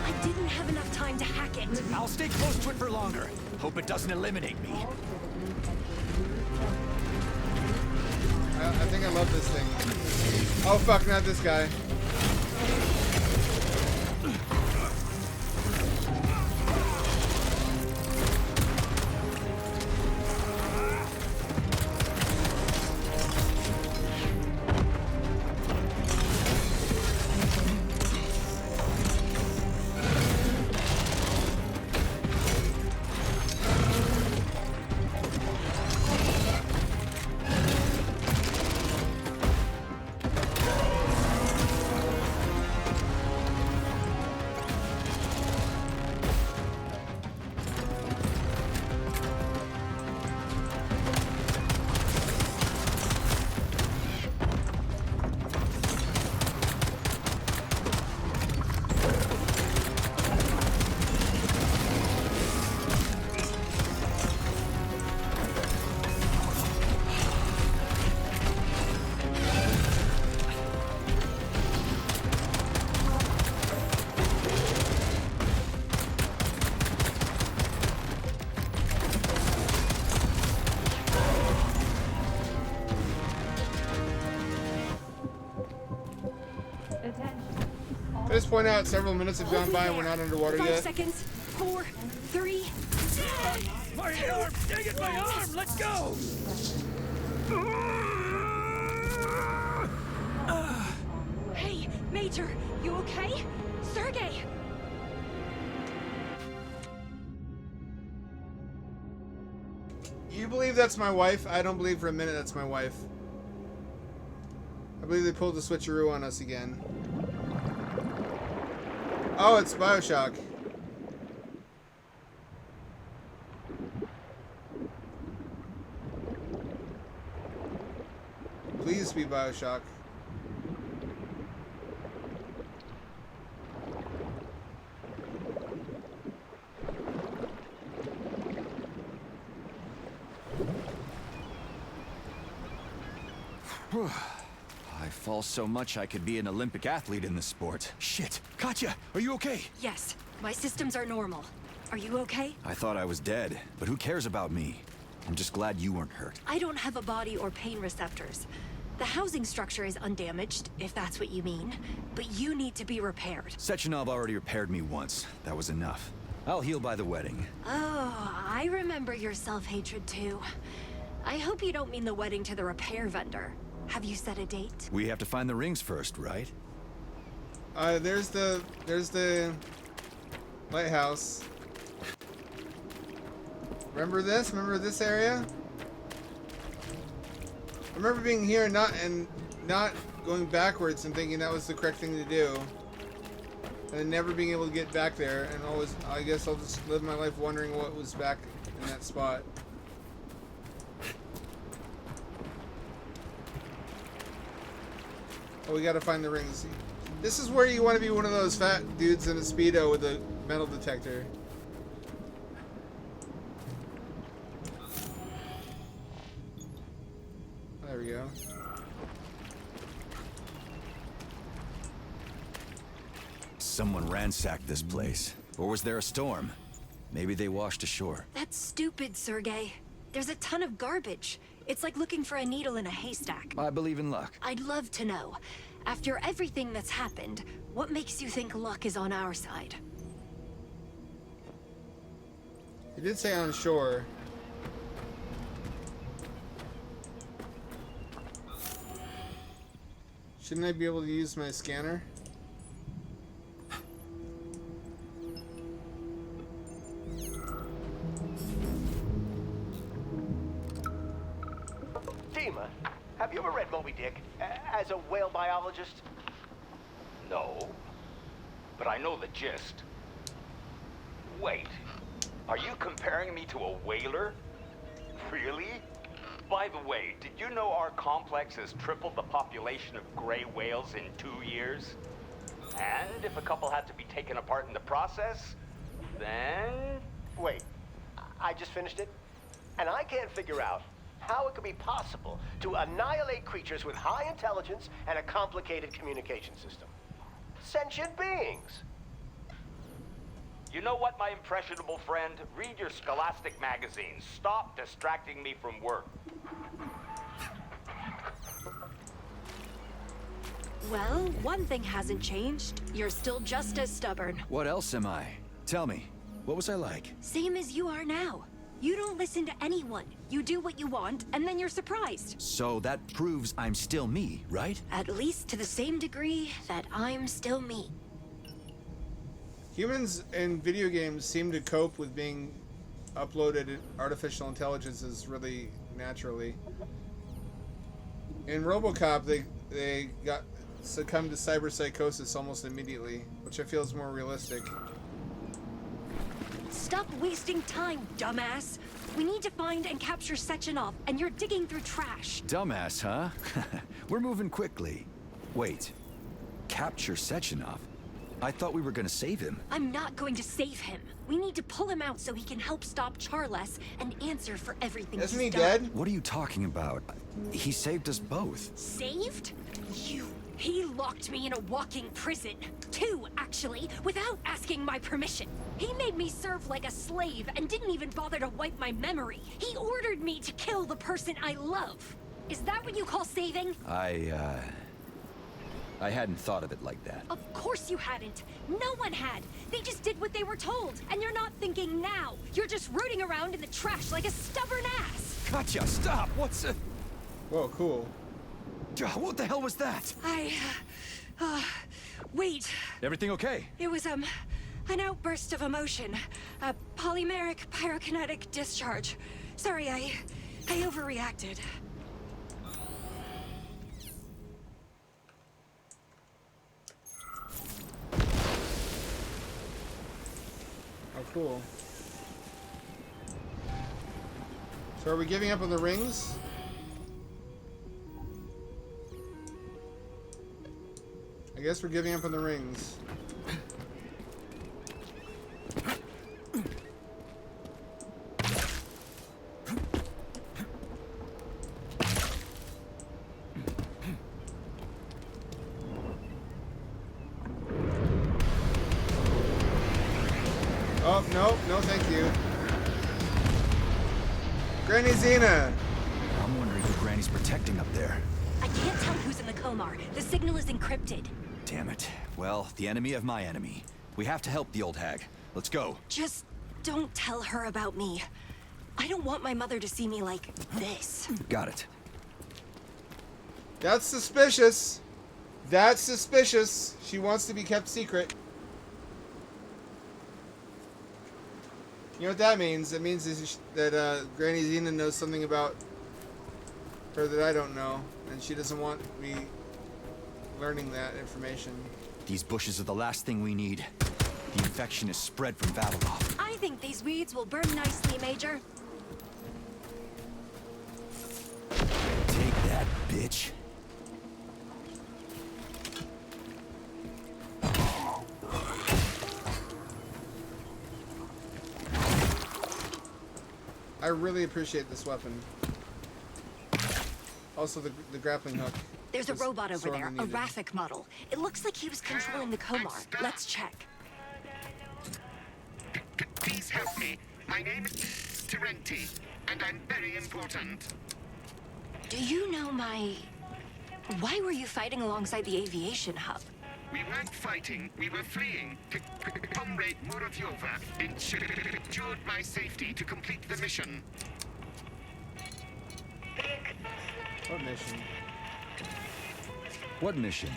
I didn't have enough time to hack it. I'll stay close to it for longer. Hope it doesn't eliminate me. I think I love this thing. Oh fuck, not this guy. At this point out, several minutes have gone by and we're not underwater 5 yet. seconds. 4, 3. My arm! Dang it, my arm! Let's go! Hey, Major, you okay? Sergey! You believe that's my wife? I don't believe for a minute that's my wife. I believe they pulled the switcheroo on us again. Oh, it's BioShock. Please be BioShock. I fall so much I could be an Olympic athlete in this sport. Shit. Katya, are you okay? Yes, my systems are normal. Are you okay? I thought I was dead, but who cares about me? I'm just glad you weren't hurt. I don't have a body or pain receptors. The housing structure is undamaged, if that's what you mean. But you need to be repaired. Sechenov already repaired me once. That was enough. I'll heal by the wedding. Oh, I remember your self-hatred too. I hope you don't mean the wedding to the repair vendor. Have you set a date? We have to find the rings first, right? There's the lighthouse. Remember this? Remember this area? I remember being here and not going backwards and thinking that was the correct thing to do. And then never being able to get back there, and always, I guess I'll just live my life wondering what was back in that spot. Oh, we gotta find the rings. This is where you want to be one of those fat dudes in a Speedo with a metal detector. There we go. Someone ransacked this place. Or was there a storm? Maybe they washed ashore. That's stupid, Sergey. There's a ton of garbage. It's like looking for a needle in a haystack. I believe in luck. I'd love to know. After everything that's happened, what makes you think luck is on our side? He did say on shore. Shouldn't I be able to use my scanner? Dima, have you ever read Moby Dick as a whale biologist? No, but I know the gist. Wait, are you comparing me to a whaler? Really? By the way, did you know our complex has tripled the population of gray whales in 2 years? And if a couple had to be taken apart in the process, then... Wait, I just finished it, and I can't figure out how it could be possible to annihilate creatures with high intelligence and a complicated communication system. Sentient beings! You know what, my impressionable friend? Read your Scholastic magazine. Stop distracting me from work. Well, one thing hasn't changed. You're still just as stubborn. What else am I? Tell me, what was I like? Same as you are now. You don't listen to anyone. You do what you want, and then you're surprised. So that proves I'm still me, right? At least to the same degree that I'm still me. Humans in video games seem to cope with being uploaded artificial intelligences really naturally. In RoboCop, they got succumbed to cyberpsychosis almost immediately, which I feel is more realistic. Stop wasting time, dumbass. We need to find and capture Sechenov, and you're digging through trash. Dumbass, huh? We're moving quickly. Wait, capture Sechenov? I thought we were gonna save him. I'm not going to save him. We need to pull him out so he can help stop Charles and answer for everything Isn't he's he done. dead? What are you talking about? He saved us both. Saved? You. He locked me in a walking prison. 2, actually, without asking my permission. He made me serve like a slave and didn't even bother to wipe my memory. He ordered me to kill the person I love. Is that what you call saving? I hadn't thought of it like that. Of course you hadn't. No one had. They just did what they were told. And you're not thinking now. You're just rooting around in the trash like a stubborn ass. Katjaa, stop! What's a... Whoa, cool. What the hell was that? Wait. Everything okay? It was, an outburst of emotion. A polymeric pyrokinetic discharge. Sorry, I overreacted. Oh, cool. So are we giving up on the rings? I guess we're giving up on the rings. Oh, no, thank you. Granny Xena! I'm wondering who Granny's protecting up there. I can't tell who's in the Komar. The signal is encrypted. Damn it. Well, the enemy of my enemy. We have to help the old hag. Let's go. Just don't tell her about me. I don't want my mother to see me like this. Got it. That's suspicious. That's suspicious. She wants to be kept secret. You know what that means? It means that Granny Xena knows something about her that I don't know, and she doesn't want me learning that information. These bushes are the last thing we need. The infection is spread from Vavilov. I think these weeds will burn nicely, Major. Take that, bitch. I really appreciate this weapon. Also, the grappling hook. There's a robot over sorely there, a needed. Raffic model. It looks like he was controlling the Komar. Let's check. Please help me. My name is Terenti, and I'm very important. Do you know my Why were you fighting alongside the aviation hub? We weren't fighting, we were fleeing. Comrade Muravyova ensured my safety to complete the mission. What mission? What mission?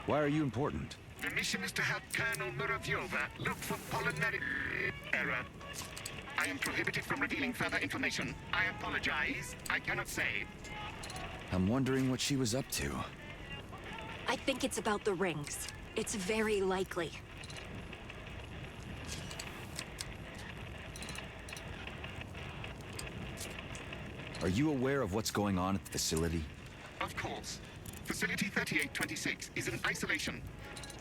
Why are you important? The mission is to help Colonel Muravyova look for polymeric error. I am prohibited from revealing further information. I apologize. I cannot say. I'm wondering what she was up to. I think it's about the rings. It's very likely. Are you aware of what's going on at the facility? Of course. Facility 3826 is in isolation.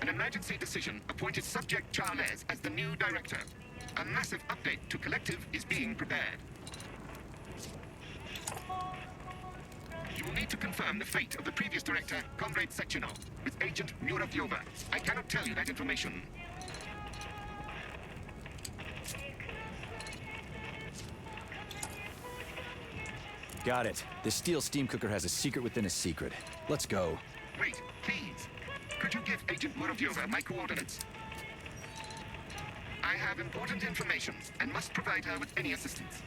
An emergency decision appointed Subject Charles as the new director. A massive update to Collective is being prepared. You will need to confirm the fate of the previous director, Comrade Sechenov, with Agent Muravyova. I cannot tell you that information. Got it. This steel steam cooker has a secret within a secret. Let's go. Wait, please. Could you give Agent Muravyova my coordinates? I have important information and must provide her with any assistance.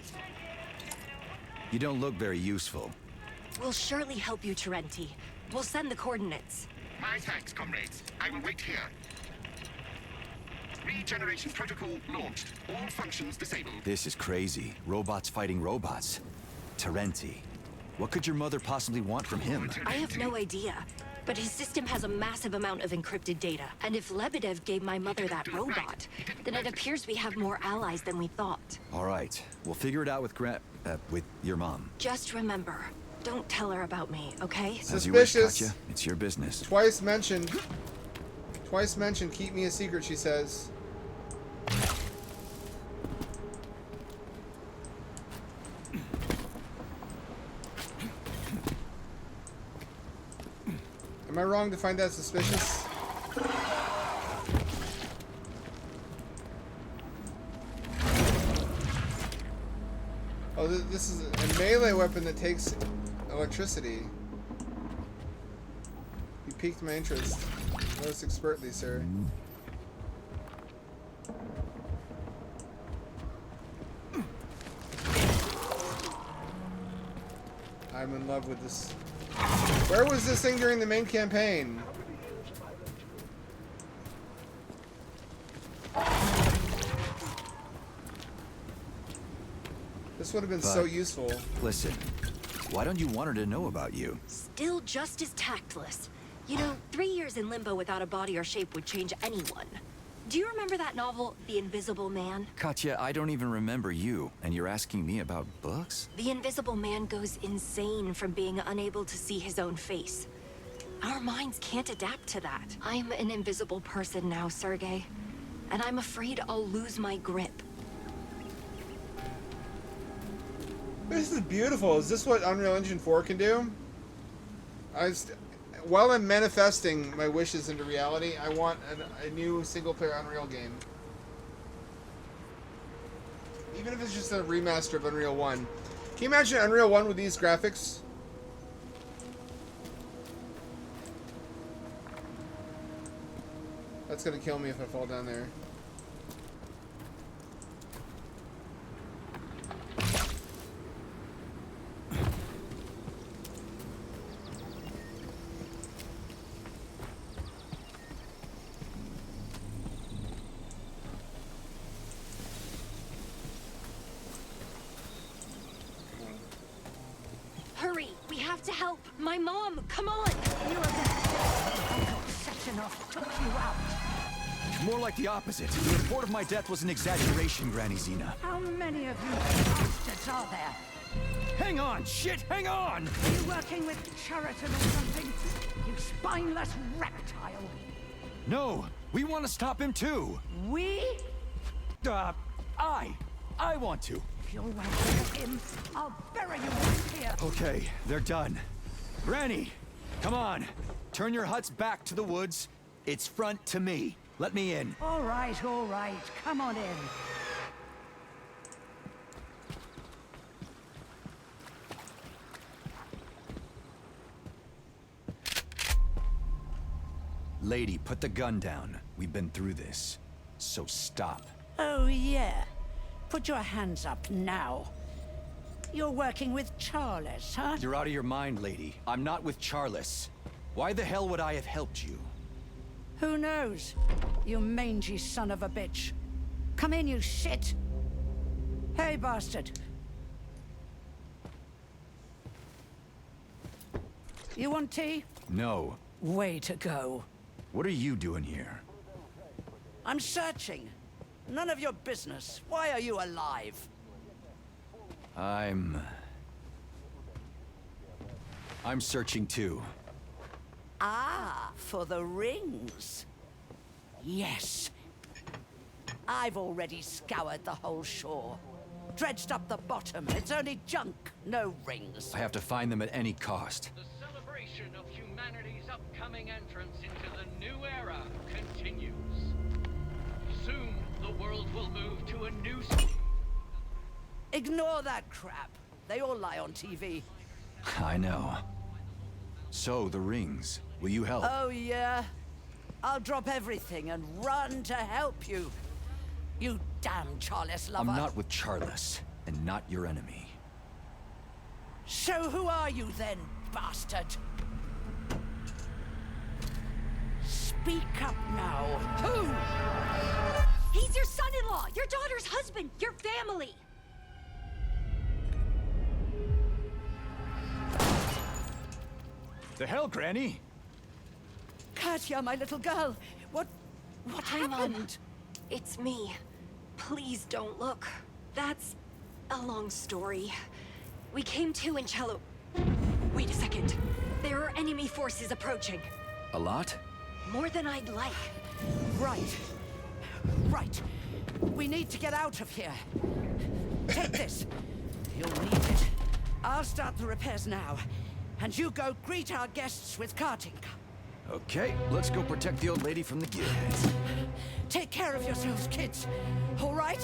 You don't look very useful. We'll surely help you, Terenti. We'll send the coordinates. My thanks, comrades. I will wait here. Regeneration protocol launched. All functions disabled. This is crazy. Robots fighting robots. Terenti. What could your mother possibly want from him? I have no idea. But his system has a massive amount of encrypted data. And if Lebedev gave my mother that robot, then it appears we have more allies than we thought. All right. We'll figure it out with your mom. Just remember, don't tell her about me, okay? As you wish, Suspicious. Katya. It's your business. Twice mentioned. Twice mentioned. Keep me a secret, she says. Am I wrong to find that suspicious? Oh, this is a melee weapon that takes electricity. You piqued my interest. Most expertly, sir. I'm in love with this. Where was this thing during the main campaign? This would have been so useful. Listen, why don't you want her to know about you? Still just as tactless. You know, 3 years in limbo without a body or shape would change anyone. Do you remember that novel, The Invisible Man? Katya, I don't even remember you, and you're asking me about books? The Invisible Man goes insane from being unable to see his own face. Our minds can't adapt to that. I'm an invisible person now, Sergei. And I'm afraid I'll lose my grip. This is beautiful. Is this what Unreal Engine 4 can do? While I'm manifesting my wishes into reality, I want a new single-player Unreal game. Even if it's just a remaster of Unreal 1. Can you imagine Unreal 1 with these graphics? That's gonna kill me if I fall down there. Hurry! We have to help! My mom! Come on! You are there. Sechenov took you out. More like the opposite. The report of my death was an exaggeration, Granny Zena. How many of you bastards are there? Hang on! Shit, hang on! Are you working with Cheriton or something? You spineless reptile. No! We want to stop him too! We? I want to. If you're working with him, I'll bury you right here. Okay, they're done. Granny, come on. Turn your huts back to the woods. It's front to me. Let me in. All right. Come on in. Lady, put the gun down. We've been through this. So stop. Oh, yeah. Put your hands up now. You're working with Charles, huh? You're out of your mind, lady. I'm not with Charles. Why the hell would I have helped you? Who knows? You mangy son of a bitch. Come in, you shit. Hey, bastard. You want tea? No. Way to go. What are you doing here? I'm searching. None of your business. Why are you alive? I'm searching too. Ah, for the rings. Yes. I've already scoured the whole shore. Dredged up the bottom. It's only junk, no rings. I have to find them at any cost. The celebration of humanity's upcoming entrance into the new era continues. Soon, the world will move to a new... Ignore that crap. They all lie on TV. I know. So, the rings. Will you help? Oh, yeah? I'll drop everything and run to help you. You damn Charles lover. I'm not with Charles, and not your enemy. So who are you then, bastard? Speak up now. Who? He's your son-in-law, your daughter's husband, your family. The hell, Granny? Katya, my little girl. What happened? It's me. Please don't look. That's a long story. We came to in Cello. Wait a second. There are enemy forces approaching. A lot? More than I'd like. Right. Right. We need to get out of here. Take this. You'll need it. I'll start the repairs now. And you go greet our guests with carting. Okay, let's go protect the old lady from the gearheads. Take care of yourselves, kids. All right?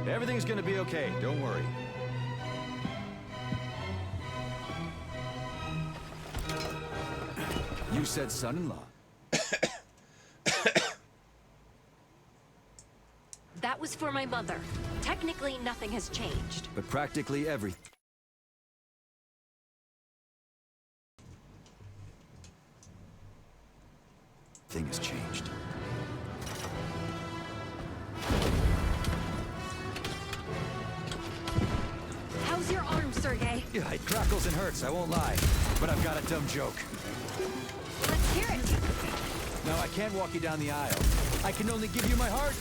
Everything's gonna be okay, don't worry. You said son-in-law. That was for my mother. Technically, nothing has changed. But practically everything. Thing has changed. How's your arm, Sergei? Yeah, it crackles and hurts, I won't lie. But I've got a dumb joke. Let's hear it. No, I can't walk you down the aisle. I can only give you my heart.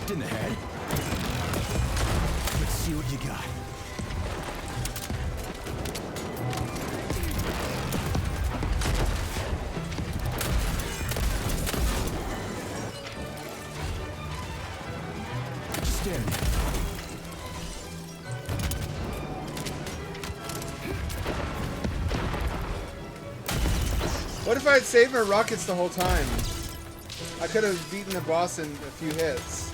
In the head. Let's see what you got. Just staring at it. What if I had saved my rockets the whole time? I could have beaten the boss in a few hits.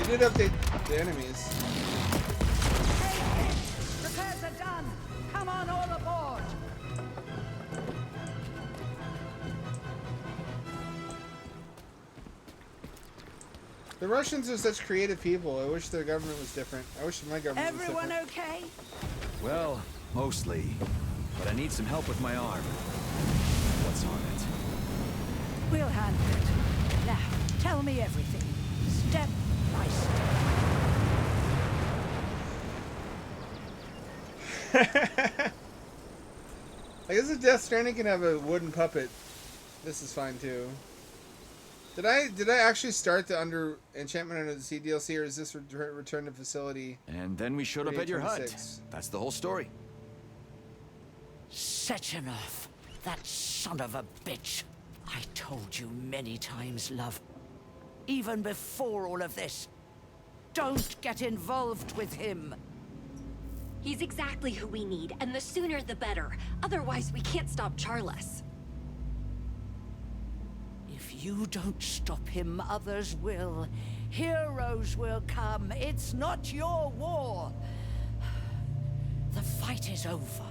They did update the enemies. Repairs are done. Come on, all aboard. The Russians are such creative people. I wish their government was different. I wish my government Everyone was different. okay? Well, mostly. But I need some help with my arm. What's on it? We'll handle it. Now, tell me everything. Step by step. I guess if Death Stranding can have a wooden puppet, this is fine too. Did I actually start the Enchantment Under the Sea DLC, or is this Return to Facility? And then we showed up at your hut. 3826? That's the whole story. Sechenov, that son of a bitch. I told you many times, love. Even before all of this. Don't get involved with him. He's exactly who we need, and the sooner the better. Otherwise, we can't stop Charles. If you don't stop him, others will. Heroes will come. It's not your war. The fight is over.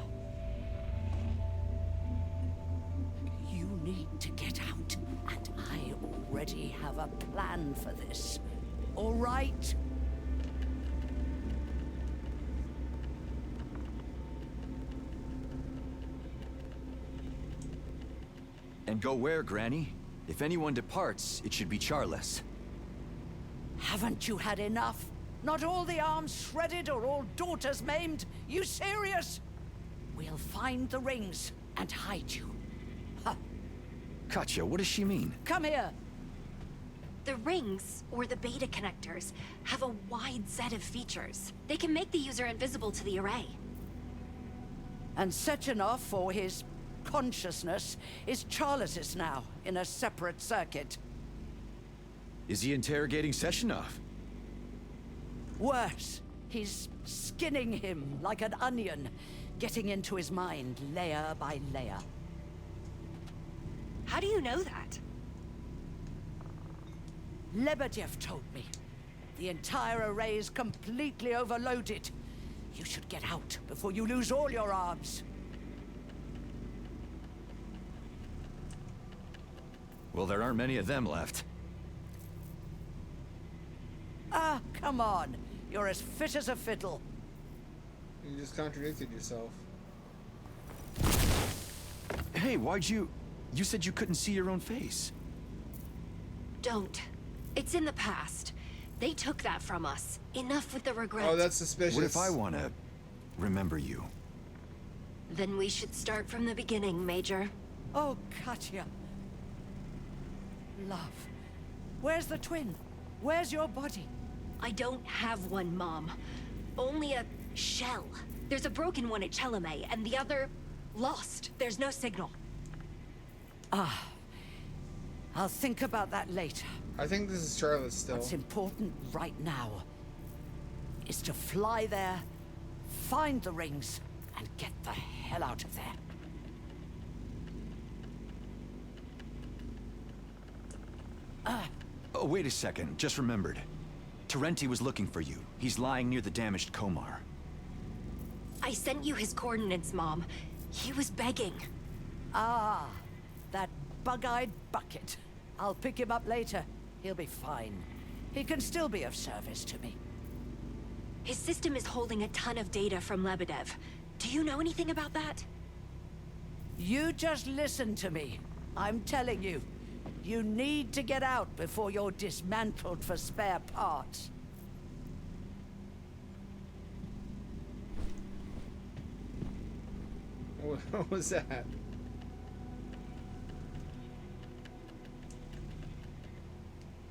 You need to get out, and I already have a plan for this. All right? And go where, Granny? If anyone departs, it should be Charles. Haven't you had enough? Not all the arms shredded or all daughters maimed? You serious? We'll find the rings and hide you. Huh. Katya, what does she mean? Come here. The rings, or the beta connectors, have a wide set of features. They can make the user invisible to the array. And Sechenov, for his consciousness, is Charles's now, in a separate circuit. Is he interrogating Sechenov? Worse, he's skinning him like an onion, getting into his mind layer by layer. How do you know that? Lebedev told me. The entire array is completely overloaded. You should get out before you lose all your arms. Well, there aren't many of them left. Ah, come on. You're as fit as a fiddle. You just contradicted yourself. Hey, why'd you... You said you couldn't see your own face. Don't. It's in the past. They took that from us. Enough with the regret. Oh, that's suspicious. What if I want to remember you? Then we should start from the beginning, Major. Oh, Katya. Love. Where's the twin? Where's your body? I don't have one, Mom. Only a shell. There's a broken one at Chelome, and the other... lost. There's no signal. Ah. I'll think about that later. I think this is Charlotte still. What's important right now is to fly there, find the rings, and get the hell out of there. Oh, wait a second. Just remembered. Terenti was looking for you. He's lying near the damaged Komar. I sent you his coordinates, Mom. He was begging. Ah, that bug-eyed bucket. I'll pick him up later. He'll be fine. He can still be of service to me. His system is holding a ton of data from Lebedev. Do you know anything about that? You just listen to me. I'm telling you. You need to get out before you're dismantled for spare parts. What was that?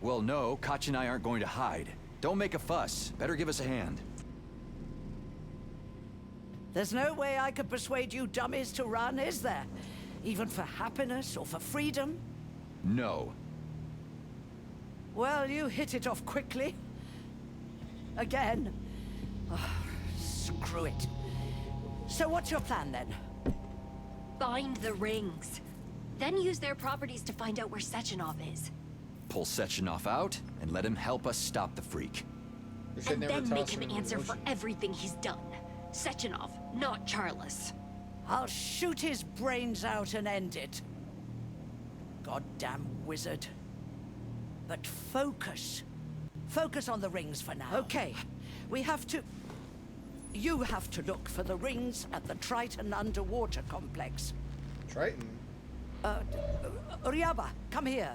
Well, no, Katya and I aren't going to hide. Don't make a fuss. Better give us a hand. There's no way I could persuade you dummies to run, is there? Even for happiness or for freedom? No. Well, you hit it off quickly. Again. Oh, screw it. So what's your plan then? Find the rings. Then use their properties to find out where Sechenov is. Pull Sechenov out and let him help us stop the freak. And then make him answer for everything he's done. Sechenov, not Charles. I'll shoot his brains out and end it. Goddamn wizard. But focus. Focus on the rings for now. Okay, we have to... You have to look for the rings at the Triton underwater complex. Triton? Ryaba, come here.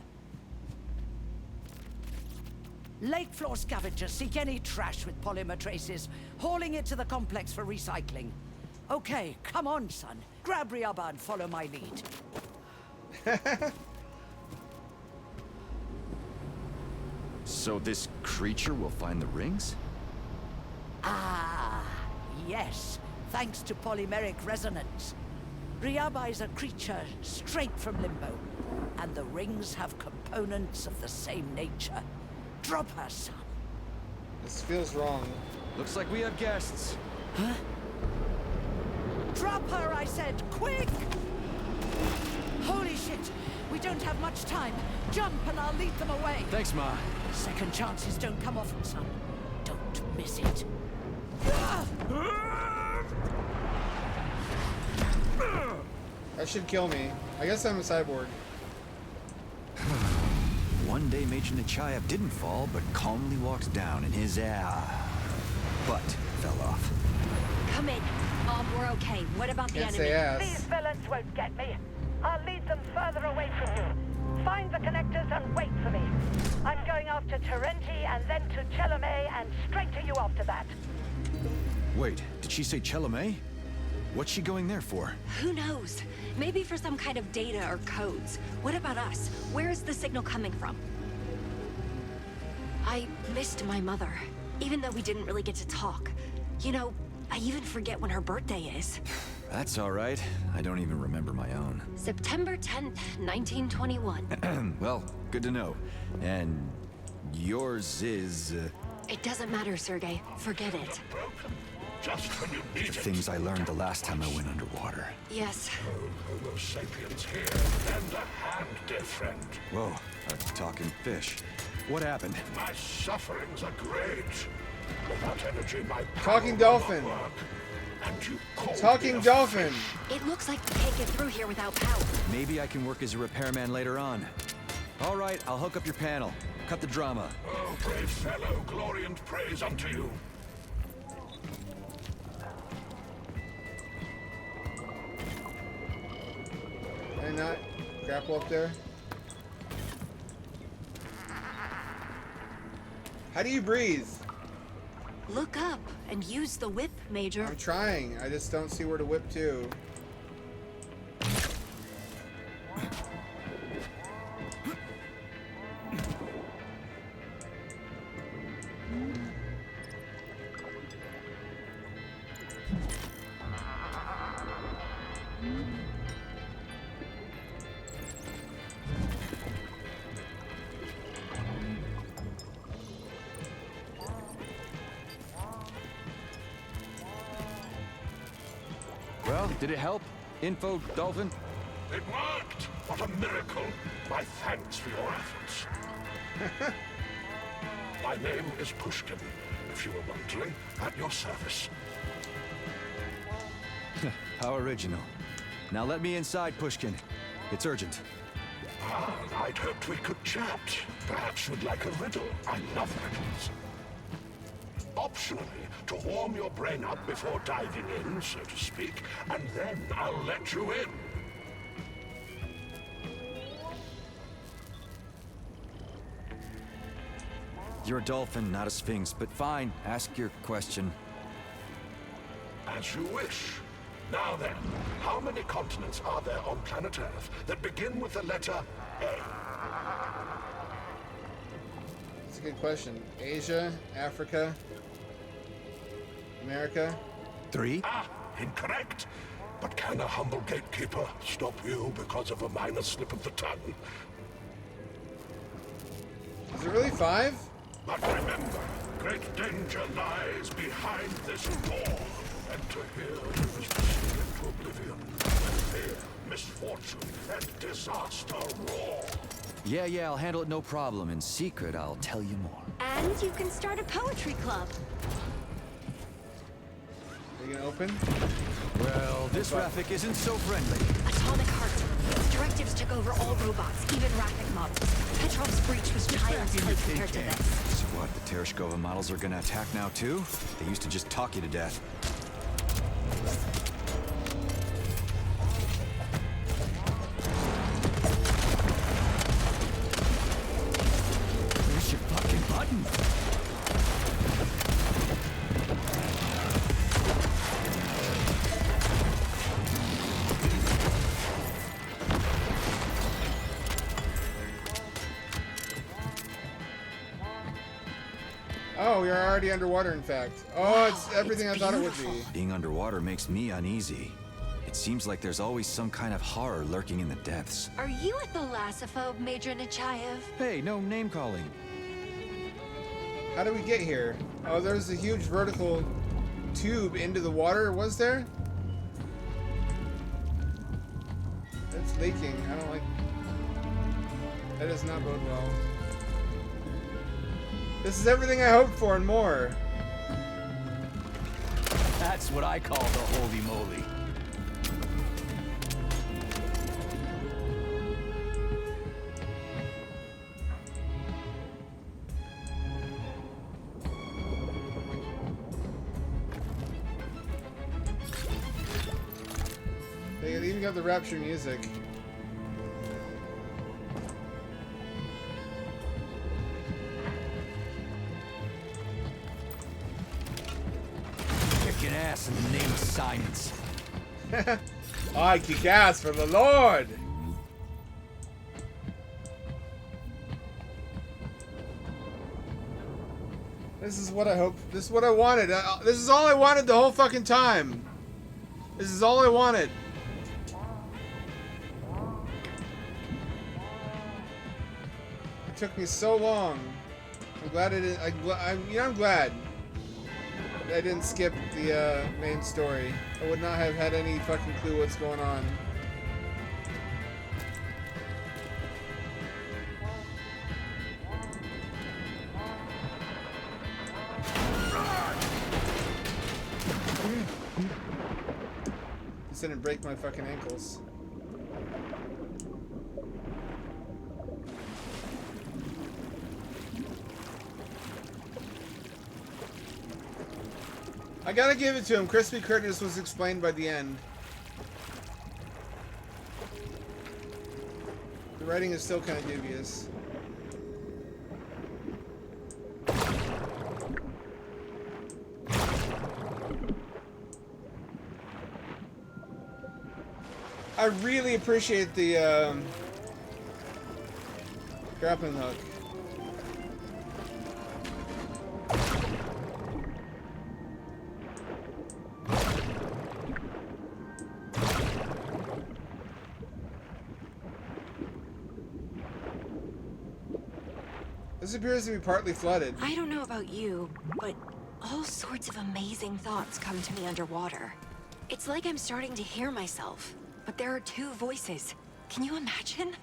Lake floor scavengers seek any trash with polymer traces, hauling it to the complex for recycling. Okay, come on, son. Grab Ryaba and follow my lead. So this creature will find the rings? Ah, yes. Thanks to polymeric resonance. Ryaba is a creature straight from Limbo, and the rings have components of the same nature. Drop her, son. This feels wrong. Looks like we have guests. Huh? Drop her, I said! Quick! Holy shit! We don't have much time. Jump and I'll lead them away. Thanks, Ma. Second chances don't come often, son. Don't miss it. That should kill me. I guess I'm a cyborg. One day Major Nechayev didn't fall, but calmly walked down and his butt fell off. Come in. We're okay. What about the Can't enemy? say ass. These villains won't get me. I'll lead them further away from you. Find the connectors and wait for me. I'm going after Terenti and then to Chelomey and straight to you after that. Wait, did she say Chelomey? What's she going there for? Who knows? Maybe for some kind of data or codes. What about us? Where is the signal coming from? I missed my mother, even though we didn't really get to talk. You know, I even forget when her birthday is. That's all right. I don't even remember my own. September 10th, 1921. Well, good to know. And yours is... It doesn't matter, Sergei. Forget it. Just when you need the things I learned the last time I went underwater. Yes. Homo sapiens here. Lend a hand, dear friend. Whoa, a talking fish. What happened? My sufferings are great. Without energy, my Talking dolphin. Talking dolphin. It looks like we can't get through here without power. Maybe I can work as a repairman later on. All right, I'll hook up your panel. Cut the drama. Oh, brave fellow, glory and praise unto you. Can I not grapple up there? How do you breathe? Look up and use the whip, Major. I'm trying. I just don't see where to whip to. Well, did it help? Info, Dolphin? It worked! What a miracle! My thanks for your efforts. My name is Pushkin, if you were wondering, at your service. How original. Now let me inside, Pushkin. It's urgent. Ah, I'd hoped we could chat. Perhaps you'd like a riddle. I love riddles. Optionally, to warm your brain up before diving in, so to speak, and then I'll let you in. You're a dolphin, not a sphinx, but fine. Ask your question. As you wish. Now then, how many continents are there on planet Earth that begin with the letter A? That's a good question. Asia, Africa, America. 3? Ah, incorrect. But can a humble gatekeeper stop you because of a minor slip of the tongue? Is it really 5? But remember, great danger lies behind this door. Enter here is proceed into oblivion. Fear, misfortune, and disaster roar. Yeah, I'll handle it no problem. In secret, I'll tell you more. And you can start a poetry club. Are you gonna open? Well, this Rafik isn't so friendly. Atomic Heart. Directives took over all robots, even Rafik models. Petrov's breach was child's play compared to this. So what, What, the Tereshkova models are gonna attack now too? They used to just talk you to death. Where's your fucking button? Oh, we are already underwater, in fact. Oh, it's everything I thought it would be. Being underwater makes me uneasy. It seems like there's always some kind of horror lurking in the depths. Are you a thalassophobe, Major Nechayev? Hey, no name calling. How did we get here? Oh, there's a huge vertical tube into the water, was there? That's leaking. I don't like... That does not bode well. This is everything I hoped for and more. That's what I call the holy moly. They even got the Rapture music. Kicking ass in the name of science. I kick ass for the Lord. This is what I hoped. This is what I wanted. This is all I wanted the whole fucking time. This is all I wanted. It took me so long. I'm glad I didn't. I'm glad I didn't skip the main story. I would not have had any fucking clue what's going on. This didn't break my fucking ankles. I gotta give it to him. Crispy Curtis was explained by the end. The writing is still kind of dubious. I really appreciate the grappling hook. This appears to be partly flooded. I don't know about you, but all sorts of amazing thoughts come to me underwater. It's like I'm starting to hear myself, but there are two voices. Can you imagine?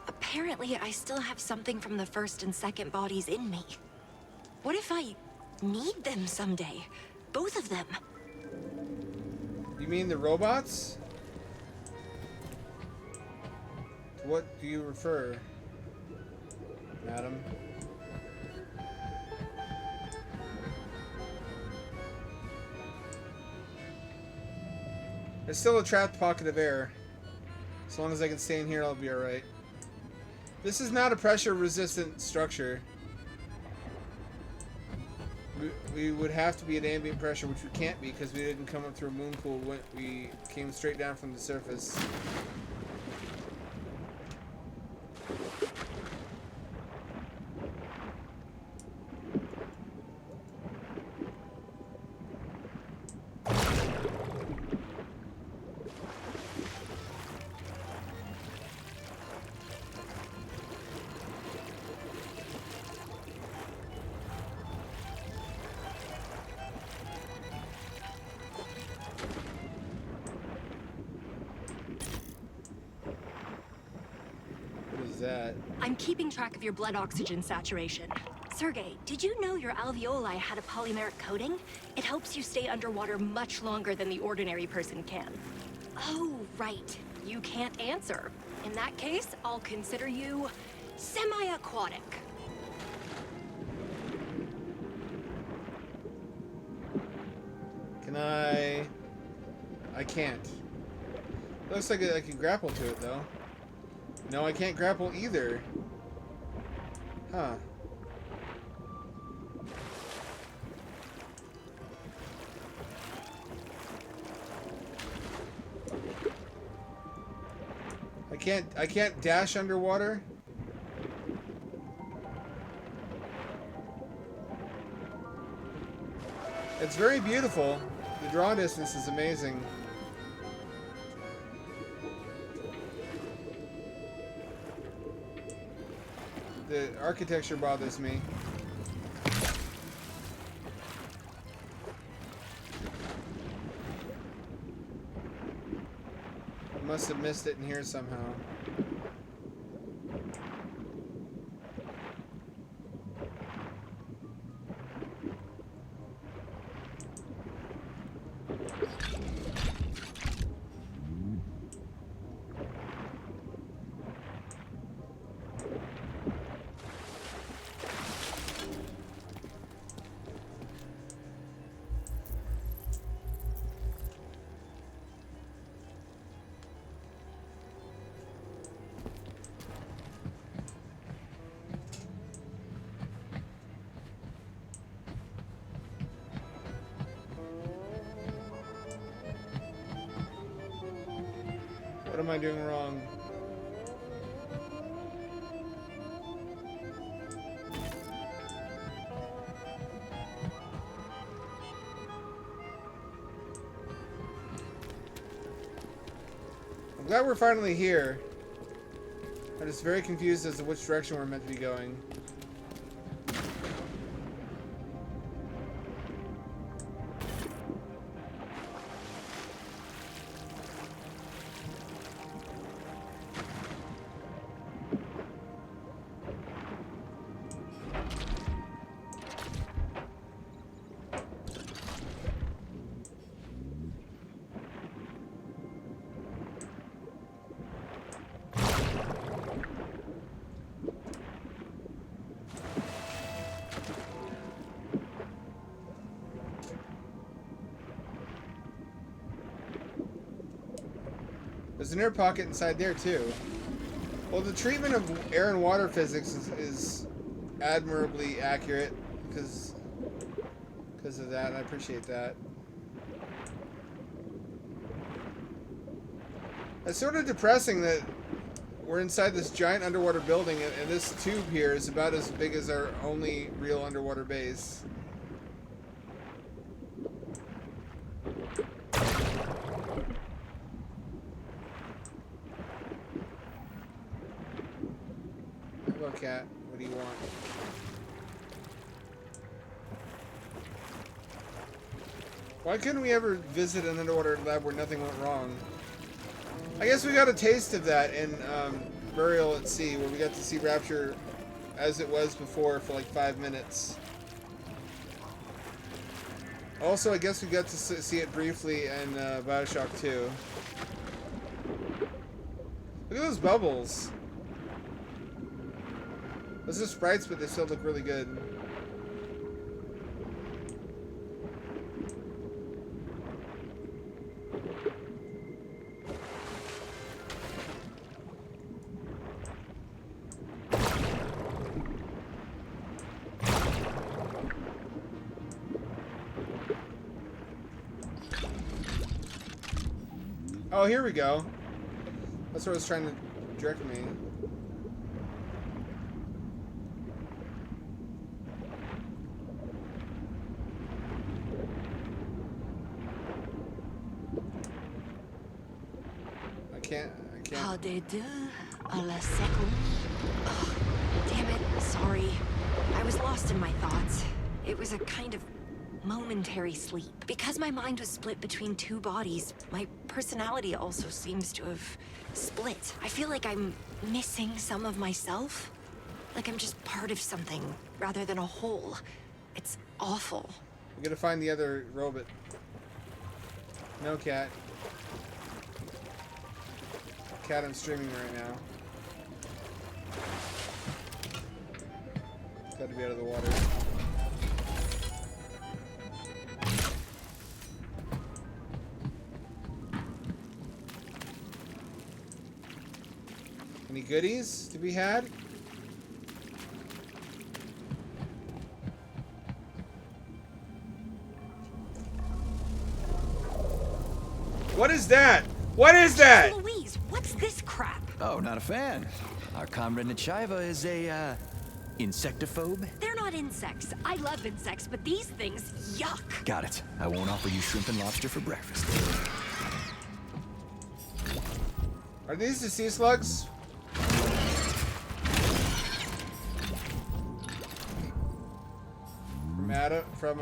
Apparently, I still have something from the first and second bodies in me. What if I need them someday? Both of them. You mean the robots? To what do you refer, madam? There's still a trapped pocket of air. As long as I can stay in here, I'll be alright. This is not a pressure-resistant structure. We would have to be at ambient pressure, which we can't be because we didn't come up through a moon pool. We came straight down from the surface. That? I'm keeping track of your blood oxygen saturation. Sergey, did you know your alveoli had a polymeric coating? It helps you stay underwater much longer than the ordinary person can. Oh, right. You can't answer. In that case, I'll consider you semi-aquatic. Can I... I can't. Looks like I can grapple to it, though. No, I can't grapple either. Huh. I can't dash underwater. It's very beautiful. The draw distance is amazing. The architecture bothers me. I must have missed it in here somehow. What am I doing wrong? I'm glad we're finally here. I'm just very confused as to which direction we're meant to be going. There's an air pocket inside there too. Well, the treatment of air and water physics is admirably accurate because of that, and I appreciate that. It's sort of depressing that we're inside this giant underwater building, and this tube here is about as big as our only real underwater base. Hello, cat. What do you want? Why couldn't we ever visit an underwater lab where nothing went wrong? I guess we got a taste of that in Burial at Sea, where we got to see Rapture as it was before for like 5 minutes. Also, I guess we got to see it briefly in Bioshock 2. Look at those bubbles. Those are sprites, but they still look really good. Oh, here we go. That's what I was trying to direct me. I can't. Pas des deux à la seconde. Oh, damn it, sorry. I was lost in my thoughts. It was a kind of momentary sleep. Because my mind was split between two bodies, my personality also seems to have split. I feel like I'm missing some of myself. Like I'm just part of something, rather than a whole. It's awful. We gotta find the other robot. No, cat. Cat, I'm streaming right now. Got to be out of the water. Any goodies to be had? What is that? What is that? Louise, what's this crap? Oh, not a fan. Our comrade Nechiva is a, insectophobe? They're not insects. I love insects, but these things, yuck. Got it. I won't offer you shrimp and lobster for breakfast. Are these the sea slugs? From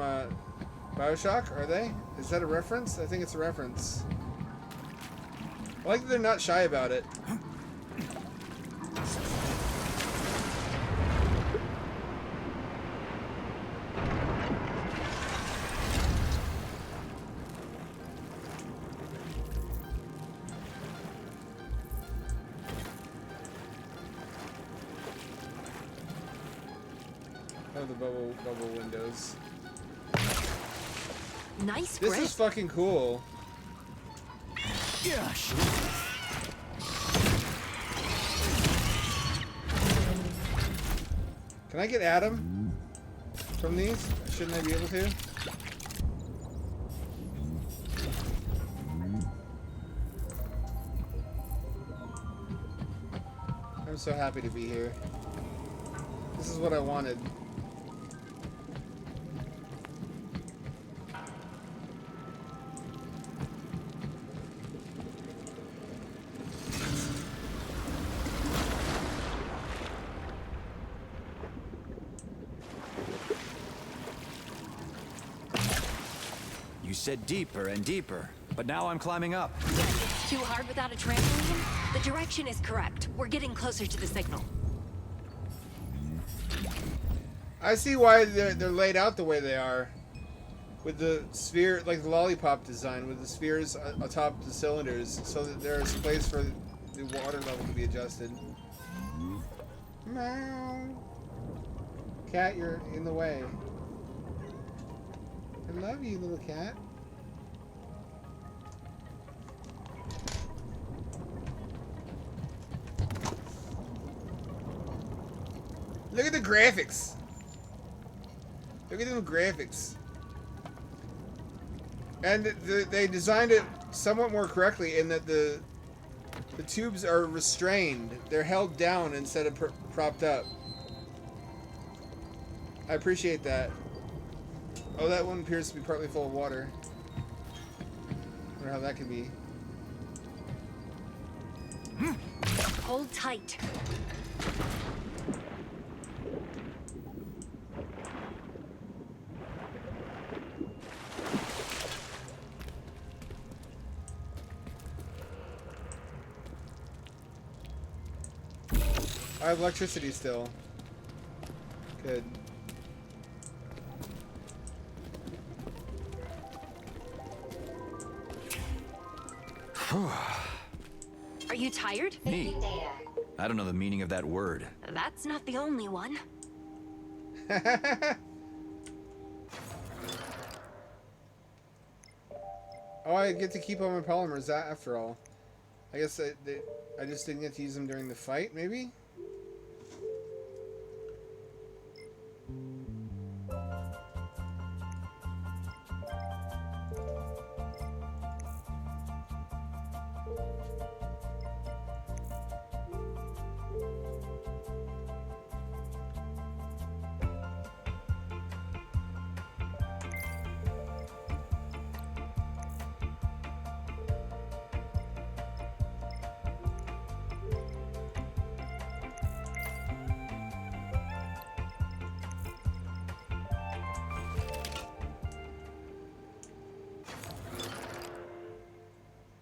Bioshock, are they? Is that a reference? I think it's a reference. I like that they're not shy about it. Oh, the bubble windows. Nice This grip. is fucking cool. Gosh. Can I get Adam from these? Shouldn't I be able to? I'm so happy to be here. This is what I wanted. You said deeper and deeper, but now I'm climbing up. Too hard without a trampoline? The direction is correct. We're getting closer to the signal. I see why they're laid out the way they are. With the sphere, like the lollipop design, with the spheres atop the cylinders, so that there's place for the water level to be adjusted. Meow. Cat, you're in the way. I love you, little cat. Look at the graphics. Look at them graphics. And they designed it somewhat more correctly in that the tubes are restrained. They're held down instead of propped up. I appreciate that. Oh, that one appears to be partly full of water. I wonder how that could be. Hold tight. I have electricity still. Good. Are you tired? Me? I don't know the meaning of that word. That's not the only one. Oh, I get to keep all my polymers after all. I guess I just didn't get to use them during the fight, maybe?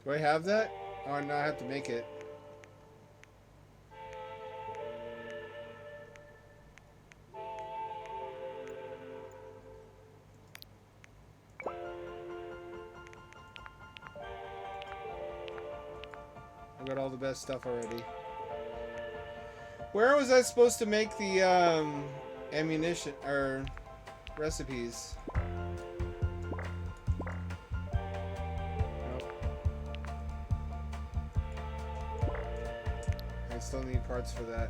Do I have that? Oh, no, I have to make it. I got all the best stuff already. Where was I supposed to make the ammunition or recipes? still need parts for that.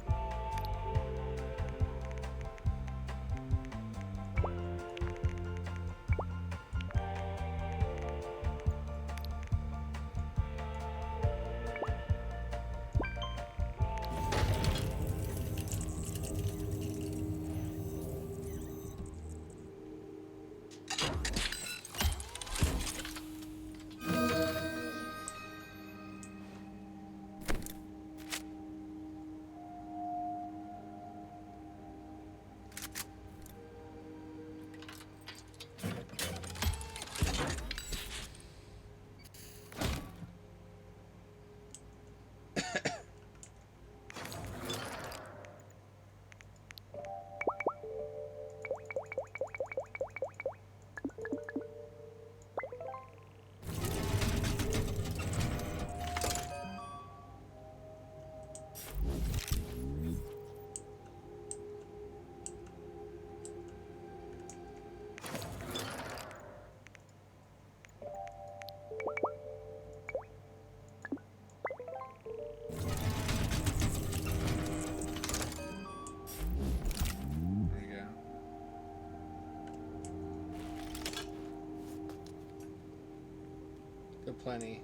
Plenty.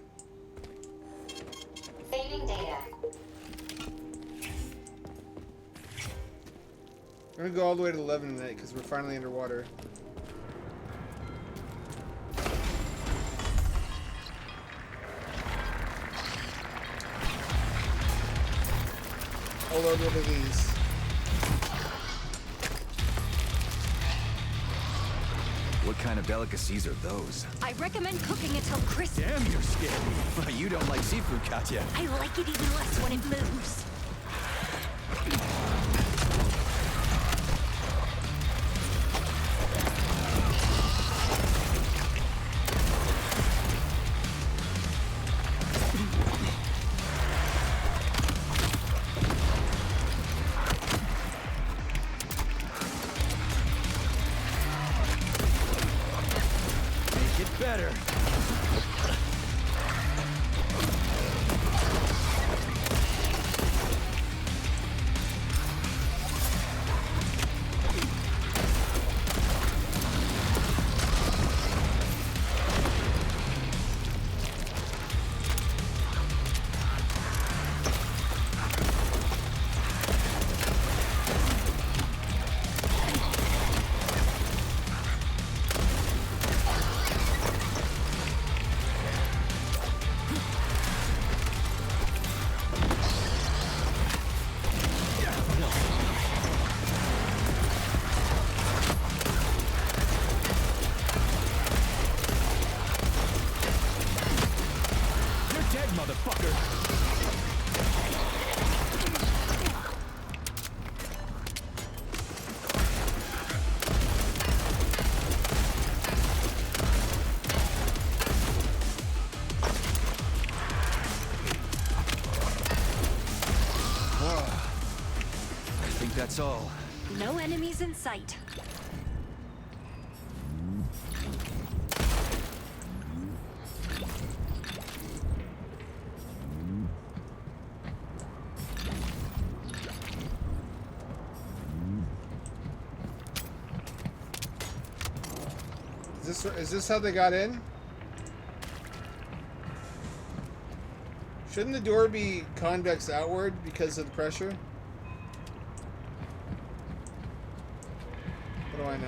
Saving data. We're gonna go all the way to 11 tonight because we're finally underwater. Oh Lord, what are these? What kind of delicacies are those? I recommend cooking until crisp. Damn, you're scary. You don't like seafood, Katya. I like it even less when it moves. Better. That's all. No enemies in sight. Is this how they got in? Shouldn't the door be convex outward because of the pressure? What do I know?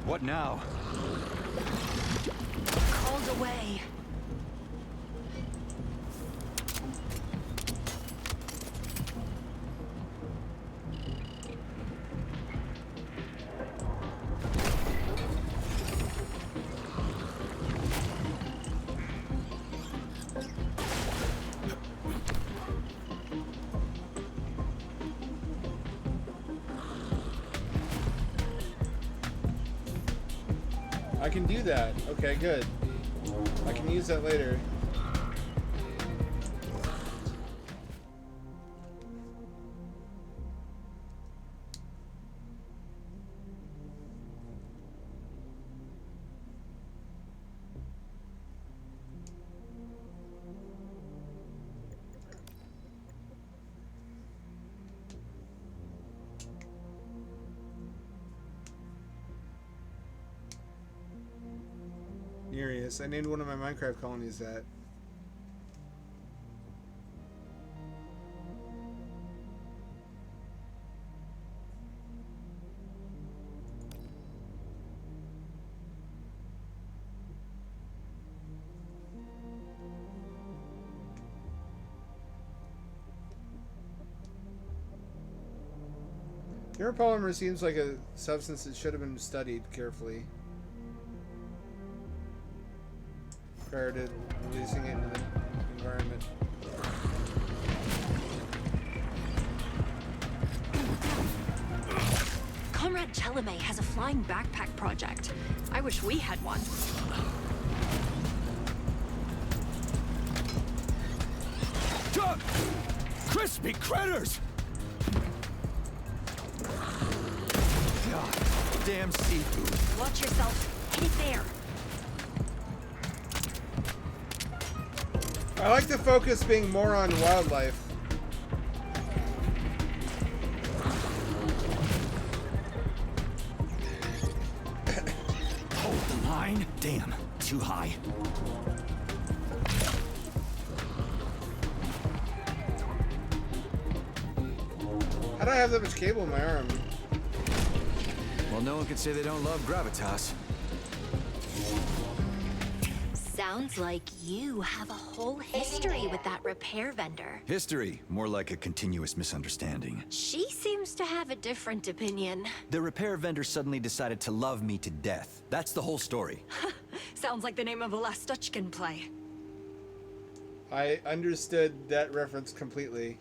What now? Called away. I can do that. Okay, good. I can use that later. curious. I named one of my Minecraft colonies that. Neuropolymer seems like a substance that should have been studied carefully prior to releasing it into the environment. Comrade Chelame has a flying backpack project. I wish we had one. Crispy critters! God, damn seafood. Watch yourself. Hit it there. I like the focus being more on wildlife. Hold the line. Damn, too high. How do I have that much cable in my arm? Well, no one can say they don't love gravitas. Sounds like you have a whole history with that repair vendor. History, more like a continuous misunderstanding. She seems to have a different opinion. The repair vendor suddenly decided to love me to death. That's the whole story. Sounds like the name of a Lastuchkin play. I understood that reference completely.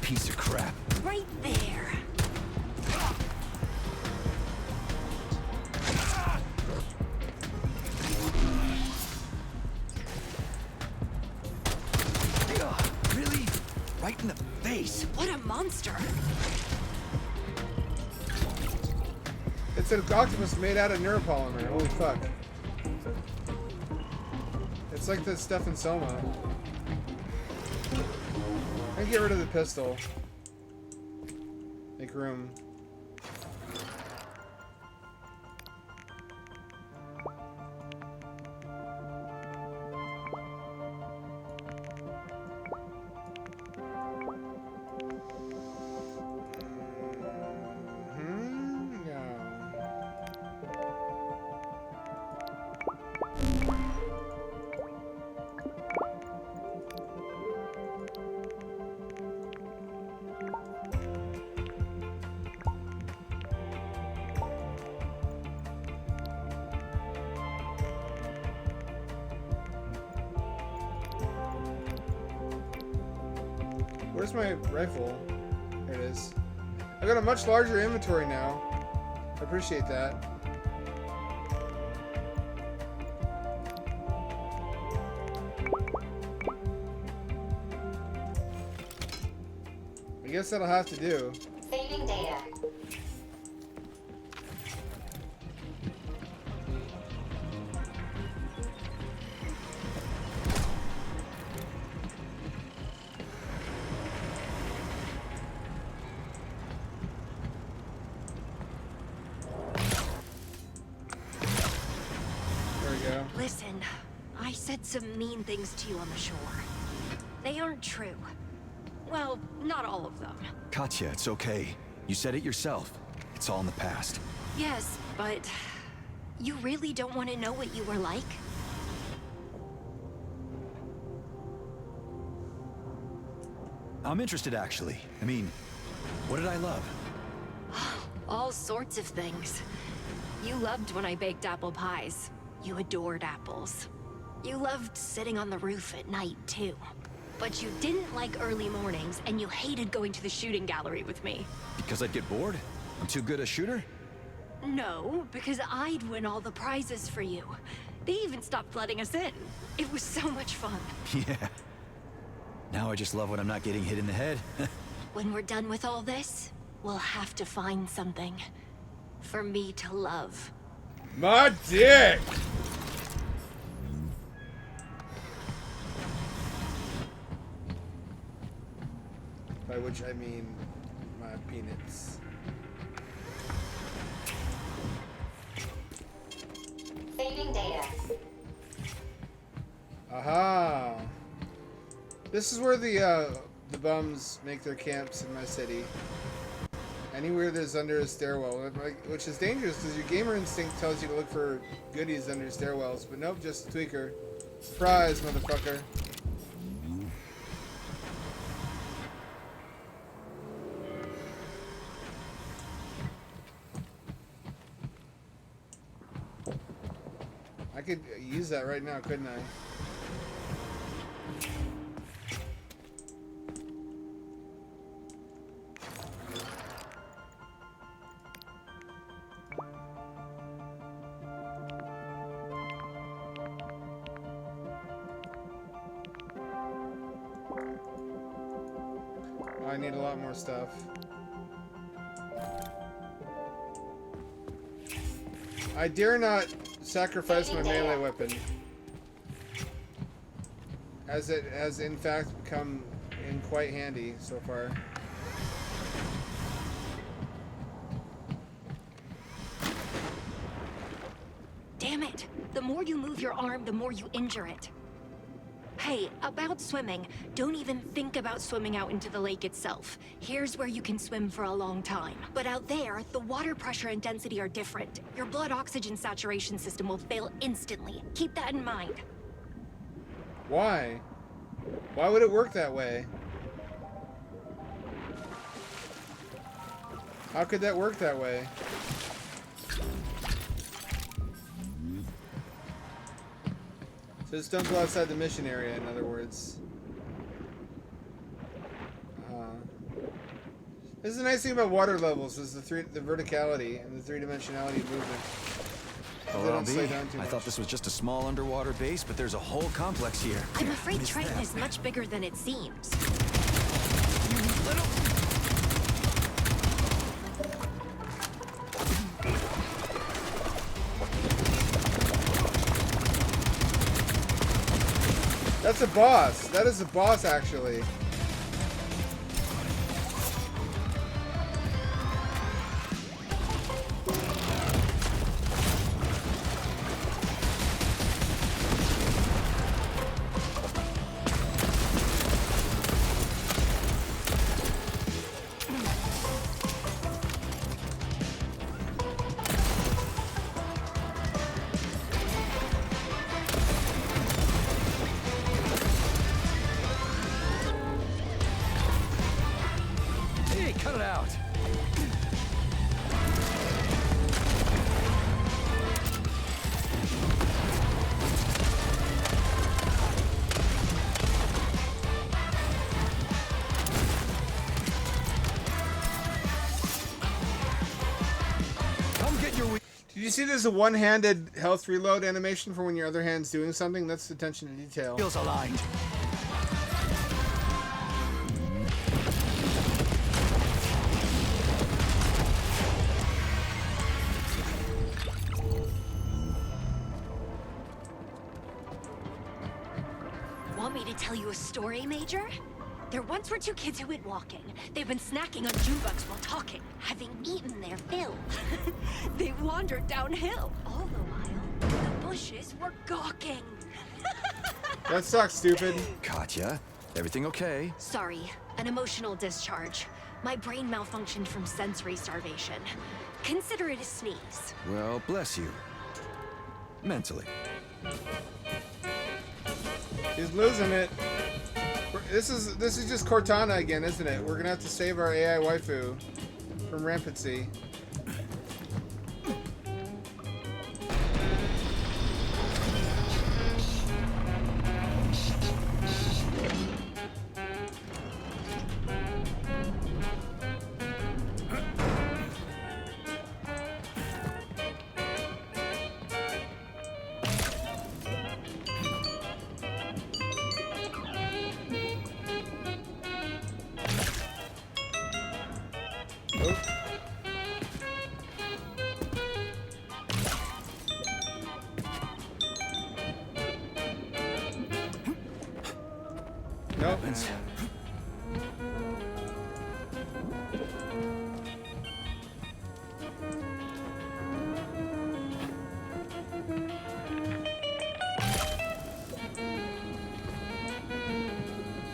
Piece of crap. Right there. Really? Right in the face. What a monster. It's an octopus made out of neuropolymer. Holy fuck. It's like the stuff in Soma. I can get rid of the pistol. Make room. Where's my rifle? There it is. I got a much larger inventory now. I appreciate that. I guess that'll have to do. Saving data. Listen, I said some mean things to you on the shore. They aren't true. Well, not all of them. Katya, it's okay. You said it yourself. It's all in the past. Yes, but you really don't want to know what you were like? I'm interested, actually. I mean, what did I love? All sorts of things. You loved when I baked apple pies. You adored apples. You loved sitting on the roof at night, too. But you didn't like early mornings, and you hated going to the shooting gallery with me. Because I'd get bored? I'm too good a shooter? No, because I'd win all the prizes for you. They even stopped letting us in. It was so much fun. Yeah. Now I just love when I'm not getting hit in the head. When we're done with all this, we'll have to find something for me to love. My dick! By which I mean my peanuts. Saving data. Aha! This is where the bums make their camps in my city. Anywhere there's under a stairwell, which is dangerous because your gamer instinct tells you to look for goodies under stairwells, but nope, just a tweaker. Surprise, motherfucker. I could use that right now, couldn't I? I need a lot more stuff. I dare not sacrifice my melee weapon, as it has in fact come in quite handy so far. Damn it! The more you move your arm, the more you injure it. Hey, about swimming, don't even think about swimming out into the lake itself. Here's where you can swim for a long time. But out there, the water pressure and density are different. Your blood oxygen saturation system will fail instantly. Keep that in mind. Why? Why would it work that way? How could that work that way? So just don't go outside the mission area, in other words. This is the nice thing about water levels, is the verticality and the three-dimensionality of movement. They Well, don't slow B, down too I much. thought this was just a small underwater base, but there's a whole complex here. I'm afraid Triton is much bigger than it seems. That's a boss. That is a boss, actually. Hey, cut it out. Come get your Did you see there's a one-handed health reload animation for when your other hand's doing something? That's attention to detail. wheels aligned. Want me to tell you a story, Major? There once were two kids who went walking. They've been snacking on June bugs while talking, having eaten their fill. They wandered downhill. All the while, the bushes were gawking. That sucks, stupid. Katya, everything okay? Sorry, an emotional discharge. My brain malfunctioned from sensory starvation. Consider it a sneeze. Well, bless you. Mentally. He's losing it. This is just Cortana again, isn't it? We're gonna have to save our AI waifu from rampancy. Nope. happens.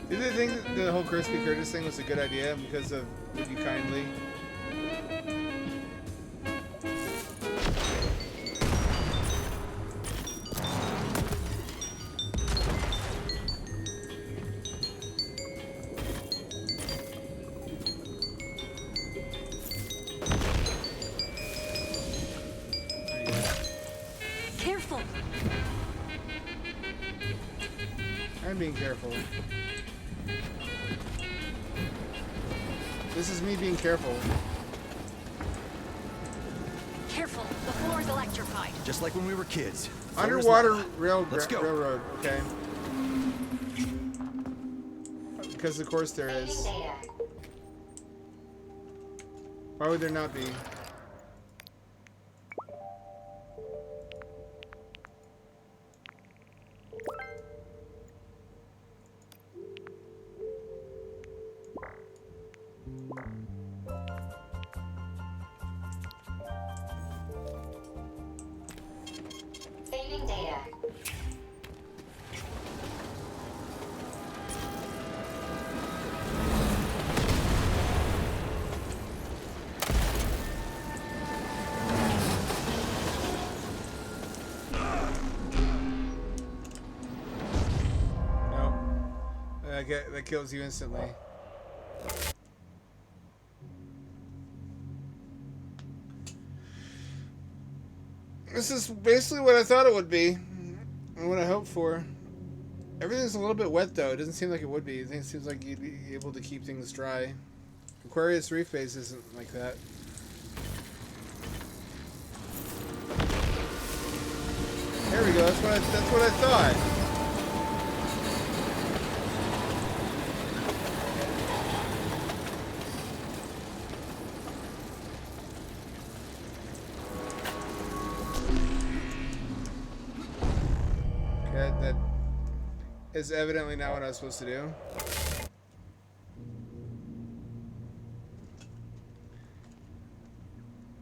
Did they think that the whole Crispy Curtis thing was a good idea because of Would You Kindly? Careful. I'm being careful. This is me being careful. Careful. The floor is electrified. Just like when we were kids. Underwater Let's go. railroad, okay. Because of course there is. Why would there not be? Saving data. No. That kills you instantly. This is basically what I thought it would be, and what I hoped for. Everything's a little bit wet though. It doesn't seem like it would be. It seems like you'd be able to keep things dry. Aquarius Reef Base isn't like that. There we go. That's what I thought. That is evidently not what I was supposed to do.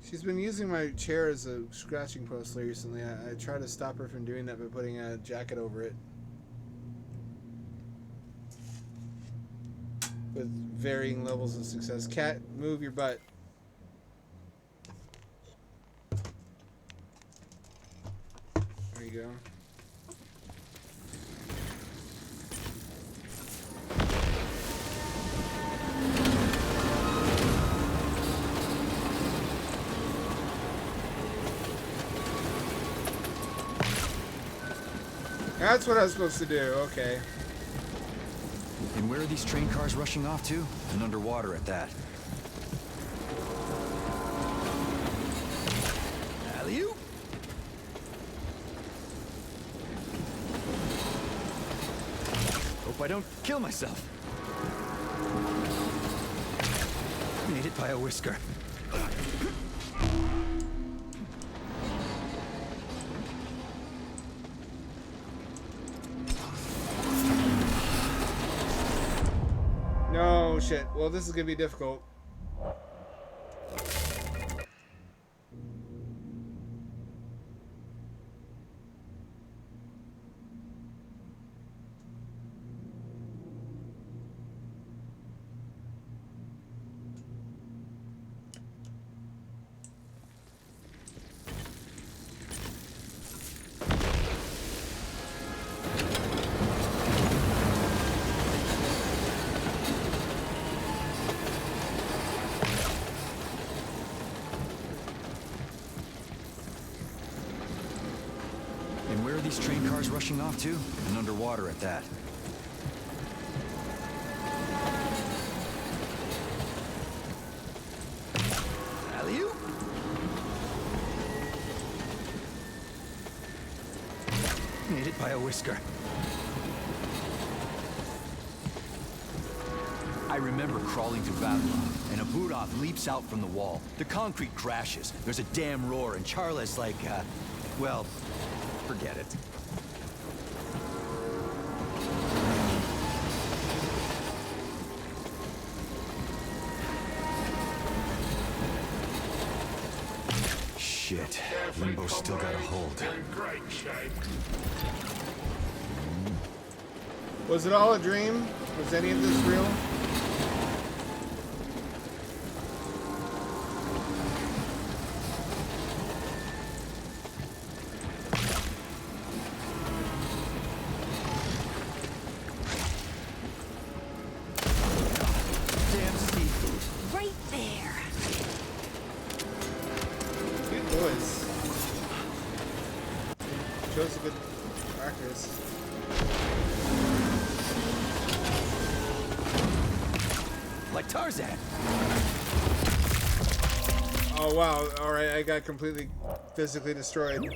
She's been using my chair as a scratching post recently. I tried to stop her from doing that by putting a jacket over it. With varying levels of success. Cat, move your butt. There you go. That's what I was supposed to do, okay. And where are these train cars rushing off to? And underwater at that. Alley-oop! Hope I don't kill myself. Made it by a whisker. No shit. Well, this is gonna be difficult. And where are these train cars rushing off to? And underwater at that. Alley-oop! Made it by a whisker. I remember crawling through Babylon, and Abudov leaps out from the wall. The concrete crashes. There's a damn roar, and Charla's like, well, forget it. Shit. Limbo's still got a hold. Great shape. Was it all a dream? Was any of this real? Damn seafood. Right there. Good boys. Shows a good practice. Like Tarzan. Oh wow, alright, I got completely physically destroyed.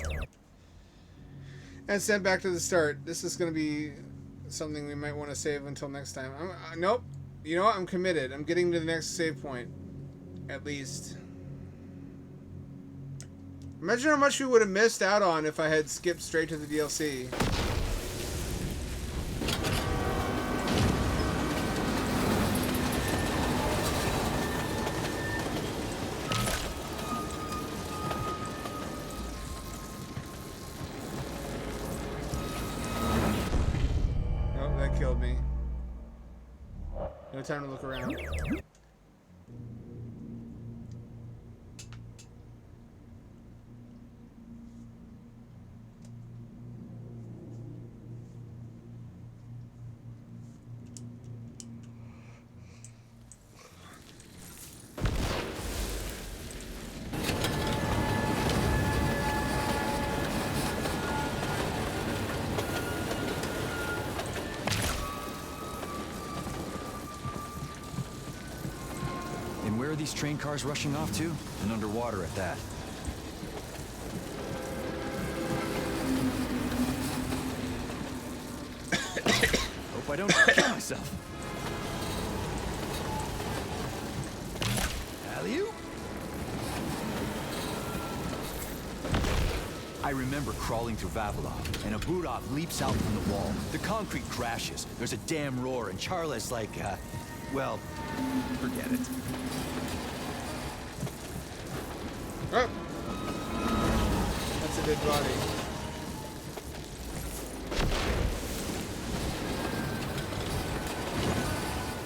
And sent back to the start. This is going to be something we might want to save until next time. Nope. You know what? I'm committed. I'm getting to the next save point. At least. Imagine how much we would have missed out on if I had skipped straight to the DLC. Nope, that killed me. No time to look around. And where are these train cars rushing off to? And underwater at that. Hope I don't kill myself. Alley-oop. I remember crawling through Vavilov, and a Budov leaps out from the wall. The concrete crashes. There's a damn roar, and Charla's like, well, forget it. Oh. That's a dead body.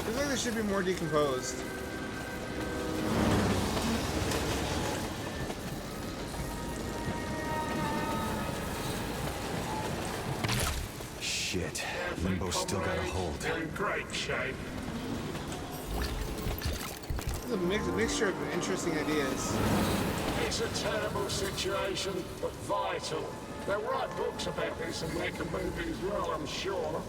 Feels like they should be more decomposed. Shit. Limbo's still got a hold. In great shape. It's a mixture of interesting ideas. It's a terrible situation, but vital. They'll write books about this and make a movie as well, I'm sure.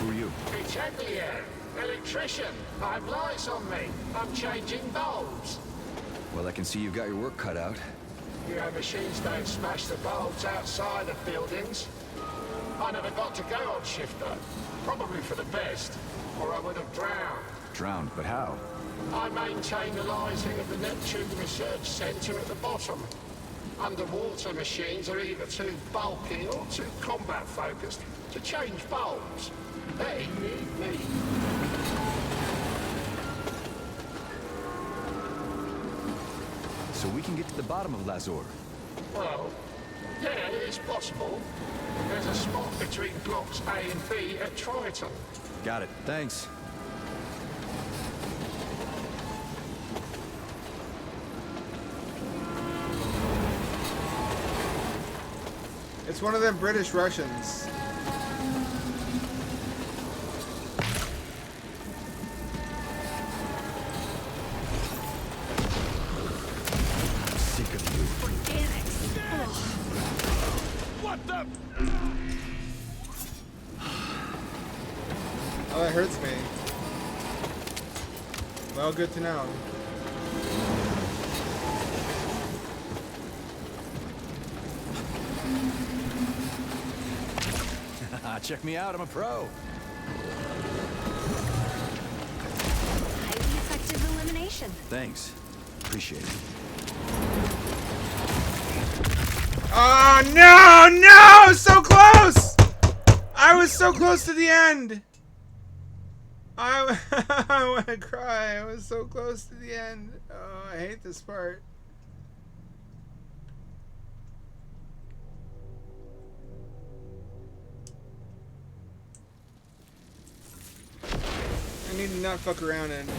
Who are you? Italian, electrician. I have lights on me. I'm changing bulbs. Well, I can see you've got your work cut out. You know, machines don't smash the bulbs outside of buildings. I never got to go on shift though. Probably for the best, or I would have drowned. Drowned, but how? I maintain the lighting of the Neptune Research Center at the bottom. Underwater machines are either too bulky or too combat focused to change bulbs. They need me. So we can get to the bottom of Lazor. Well, yeah, it's possible. There's a spot between blocks A and B at Triton. Got it. Thanks. It's one of them British Russians. Sick of you. Organics. What the? Oh, that hurts me. Well, good to know. Check me out, I'm a pro. Highly effective elimination. Thanks. Appreciate it. Oh, no! No! So close! I was so close to the end! I want to cry. I was so close to the end. Oh, I hate this part. I need to not fuck around and not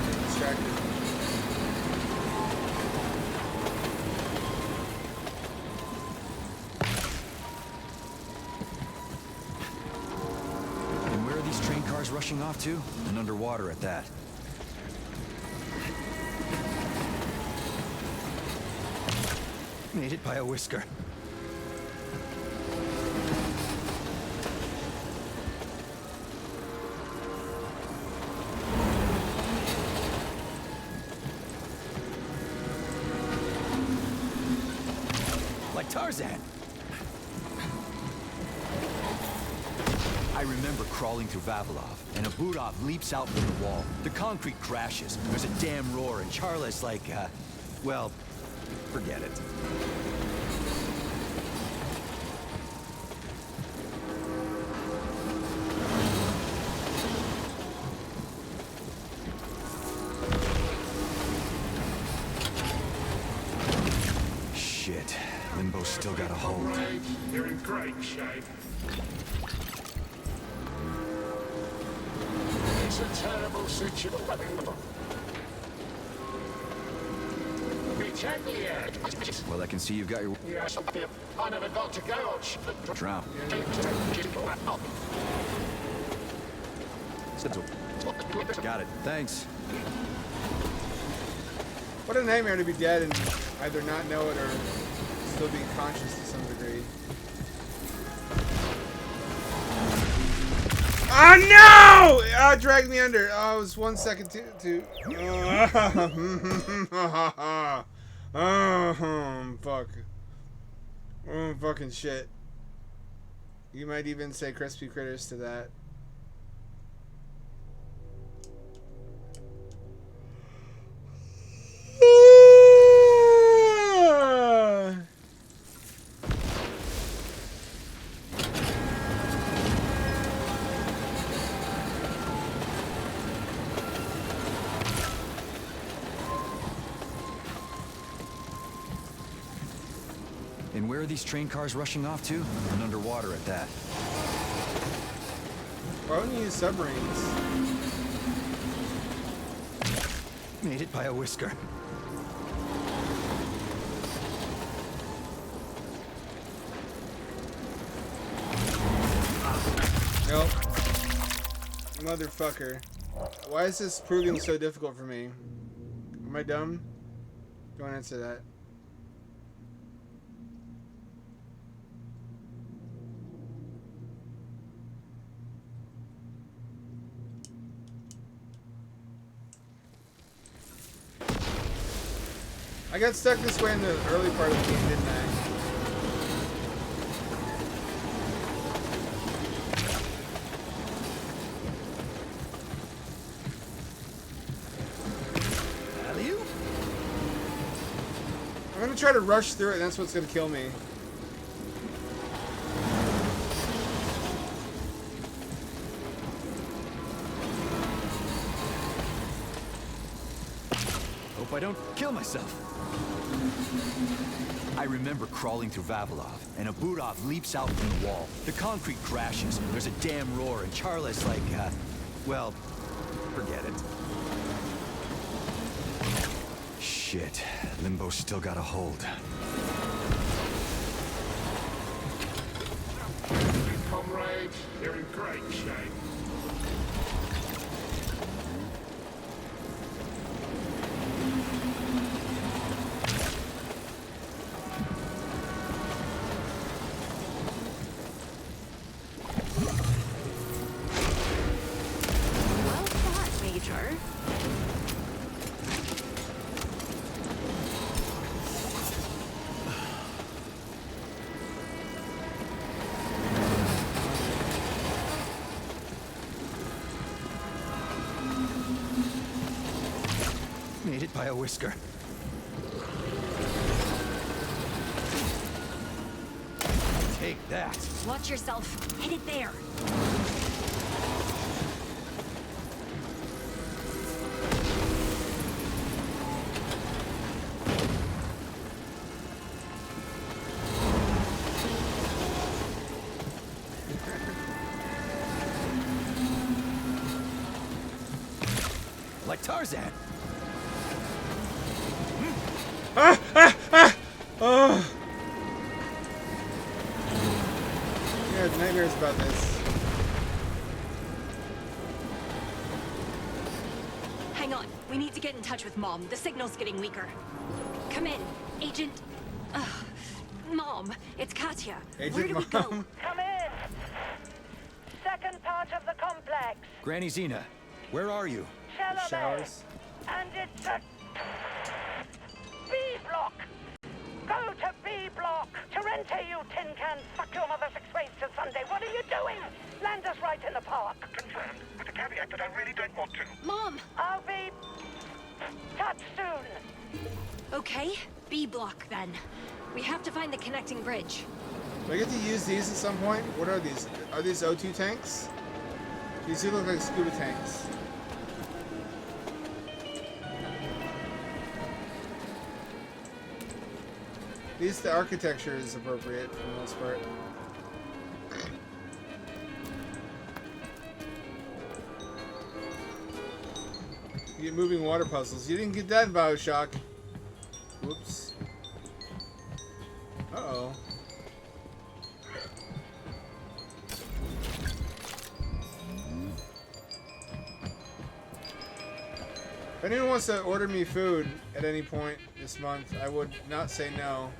get distracted. And where are these train cars rushing off to? And underwater at that. Made it by a whisker. Like Tarzan. I remember crawling through Vavilov, and a Budov leaps out from the wall. The concrete crashes. There's a damn roar, and Charla's like, well, forget it. Shit. Limbo's still got a hold. You're in great shape. It's a terrible situation. Well, I can see you've got your... Yes, I never got to go on ship. Drown. Got it. Thanks. What a nightmare to be dead and either not know it or still be conscious to some degree. Oh no! Oh, it dragged me under. Oh, it was 1 second to oh, fuck. Oh, fucking shit. You might even say crispy critters to that. And where are these train cars rushing off to? And underwater at that. Why wouldn't you use submarines? Made it by a whisker. Nope. Motherfucker. Why is this proving so difficult for me? Am I dumb? Don't answer that. I got stuck this way in the early part of the game, didn't I? I'm gonna try to rush through it, and that's what's gonna kill me. Hope I don't kill myself. I remember crawling through Vavilov, and a Budov leaps out from the wall. The concrete crashes. There's a damn roar, and Charla's like, well, forget it. Shit. Limbo's still got a hold. Comrades, you're in great shape. Well thought, Major. Made it by a whisker. Take that. Watch yourself. Hit it there. Tarzan! Ah! Ah! Ah! Oh! I have nightmares about this. Hang on. We need to get in touch with Mom. The signal's getting weaker. Come in, Agent... Mom, it's Katya. Agent Where do we go? Mom? Come in. Second part of the complex. Granny Xena, where are you? Cellar Showers. bay. And it's a... B block. Go to B block. Terente, you tin can. Fuck your mother 6 ways to Sunday. What are you doing? Land us right in the park. Confirmed, with the caveat that I really don't want to. Mom! I'll be... touched soon. Okay, B block then. We have to find the connecting bridge. Do I get to use these at some point? What are these? Are these O2 tanks? These do look like scuba tanks. At least the architecture is appropriate for the most part. You get moving water puzzles. You didn't get that in BioShock. Whoops. Uh-oh. If anyone wants to order me food at any point this month, I would not say no.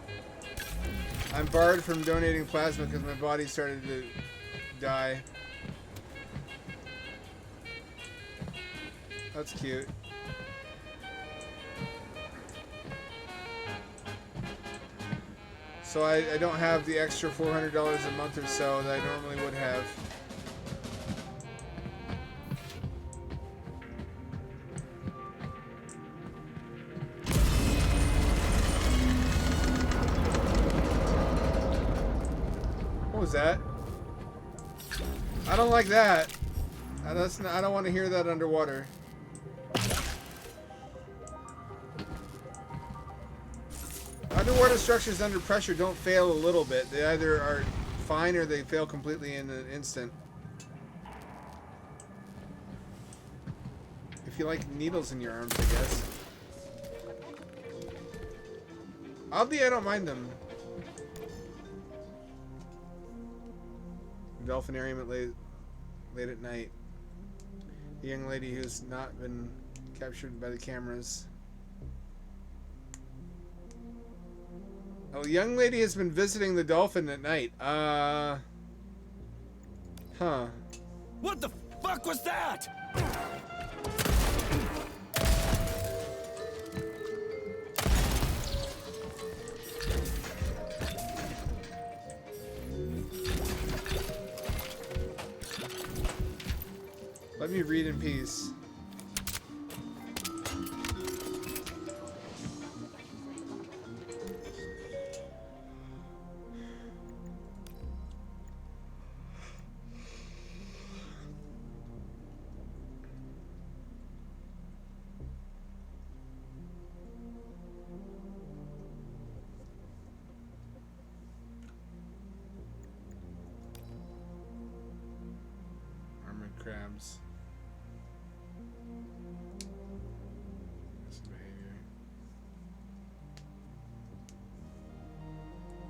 I'm barred from donating plasma because my body started to die. That's cute. So I don't have the extra $400 a month or so that I normally would have. What was that? I don't like that. That's not, I don't want to hear that underwater. Underwater structures under pressure don't fail a little bit. They either are fine or they fail completely in an instant. If you like needles in your arms, I guess. Oddly, I don't mind them. Dolphinarium at late at night. A young lady who's not been captured by the cameras. Oh, a young lady has been visiting the dolphin at night. Huh. What the fuck was that? Let me read in peace. Armored crabs. Behavior.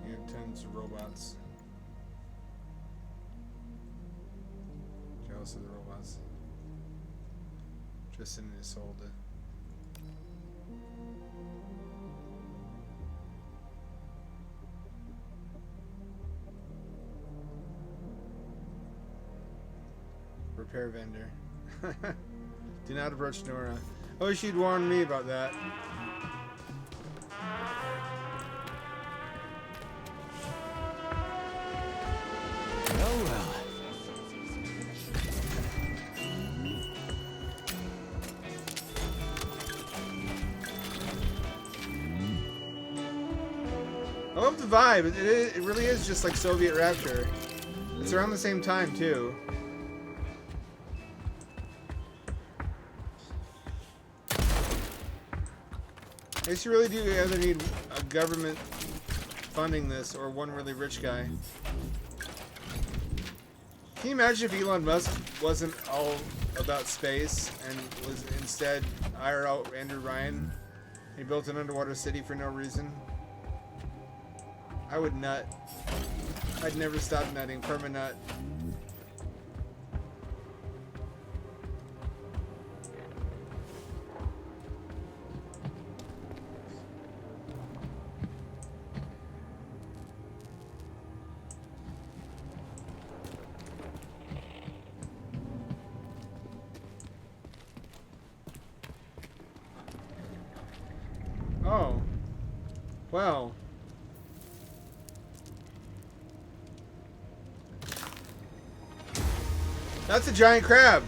You have tons of robots. Jealous of the robots. Just in his soul to. Repair vendor. Do not approach Nora. Oh, she'd warned me about that. Oh well. I love the vibe. It really is just like Soviet Rapture. It's around the same time too. I guess you really do either need a government funding this or one really rich guy. Can you imagine if Elon Musk wasn't all about space and was instead IRL Andrew Ryan. He built an underwater city for no reason. I would nut. I'd never stop nutting. Permanut. Oh. Well. That's a giant crab.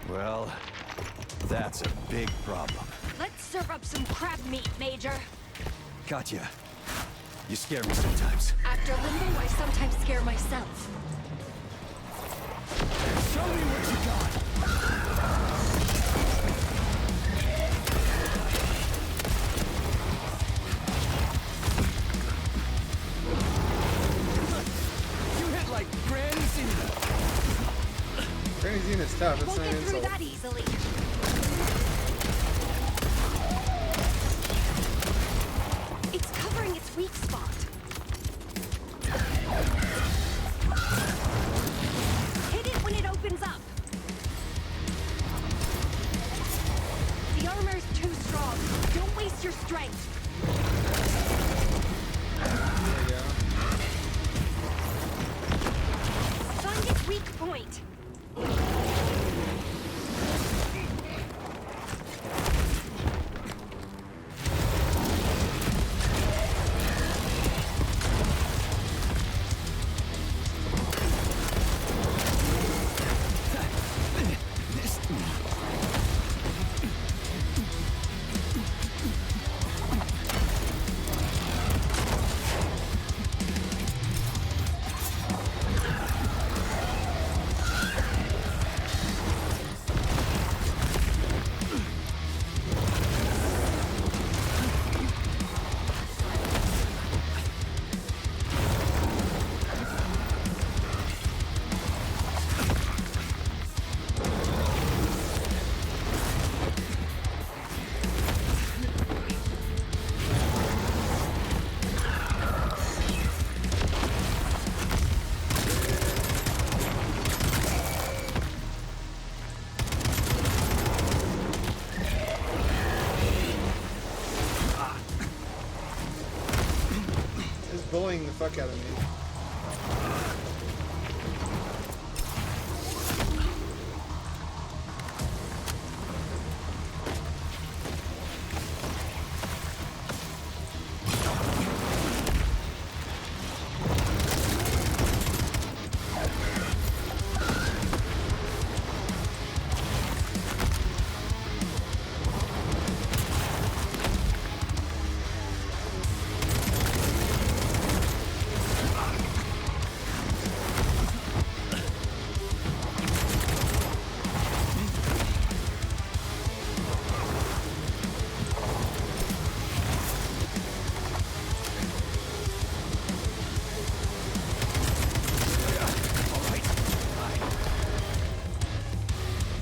Well, that's a big problem. Let's serve up some crab meat, Major. Katya, you scare me sometimes. After Limbo, I sometimes scare myself. Show me what you got. You hit like Granny Zena. Granny Zena's tough. That's Won't not get an through insult. that easily. It's covering its weak spot. Hit it when it opens up. The armor's too strong. Don't waste your strength. Find its weak point. Bullying the fuck out of me.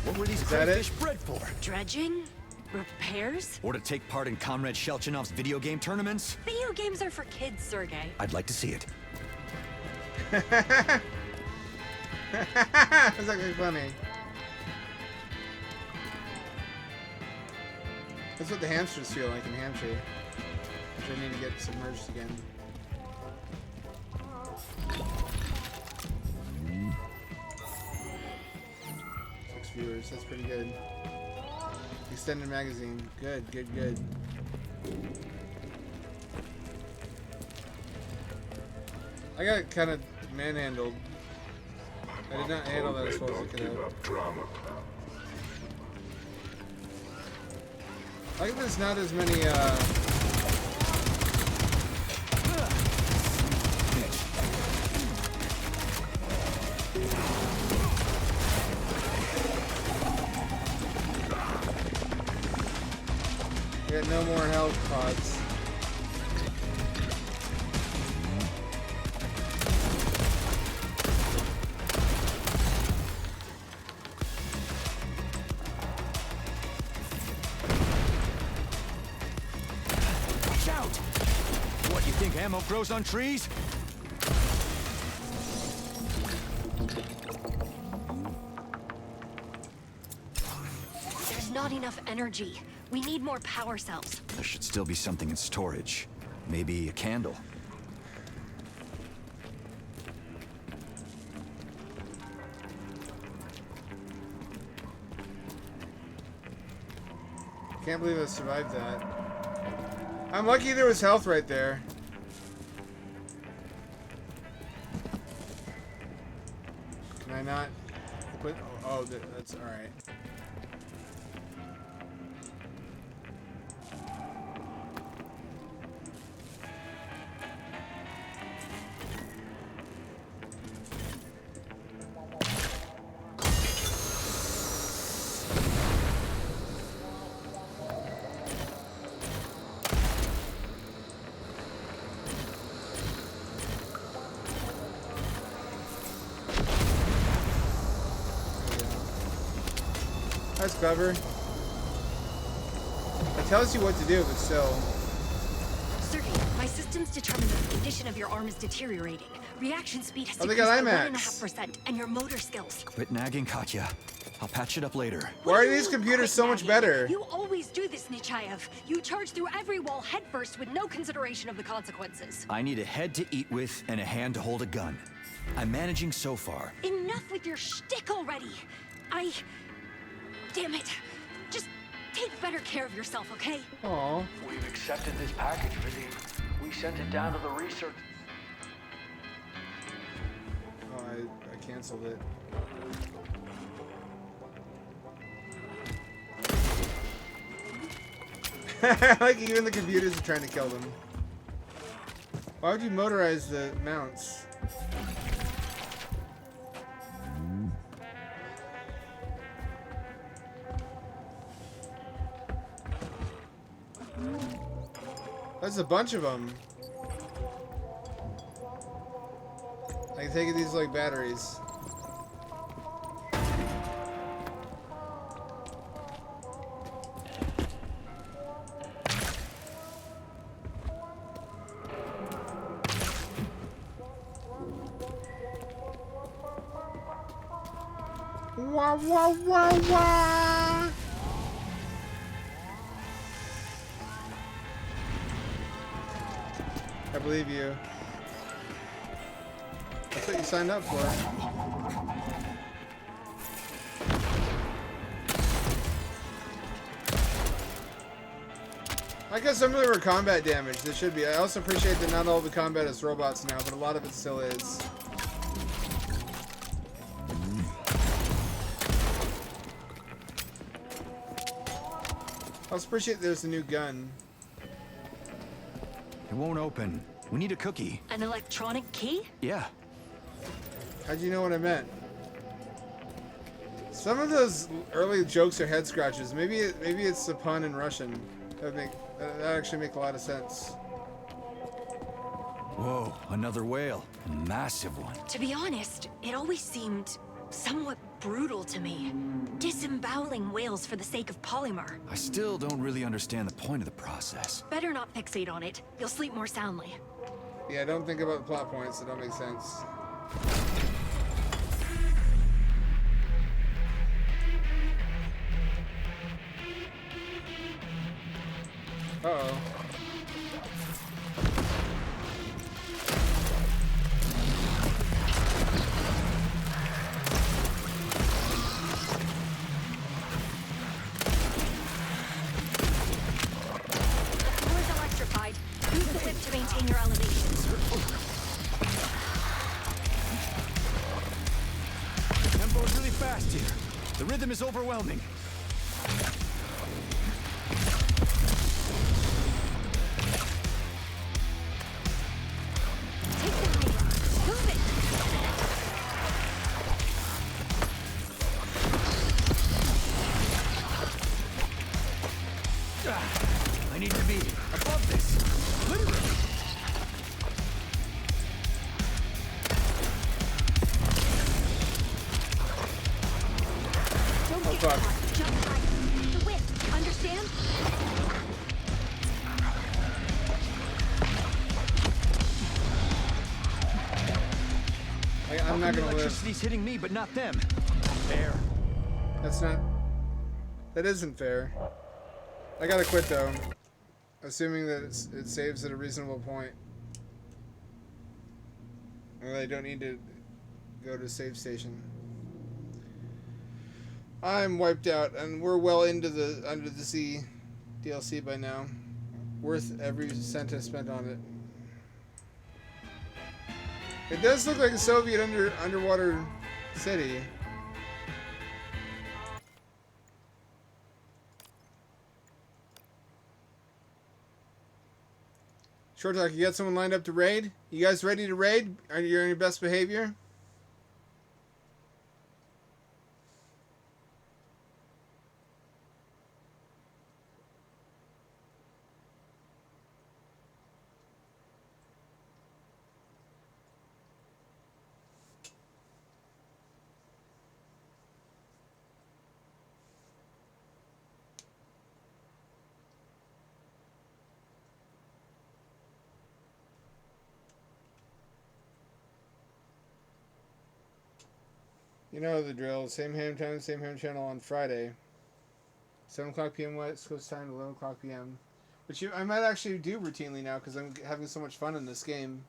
What were these that crayfish bred for? Dredging? Repairs? Or to take part in Comrade Shelchinov's video game tournaments? Video games are for kids, Sergey. I'd like to see it. That's actually funny. That's what the hamsters feel like in Hampshire. Which I need to get submerged again. 6 viewers, that's pretty good. Extended magazine. Good, good, good. I got kind of manhandled. I did not handle that as well as I could have. I think there's not as many, we got no more health pods. Think ammo grows on trees? There's not enough energy. We need more power cells. There should still be something in storage. Maybe a candle. Can't believe I survived that. I'm lucky there was health right there. Can I not quit? Oh, that's alright. That's clever. It tells you what to do, but still. Sergey, my systems determine that the condition of your arm is deteriorating. Reaction speed has Oh, they decreased got by IMAX. 1.5%, and your motor skills. Quit nagging, Katya. I'll patch it up later. Why are these computers so much better? You always do this, Nechayev. You charge through every wall headfirst with no consideration of the consequences. I need a head to eat with and a hand to hold a gun. I'm managing so far. Enough with your shtick already. Damn it. Just take better care of yourself, okay? Aww. We've accepted this package, Lizzie. We sent it down to the research. Oh, I canceled it. Like even the computers are trying to kill them. Why would you motorize the mounts? There's a bunch of them. I can take it these like batteries. Wah wah wah wah! I believe you. That's what you signed up for. I guess some of them are combat damage. There should be. I also appreciate that not all the combat is robots now, but a lot of it still is. I also appreciate there's a new gun. It won't open. We need a cookie. An electronic key? Yeah. How'd you know what I meant? Some of those early jokes are head scratches. Maybe it's a pun in Russian. That actually make a lot of sense. Whoa, another whale. A massive one. To be honest, it always seemed somewhat brutal to me. Disemboweling whales for the sake of polymer. I still don't really understand the point of the process. Better not fixate on it. You'll sleep more soundly. Yeah, don't think about the plot points that don't make sense. Uh-oh. The floor is electrified. Use the whip to maintain your elevation. Tempo is really fast here. The rhythm is overwhelming. I need to be above this. Literally. Don't get caught. Jump high. The whip. Understand? not the gonna live. electricity's hitting me, but not them. Fair. That's not... That isn't fair. I gotta quit, though. Assuming that it saves at a reasonable point. And I don't need to go to save station. I'm wiped out, and we're well into the Under the Sea DLC by now. Worth every cent I spent on it. It does look like a Soviet underwater city. Short Talk, you got someone lined up to raid? You guys ready to raid? Are you on your best behavior? You know the drill. Same ham time, same ham channel on Friday. 7 o'clock p.m. West Coast time, 11 o'clock p.m. Which I might actually do routinely now because I'm having so much fun in this game.